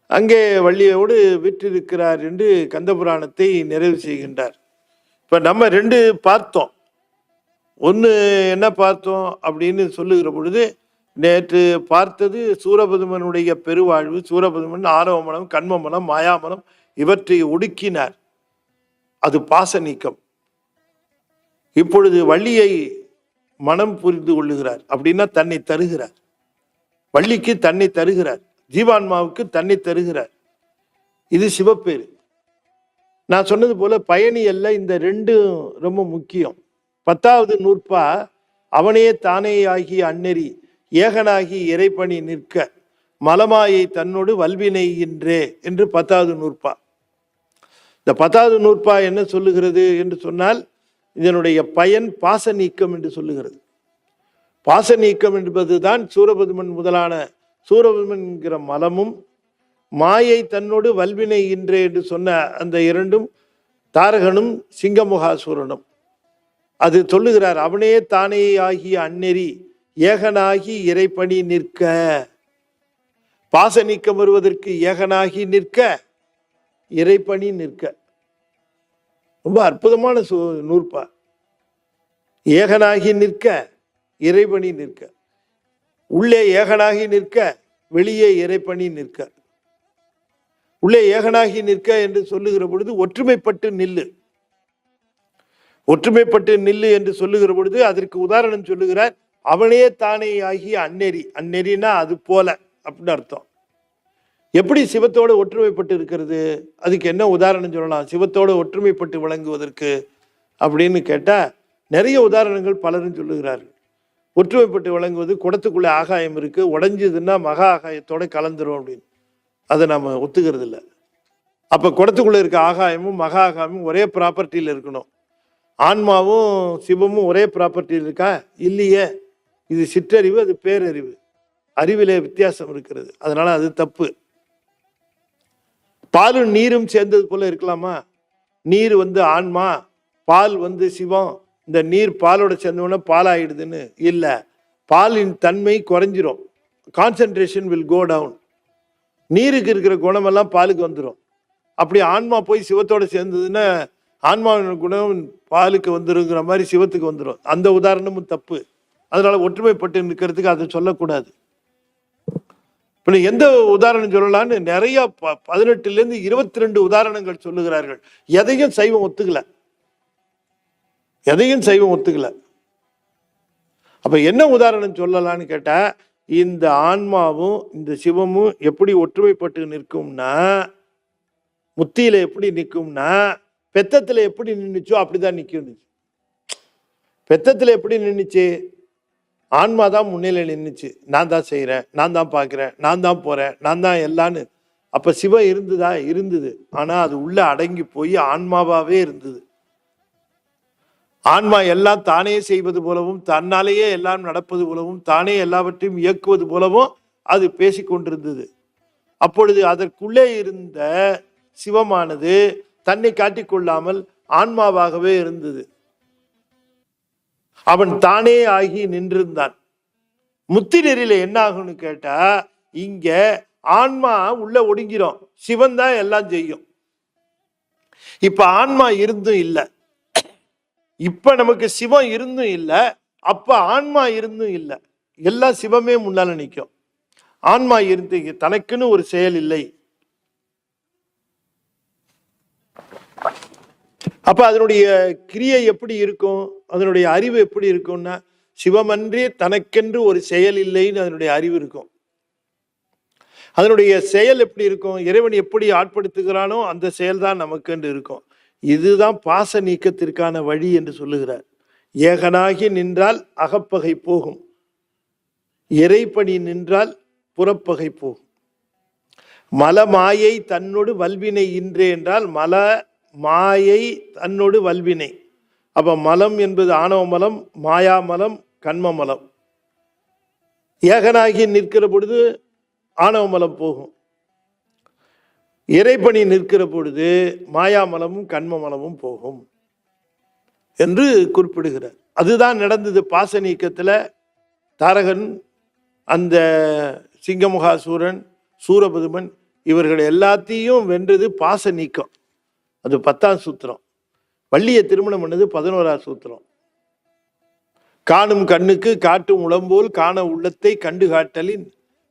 அங்கே வள்ளியோடு விற்றிருக்கிறார் என்று கந்தபுராணத்தை நிறைவு செய்கின்றார். இப்ப நம்ம 2 பார்த்தோம். ஒன்று என்ன பார்த்தோம் அப்படின்னு சொல்லுகிற பொழுது, நேற்று பார்த்தது சூரபதுமனுடைய பெருவாழ்வு. சூரபதுமன் ஆரவமனம், கண்மமனம், மாயாமனம் இவற்றை ஒடுக்கினார். அது பாச நீக்கம். இப்பொழுது வள்ளியை மனம் புரிந்து கொள்ளுகிறார். அப்படின்னா தன்னை தருகிறார். வள்ளிக்கு தன்னை தருகிறார், ஜீவான்மாவுக்கு தன்னை தருகிறார். இது சிவப்பேரு. நான் சொன்னது போல பயணி அல்ல, இந்த 2 ரொம்ப முக்கியம். 10வது நூற்பா அவனே தானே ஆகி அந்நெறி ஏகனாகி இறைப்பணி நிற்க மலமாயை தன்னோடு வல்வினை இன்றே என்று 10வது நூற்பா. இந்த 10வது நூற்பா என்ன சொல்லுகிறது என்று சொன்னால், இதனுடைய பயன் பாச நீக்கம் என்று சொல்லுகிறது. பாச நீக்கம் என்பதுதான் சூரபதுமன் முதலான சூரபதுமன் என்கிற மலமும், மாயை தன்னோடு வல்வினை இன்றே என்று சொன்ன அந்த 2ம் தாரகனும் சிங்கமுகாசூரனும். அது சொல்லுகிறார், அவனே தானே ஆகிய அந்நெறி ஏகனாகி இறைப்பணி நிற்க. பாச நீக்கம் வருவதற்கு ஏகனாகி நிற்க, இறைப்பணி நிற்க. ரொம்ப அற்புதமான நூற்பா. ஏகனாகி நிற்க, இறைப்பணி நிற்க. உள்ளே ஏகனாகி நிற்க, வெளியே இறைப்பணி நிற்க. உள்ளே ஏகனாகி நிற்க என்று சொல்லுகிற பொழுது ஒற்றுமைப்பட்டு நில்லு. ஒற்றுமைப்பட்டு நில்லு என்று சொல்லுகிற பொழுது அதற்கு உதாரணம் சொல்லுகிறார், அவனே தானே ஆகிய அந்நெறி. அந்நெறினா அது போல அப்படின்னு அர்த்தம். எப்படி சிவத்தோடு ஒற்றுமைப்பட்டு இருக்கிறது, அதுக்கு என்ன உதாரணம் சொல்லலாம் சிவத்தோடு ஒற்றுமைப்பட்டு விளங்குவதற்கு அப்படின்னு கேட்டா, நிறைய உதாரணங்கள் பலரும் சொல்லுகிறார்கள். ஒற்றுமைப்பட்டு விளங்குவது, குடத்துக்குள்ள ஆகாயம் இருக்கு, உடைஞ்சதுன்னா மகா ஆகாயத்தோட கலந்துரும் அப்படின்னு. அதை நாம ஒத்துக்கிறது இல்லை. அப்ப குடத்துக்குள்ள இருக்க ஆகாயமும் மகா ஆகாயமும் ஒரே ப்ராப்பர்ட்டியில் இருக்கணும். ஆன்மாவும் சிவமும் ஒரே ப்ராப்பர்ட்டியில் இருக்கா? இல்லையே. இது சிற்றறிவு, அது பேரறிவு. அறிவிலே வித்தியாசம் இருக்கிறது. அதனால அது தப்பு. பாலும் நீரும் சேர்ந்தது போல இருக்கலாமா? நீர் ஆன்மா, பால் சிவம். இந்த நீர் பாலோட சேர்ந்தோன்னா பால் ஆயிடுதுன்னு இல்லை. பாலின் தன்மை குறைஞ்சிரும். Concentration will go down. நீருக்கு இருக்கிற குணமெல்லாம் பாலுக்கு வந்துடும். அப்படி ஆன்மா போய் சிவத்தோட சேர்ந்ததுன்னா ஆன்மாவின் குணம் பாலுக்கு வந்துருங்கிற மாதிரி சிவத்துக்கு வந்துடும். அந்த உதாரணமும் தப்பு. அதனால ஒற்றுமைப்பட்டு நிற்கிறதுக்கு அதை சொல்லக்கூடாது. இப்போ எந்த உதாரணம் சொல்லலான்னு நிறைய 18லேருந்து 22 உதாரணங்கள் சொல்லுகிறார்கள். எதையும் சைவம் ஒத்துக்கல, எதையும் சைவம் ஒத்துக்கல. அப்ப என்ன உதாரணம் சொல்லலான்னு கேட்டா, இந்த ஆன்மாவும் இந்த சிவமும் எப்படி ஒற்றுமைப்பட்டு நிற்கும்னா, முத்தியில எப்படி நிற்கும்னா, பெத்தத்துல எப்படி நின்றுச்சோ அப்படிதான் நிற்கும். பெத்தத்துல எப்படி நின்றுச்சு? ஆன்மா தான் முன்னிலை நின்றுச்சு. நான் தான் செய்கிறேன், நான் தான் பார்க்குறேன், நான் தான் போறேன், நான் தான் எல்லான்னு. அப்ப சிவம் இருந்ததா? இருந்தது. ஆனா அது உள்ள அடங்கி போய் ஆன்மாவாவே இருந்தது. ஆன்மா எல்லாம் தானே செய்வது போலவும், தன்னாலேயே எல்லாம் நடப்பது போலவும், தானே எல்லாவற்றையும் இயக்குவது போலவும் அது பேசிக்கொண்டிருந்தது. அப்பொழுது அதற்குள்ளே இருந்த சிவமானது தன்னை காட்டிக்கொள்ளாமல் ஆன்மாவாகவே இருந்தது. அவன் தானே ஆகி நின்றிருந்தான். முத்தி நெறியில என்ன ஆகும்னு கேட்டா, இங்க ஆன்மா உள்ள ஒடுங்கிறோம், சிவன் தான் எல்லாம் செய்யும். இப்ப ஆன்மா இருந்தும் இல்லை, இப்ப நமக்கு சிவம் இருந்தும் இல்லை, அப்ப ஆன்மா இருந்தும் இல்லை, எல்லாம் சிவமே முன்னால நிற்கும். ஆன்மா இருந்து தனக்குன்னு ஒரு செயல் இல்லை. அப்ப அதனுடைய கிரியை எப்படி இருக்கும், அதனுடைய அறிவு எப்படி இருக்கும்னா, சிவமன்றி தனக்கென்று ஒரு செயல் இல்லைன்னு அதனுடைய அறிவு இருக்கும். அதனுடைய செயல் எப்படி இருக்கும், இறைவன் எப்படி ஆட்படுத்துகிறானோ அந்த செயல் தான் நமக்கு என்று இருக்கும். இதுதான் பாச நீக்கத்திற்கான வழி என்று சொல்லுகிறார். ஏகனாகி நின்றால் அகப்பகை போகும், இறைப்பணி நின்றால் புறப்பகை போகும். மல மாயை தன்னோடு வல்வினை இன்றே என்றால் மல மாயை தன்னோடு வல்வினை. அப்ப மலம் என்பது ஆணவ மலம், மாயா மலம், கண்ம மலம். ஏகனாகி நிற்கிற பொழுது ஆணவ மலம் போகும், இறைப்பணி நிற்கிற பொழுது மாயாமலமும் கண்ம மலமும் போகும் என்று குறிப்பிடுகிறார். அதுதான் நடந்தது பாச நீக்கத்தில். தாரகன், அந்த சிங்கமுகாசூரன், சூரபதுமன் இவர்கள் எல்லாத்தையும் வென்றது பாச நீக்கம். அது 10ஆம் சூத்திரம். வள்ளியை திருமணம் பண்ணது 11ஆம் சூத்திரம். காணும் கண்ணுக்கு காட்டும் உளம்போல் காண உள்ளத்தை கண்டு காட்டலின்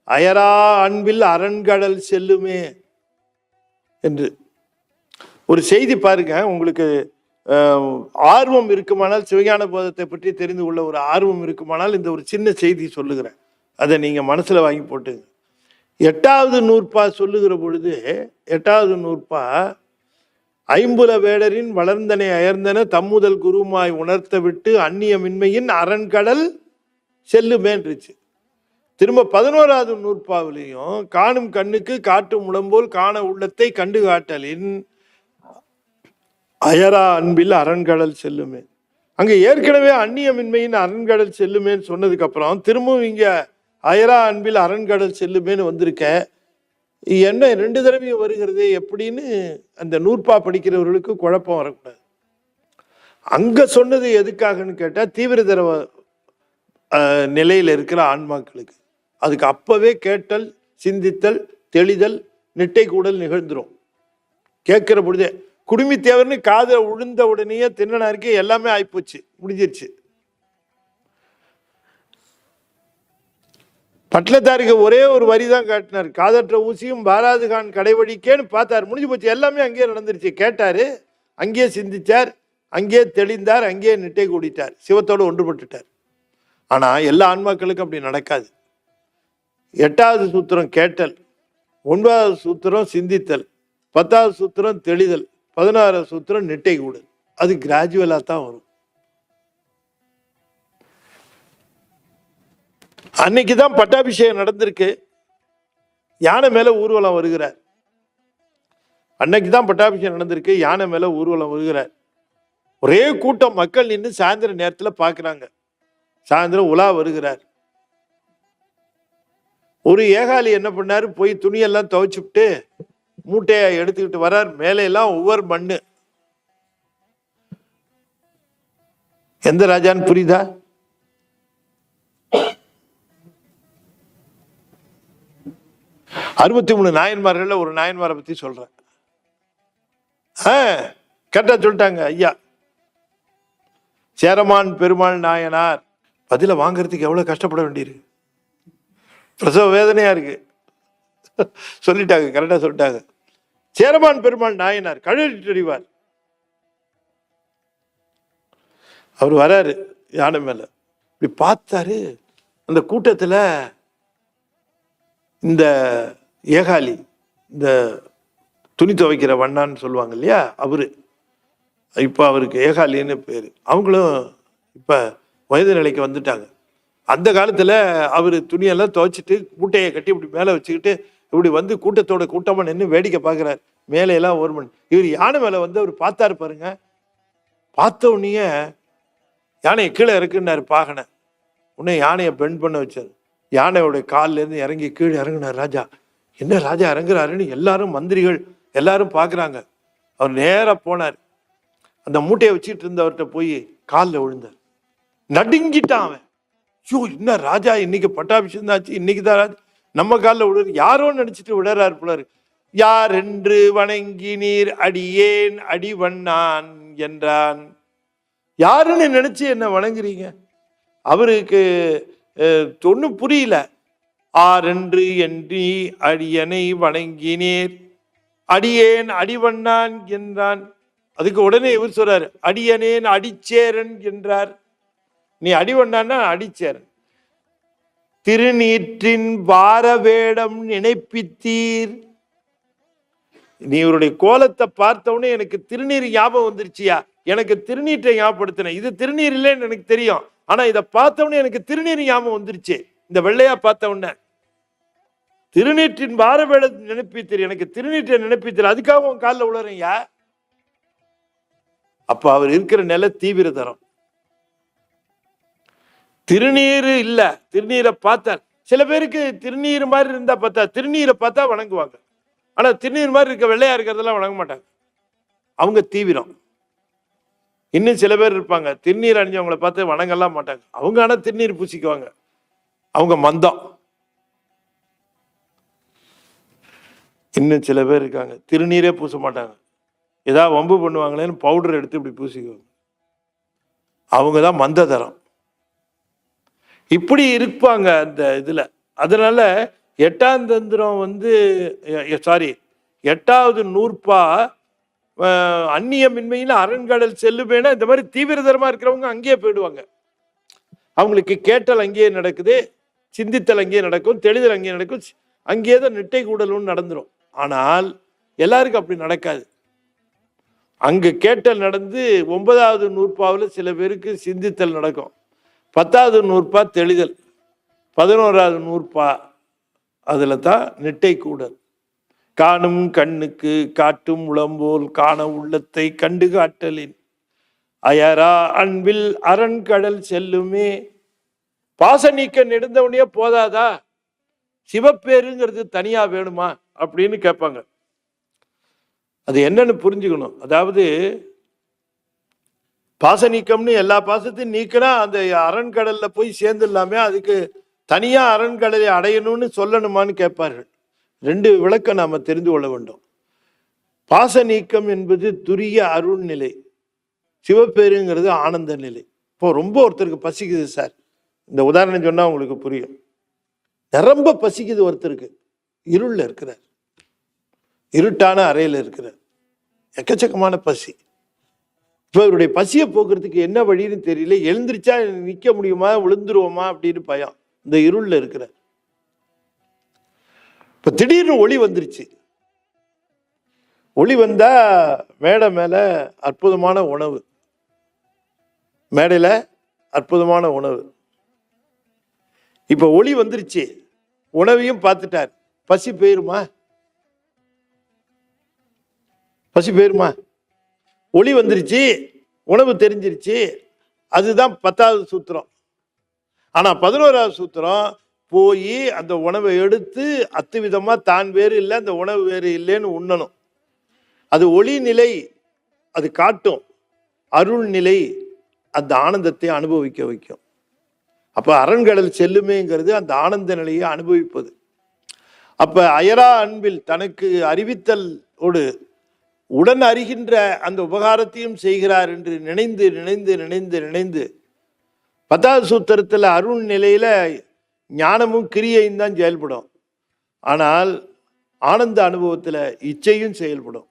அயரா அன்பில் அரண்கடல் செல்லுமே என்று ஒரு செய்தி பாருங்க. உங்களுக்கு ஆர்வம் இருக்குமானால், சிவஞான போதத்தை பற்றி தெரிந்து கொள்ள ஒரு ஆர்வம் இருக்குமானால் இந்த ஒரு சின்ன செய்தி சொல்லுகிறேன், அதை நீங்க மனசுல வாங்கி போட்டுங்க. 8வது நூற்பா சொல்லுகிற பொழுது, 8வது நூற்பா ஐம்புல வேடரின் வளர்ந்தனை அயர்ந்தன தம்முதல் குருமாய் உணர்த்த விட்டு அந்நியமின்மையின் அரண்கடல் செல்லுமேன்றுச்சு. திரும்ப 11வது நூற்பாவிலையும் காணும் கண்ணுக்கு காட்டும் உடம்போல் காண உள்ளத்தை கண்டு காட்டலின் அயரா அன்பில் அரண்கடல் செல்லுமே. அங்க ஏற்கனவே அந்நியமின்மையின் அரண்கடல் செல்லுமேன்னு சொன்னதுக்கு அப்புறம் திரும்பவும் இங்க அயரா அன்பில் அரண்கடல் செல்லுமேன்னு வந்திருக்க. என்ன 2 தடவையும் வருகிறது எப்படின்னு அந்த நூற்பா படிக்கிறவர்களுக்கு குழப்பம் வரக்கூடாது. அங்க சொன்னது எதுக்காகன்னு கேட்டா, தீவிரதர நிலையில் இருக்கிற ஆன்மாக்களுக்கு. அதுக்கு அப்பவே கேட்டல், சிந்தித்தல், தெளிதல், நிட்டை கூடல் நிகழ்ந்துரும். கேட்கிற பொழுதே குடுமி தேவர்னு காதை உழுந்த உடனேயே தின்னனாருக்கு எல்லாமே ஆயிப்போச்சு, முடிஞ்சிருச்சு. பட்லத்தாருக்கு ஒரே ஒரு வரி தான் காட்டினார், காதற்ற ஊசியும் பாராதுகான் கடைவழிக்கேன்னு பார்த்தார், முடிஞ்சு போச்சு. எல்லாமே அங்கேயே நடந்துருச்சு. கேட்டாரு, அங்கேயே சிந்திச்சார், அங்கேயே தெளிந்தார், அங்கேயே நிட்டை கூடிட்டார், சிவத்தோடு ஒன்றுபட்டுட்டார். ஆனா எல்லா ஆன்மாக்களுக்கும் அப்படி நடக்காது. 8வது சூத்திரம் கேட்டல், 9வது சூத்திரம் சிந்தித்தல், 10வது சூத்திரம் தெளிதல், 16வது சூத்திரம் நிட்டை கூடல். அது கிராஜுவலா தான் வரும். அன்னைக்குதான் பட்டாபிஷேகம் நடந்திருக்கு. யானை மேல ஊர்வலம் வருகிறார். அன்னைக்குதான் பட்டாபிஷேகம் நடந்திருக்கு, யானை மேல ஊர்வலம் வருகிறார். ஒரே கூட்டம் மக்கள் நின்று சாயந்தர நேரத்துல பாக்குறாங்க. சாயந்தரம் உலா வருகிறார். ஒரு ஏகாலி என்ன பண்ணாரு, போய் துணியெல்லாம் துவைச்சுட்டு மூட்டையை எடுத்துக்கிட்டு வர்றார். மேலையெல்லாம் ஒவ்வொரு மண்ணு. எந்த ராஜான்னு புரியுதா? அறுபத்தி 3 நாயன்மார்கள்ல ஒரு நாயன்மாரை பத்தி சொல்றேன். கரெக்டா சொல்லிட்டாங்க ஐயா. சேரமான் பெருமாள் நாயனார். பதில வாங்கறதுக்கு எவ்வளவு கஷ்டப்பட வேண்டியிருக்கு, பிரசவ வேதனையா இருக்கு. சொல்லிட்டாங்க, கரெக்டா சொல்லிட்டாங்க. சேரமான் பெருமாள் நாயனார் கழறிவார். அவர் வராரு யானை மேல. இப்படி பார்த்தாரு, அந்த கூட்டத்துல இந்த ஏகாலி, இந்த துணி துவைக்கிற வண்ணான்னு சொல்லுவாங்க இல்லையா, அவரு இப்ப அவருக்கு ஏகாலின்னு பேரு. அவங்களும் இப்ப வயது நிலைக்கு வந்துட்டாங்க. அந்த காலத்துல அவரு துணியெல்லாம் துவைச்சிட்டு மூட்டையை கட்டி இப்படி மேல வச்சுக்கிட்டு இப்படி வந்து கூட்டத்தோட கூட்டமா நின்று வேடிக்கை பார்க்கிறார். மேலையெல்லாம் ஒரு மணி. இவர் யானை மேல வந்து அவர் பார்த்தாரு பாருங்க. பார்த்த உடனே யானையை கீழே இறக்குனாரு பாகனை. உடனே யானையை பெண்ட் பண்ண வச்சாரு. யானையோட காலில் இருந்து இறங்கி கீழே இறங்கினார் ராஜா. என்ன ராஜா இறங்குறாருன்னு எல்லாரும் மந்திரிகள் எல்லாரும் பார்க்குறாங்க. அவர் நேராக போனார். அந்த மூட்டையை வச்சுட்டு இருந்தவர்கிட்ட போய் காலில் விழுந்தார். நடுங்கிட்டான் அவன். ஐயோ, என்ன ராஜா இன்னைக்கு பட்டாபிஷேகம் ஆச்சு, இன்னைக்கு தான் ராஜா நம்ம காலில் விடுறாரு. யாரோ நினைச்சிட்டு விடுறாரு போல. யார் என்று வணங்கி நீர் அடியேன் அடிவண்ணான் என்றான். யாருன்னு நினைச்சு என்ன வணங்குறீங்க? அவருக்கு ஒன்றும் புரியல. ஆரென்று என்று அடியனை வணங்கினீர் அடியேன் அடிவண்ணான் என்றான். அதுக்கு உடனே இவர் சொல்றாரு, அடியனேன் அடிச்சேரன் என்றார். நீ அடிவண்ணான்னா அடிச்சேரன். திருநீற்றின் வாரவேடம் நினைப்பித்தீர். நீ இவருடைய கோலத்தை பார்த்தவொடனே எனக்கு திருநீர் ஞாபகம் வந்துருச்சியா? எனக்கு திருநீற்றை ஞாபகப்படுத்தின. இது திருநீர் இல்லைன்னு எனக்கு தெரியும், ஆனா இதை பார்த்தவொடனே எனக்கு திருநீர் ஞாபகம் வந்துருச்சு. இந்த வெள்ளையா பார்த்தவொடனே திருநீற்றின் வாரவேடம் நினைப்பித்தீர், எனக்கு திருநீற்றை நினைப்பித்தீர், அதுக்காக உன் காலில் உளறீங்க. அப்ப அவர் இருக்கிற நிலை தீவிர தரம். திருநீர் இல்ல, திருநீரை பார்த்தார். சில பேருக்கு திருநீர் மாதிரி இருந்தா பார்த்தா, திருநீரை பார்த்தா வணங்குவாங்க. ஆனா திருநீர் மாதிரி இருக்க வெள்ளையா இருக்கிறதெல்லாம் வணங்க மாட்டாங்க. அவங்க தீவிரம். இன்னும் சில பேர் இருப்பாங்க, திருநீர் அணிஞ்சவங்களை பார்த்து வணங்கலாம் மாட்டாங்க. அவங்க ஆனா திருநீர் பூசிக்குவாங்க. அவங்க மந்தம். இன்னும் சில பேர் இருக்காங்க, திருநீரே பூச மாட்டாங்க. ஏதாவது வம்பு பண்ணுவாங்களேன்னு பவுடர் எடுத்து இப்படி பூசிக்குவாங்க. அவங்க தான் மந்த தரம். இப்படி இருப்பாங்க அந்த இதுல. அதனால 8ஆம் தந்திரம் எட்டாவது நூற்பா அந்நியமின்மையில் அரண்கடல் செல்லுமேனா, இந்த மாதிரி தீவிரதரமா இருக்கிறவங்க அங்கேயே போயிடுவாங்க. அவங்களுக்கு கேட்டல் அங்கேயே நடக்குது, சிந்தித்தல் அங்கேயே நடக்கும், தெளிதல் அங்கேயே நடக்கும், அங்கேயே தான் நிட்டை கூடலும் நடந்துடும். ஆனால் எல்லாருக்கும் அப்படி நடக்காது. அங்க கேட்டல் நடந்து 9வது நூற்பாவில் சில பேருக்கு சிந்தித்தல் நடக்கும், 10வது நூற்பா தெளிதல், 11வது நூற்பா அதுல தான் நிட்டை கூடல். காணும் கண்ணுக்கு காட்டும் உளம்போல் காண உள்ளத்தை கண்டு காட்டலின் அயரா அன்பில் அரண்கடல் செல்லுமே. பாச நீக்க நெடுந்தவனையே போதாதா, சிவப்பேருங்கிறது தனியா வேணுமா அப்படின்னு கேட்பாங்க. அது என்னன்னு புரிஞ்சுக்கணும். அதாவது பாச நீக்கம்னு எல்லா பாசத்தையும் நீக்கினா அந்த அரண்கடல்ல போய் சேர்ந்துடலாமே, அதுக்கு தனியா அரண்கடலை அடையணும்னு சொல்லணுமான்னு கேட்பார்கள். 2 விளக்கம் நாம தெரிந்து கொள்ள வேண்டும். பாச நீக்கம் என்பது துரிய அருள் நிலை, சிவப்பேருங்கிறது ஆனந்த நிலை. இப்போ ரொம்ப ஒருத்தருக்கு பசிக்குது சார், இந்த உதாரணம் சொன்னா உங்களுக்கு புரியும். ரொம்ப பசிக்குது ஒருத்தருக்கு, இருள்ல இருக்கிறார், இருட்டான அறையில இருக்கிறார், எக்கச்சக்கமான பசி. இப்போ இவருடைய பசியை போக்குறதுக்கு என்ன வழின்னு தெரியல. எழுந்திரிச்சா நிக்க முடியுமா, விழுந்துருவோமா அப்படின்னு பயம். இந்த இருள்ல இருக்கிற இப்ப திடீர்னு ஒளி வந்துருச்சு. ஒளி வந்தா மேடை மேல அற்புதமான உணவு, மேடையில அற்புதமான உணவு. இப்ப ஒளி வந்துருச்சு, உணவையும் பார்த்துட்டார். பசி போயிருமா? பசி போயிருமா? ஒளி வந்துருச்சு, உணவு தெரிஞ்சிருச்சு, அதுதான் 10வது சூத்திரம். ஆனா 11வது சூத்திரம் போய் அந்த உணவை எடுத்து அத்துவிதமா தான் வேறு இல்லை, அந்த உணவு வேறு இல்லைன்னு உண்ணணும். அது ஒளி நிலை, அது காட்டும். அருள் நிலை அந்த ஆனந்தத்தை அனுபவிக்க வைக்கும். அப்ப அரண்கடல் செல்லுமேங்கிறது அந்த ஆனந்த நிலையை அனுபவிப்பது. அப்ப அயரா அன்பில் தனக்கு அறிவித்தலோடு உடன் அறிகின்ற அந்த உபகாரத்தையும் செய்கிறார் என்று நினைந்து நினைந்து நினைந்து நினைந்து 10வது சூத்திரத்தில் அருள் நிலையில ஞானமும் கிரியையும் தான் செயல்படும். ஆனால் ஆனந்த அனுபவத்தில் இச்சையும் செயல்படும்,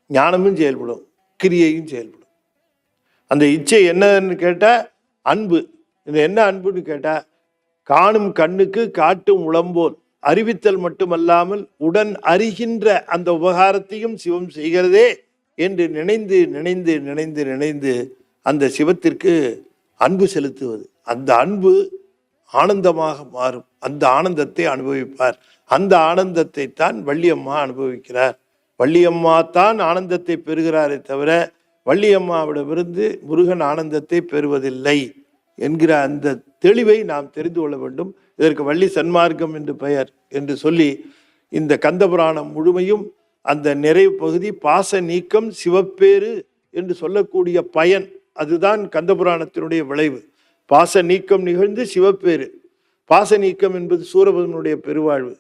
ஞானமும் செயல்படும், கிரியையும் செயல்படும். அந்த இச்சை என்னன்னு கேட்டா அன்பு. இது என்ன அன்புன்னு கேட்டா, காணும் கண்ணுக்கு காட்டும் உளம்போல் அறிவித்தல் மட்டுமல்லாமல் உடன் அறிகின்ற அந்த உபகாரத்தையும் சிவம் செய்கிறதே என்று நினைந்து நினைந்து நினைந்து நினைந்து அந்த சிவத்திற்கு அன்பு செலுத்துவது. அந்த அன்பு ஆனந்தமாக மாறும். அந்த ஆனந்தத்தை அனுபவிப்பார். அந்த ஆனந்தத்தை தான் வள்ளியம்மா அனுபவிக்கிறார். வள்ளியம்மா தான் ஆனந்தத்தை பெறுகிறாரே தவிர வள்ளியம்மாவிடமிருந்து முருகன் ஆனந்தத்தை பெறுவதில்லை என்கிற அந்த தெளிவை நாம் தெரிந்து கொள்ள வேண்டும். இதற்கு வள்ளி சன்மார்க்கம் என்று பெயர் என்று சொல்லி இந்த கந்தபுராணம் முழுமையும் அந்த நிறைவு பகுதி பாச நீக்கம் சிவப்பேறு என்று சொல்லக்கூடிய பயன். அதுதான் கந்தபுராணத்தினுடைய விளைவு. பாச நீக்கம் நிகழ்ந்து சிவப்பேறு. பாச நீக்கம் என்பது சூரபதனுடைய பெருவாழ்வு,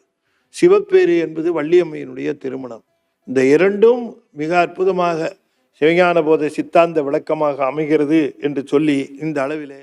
சிவப்பேறு என்பது வள்ளியம்மையினுடைய திருமணம். இந்த இரண்டும் மிக அற்புதமாக சிவஞான போத சித்தாந்த விளக்கமாக அமைகிறது என்று சொல்லி இந்த அளவிலே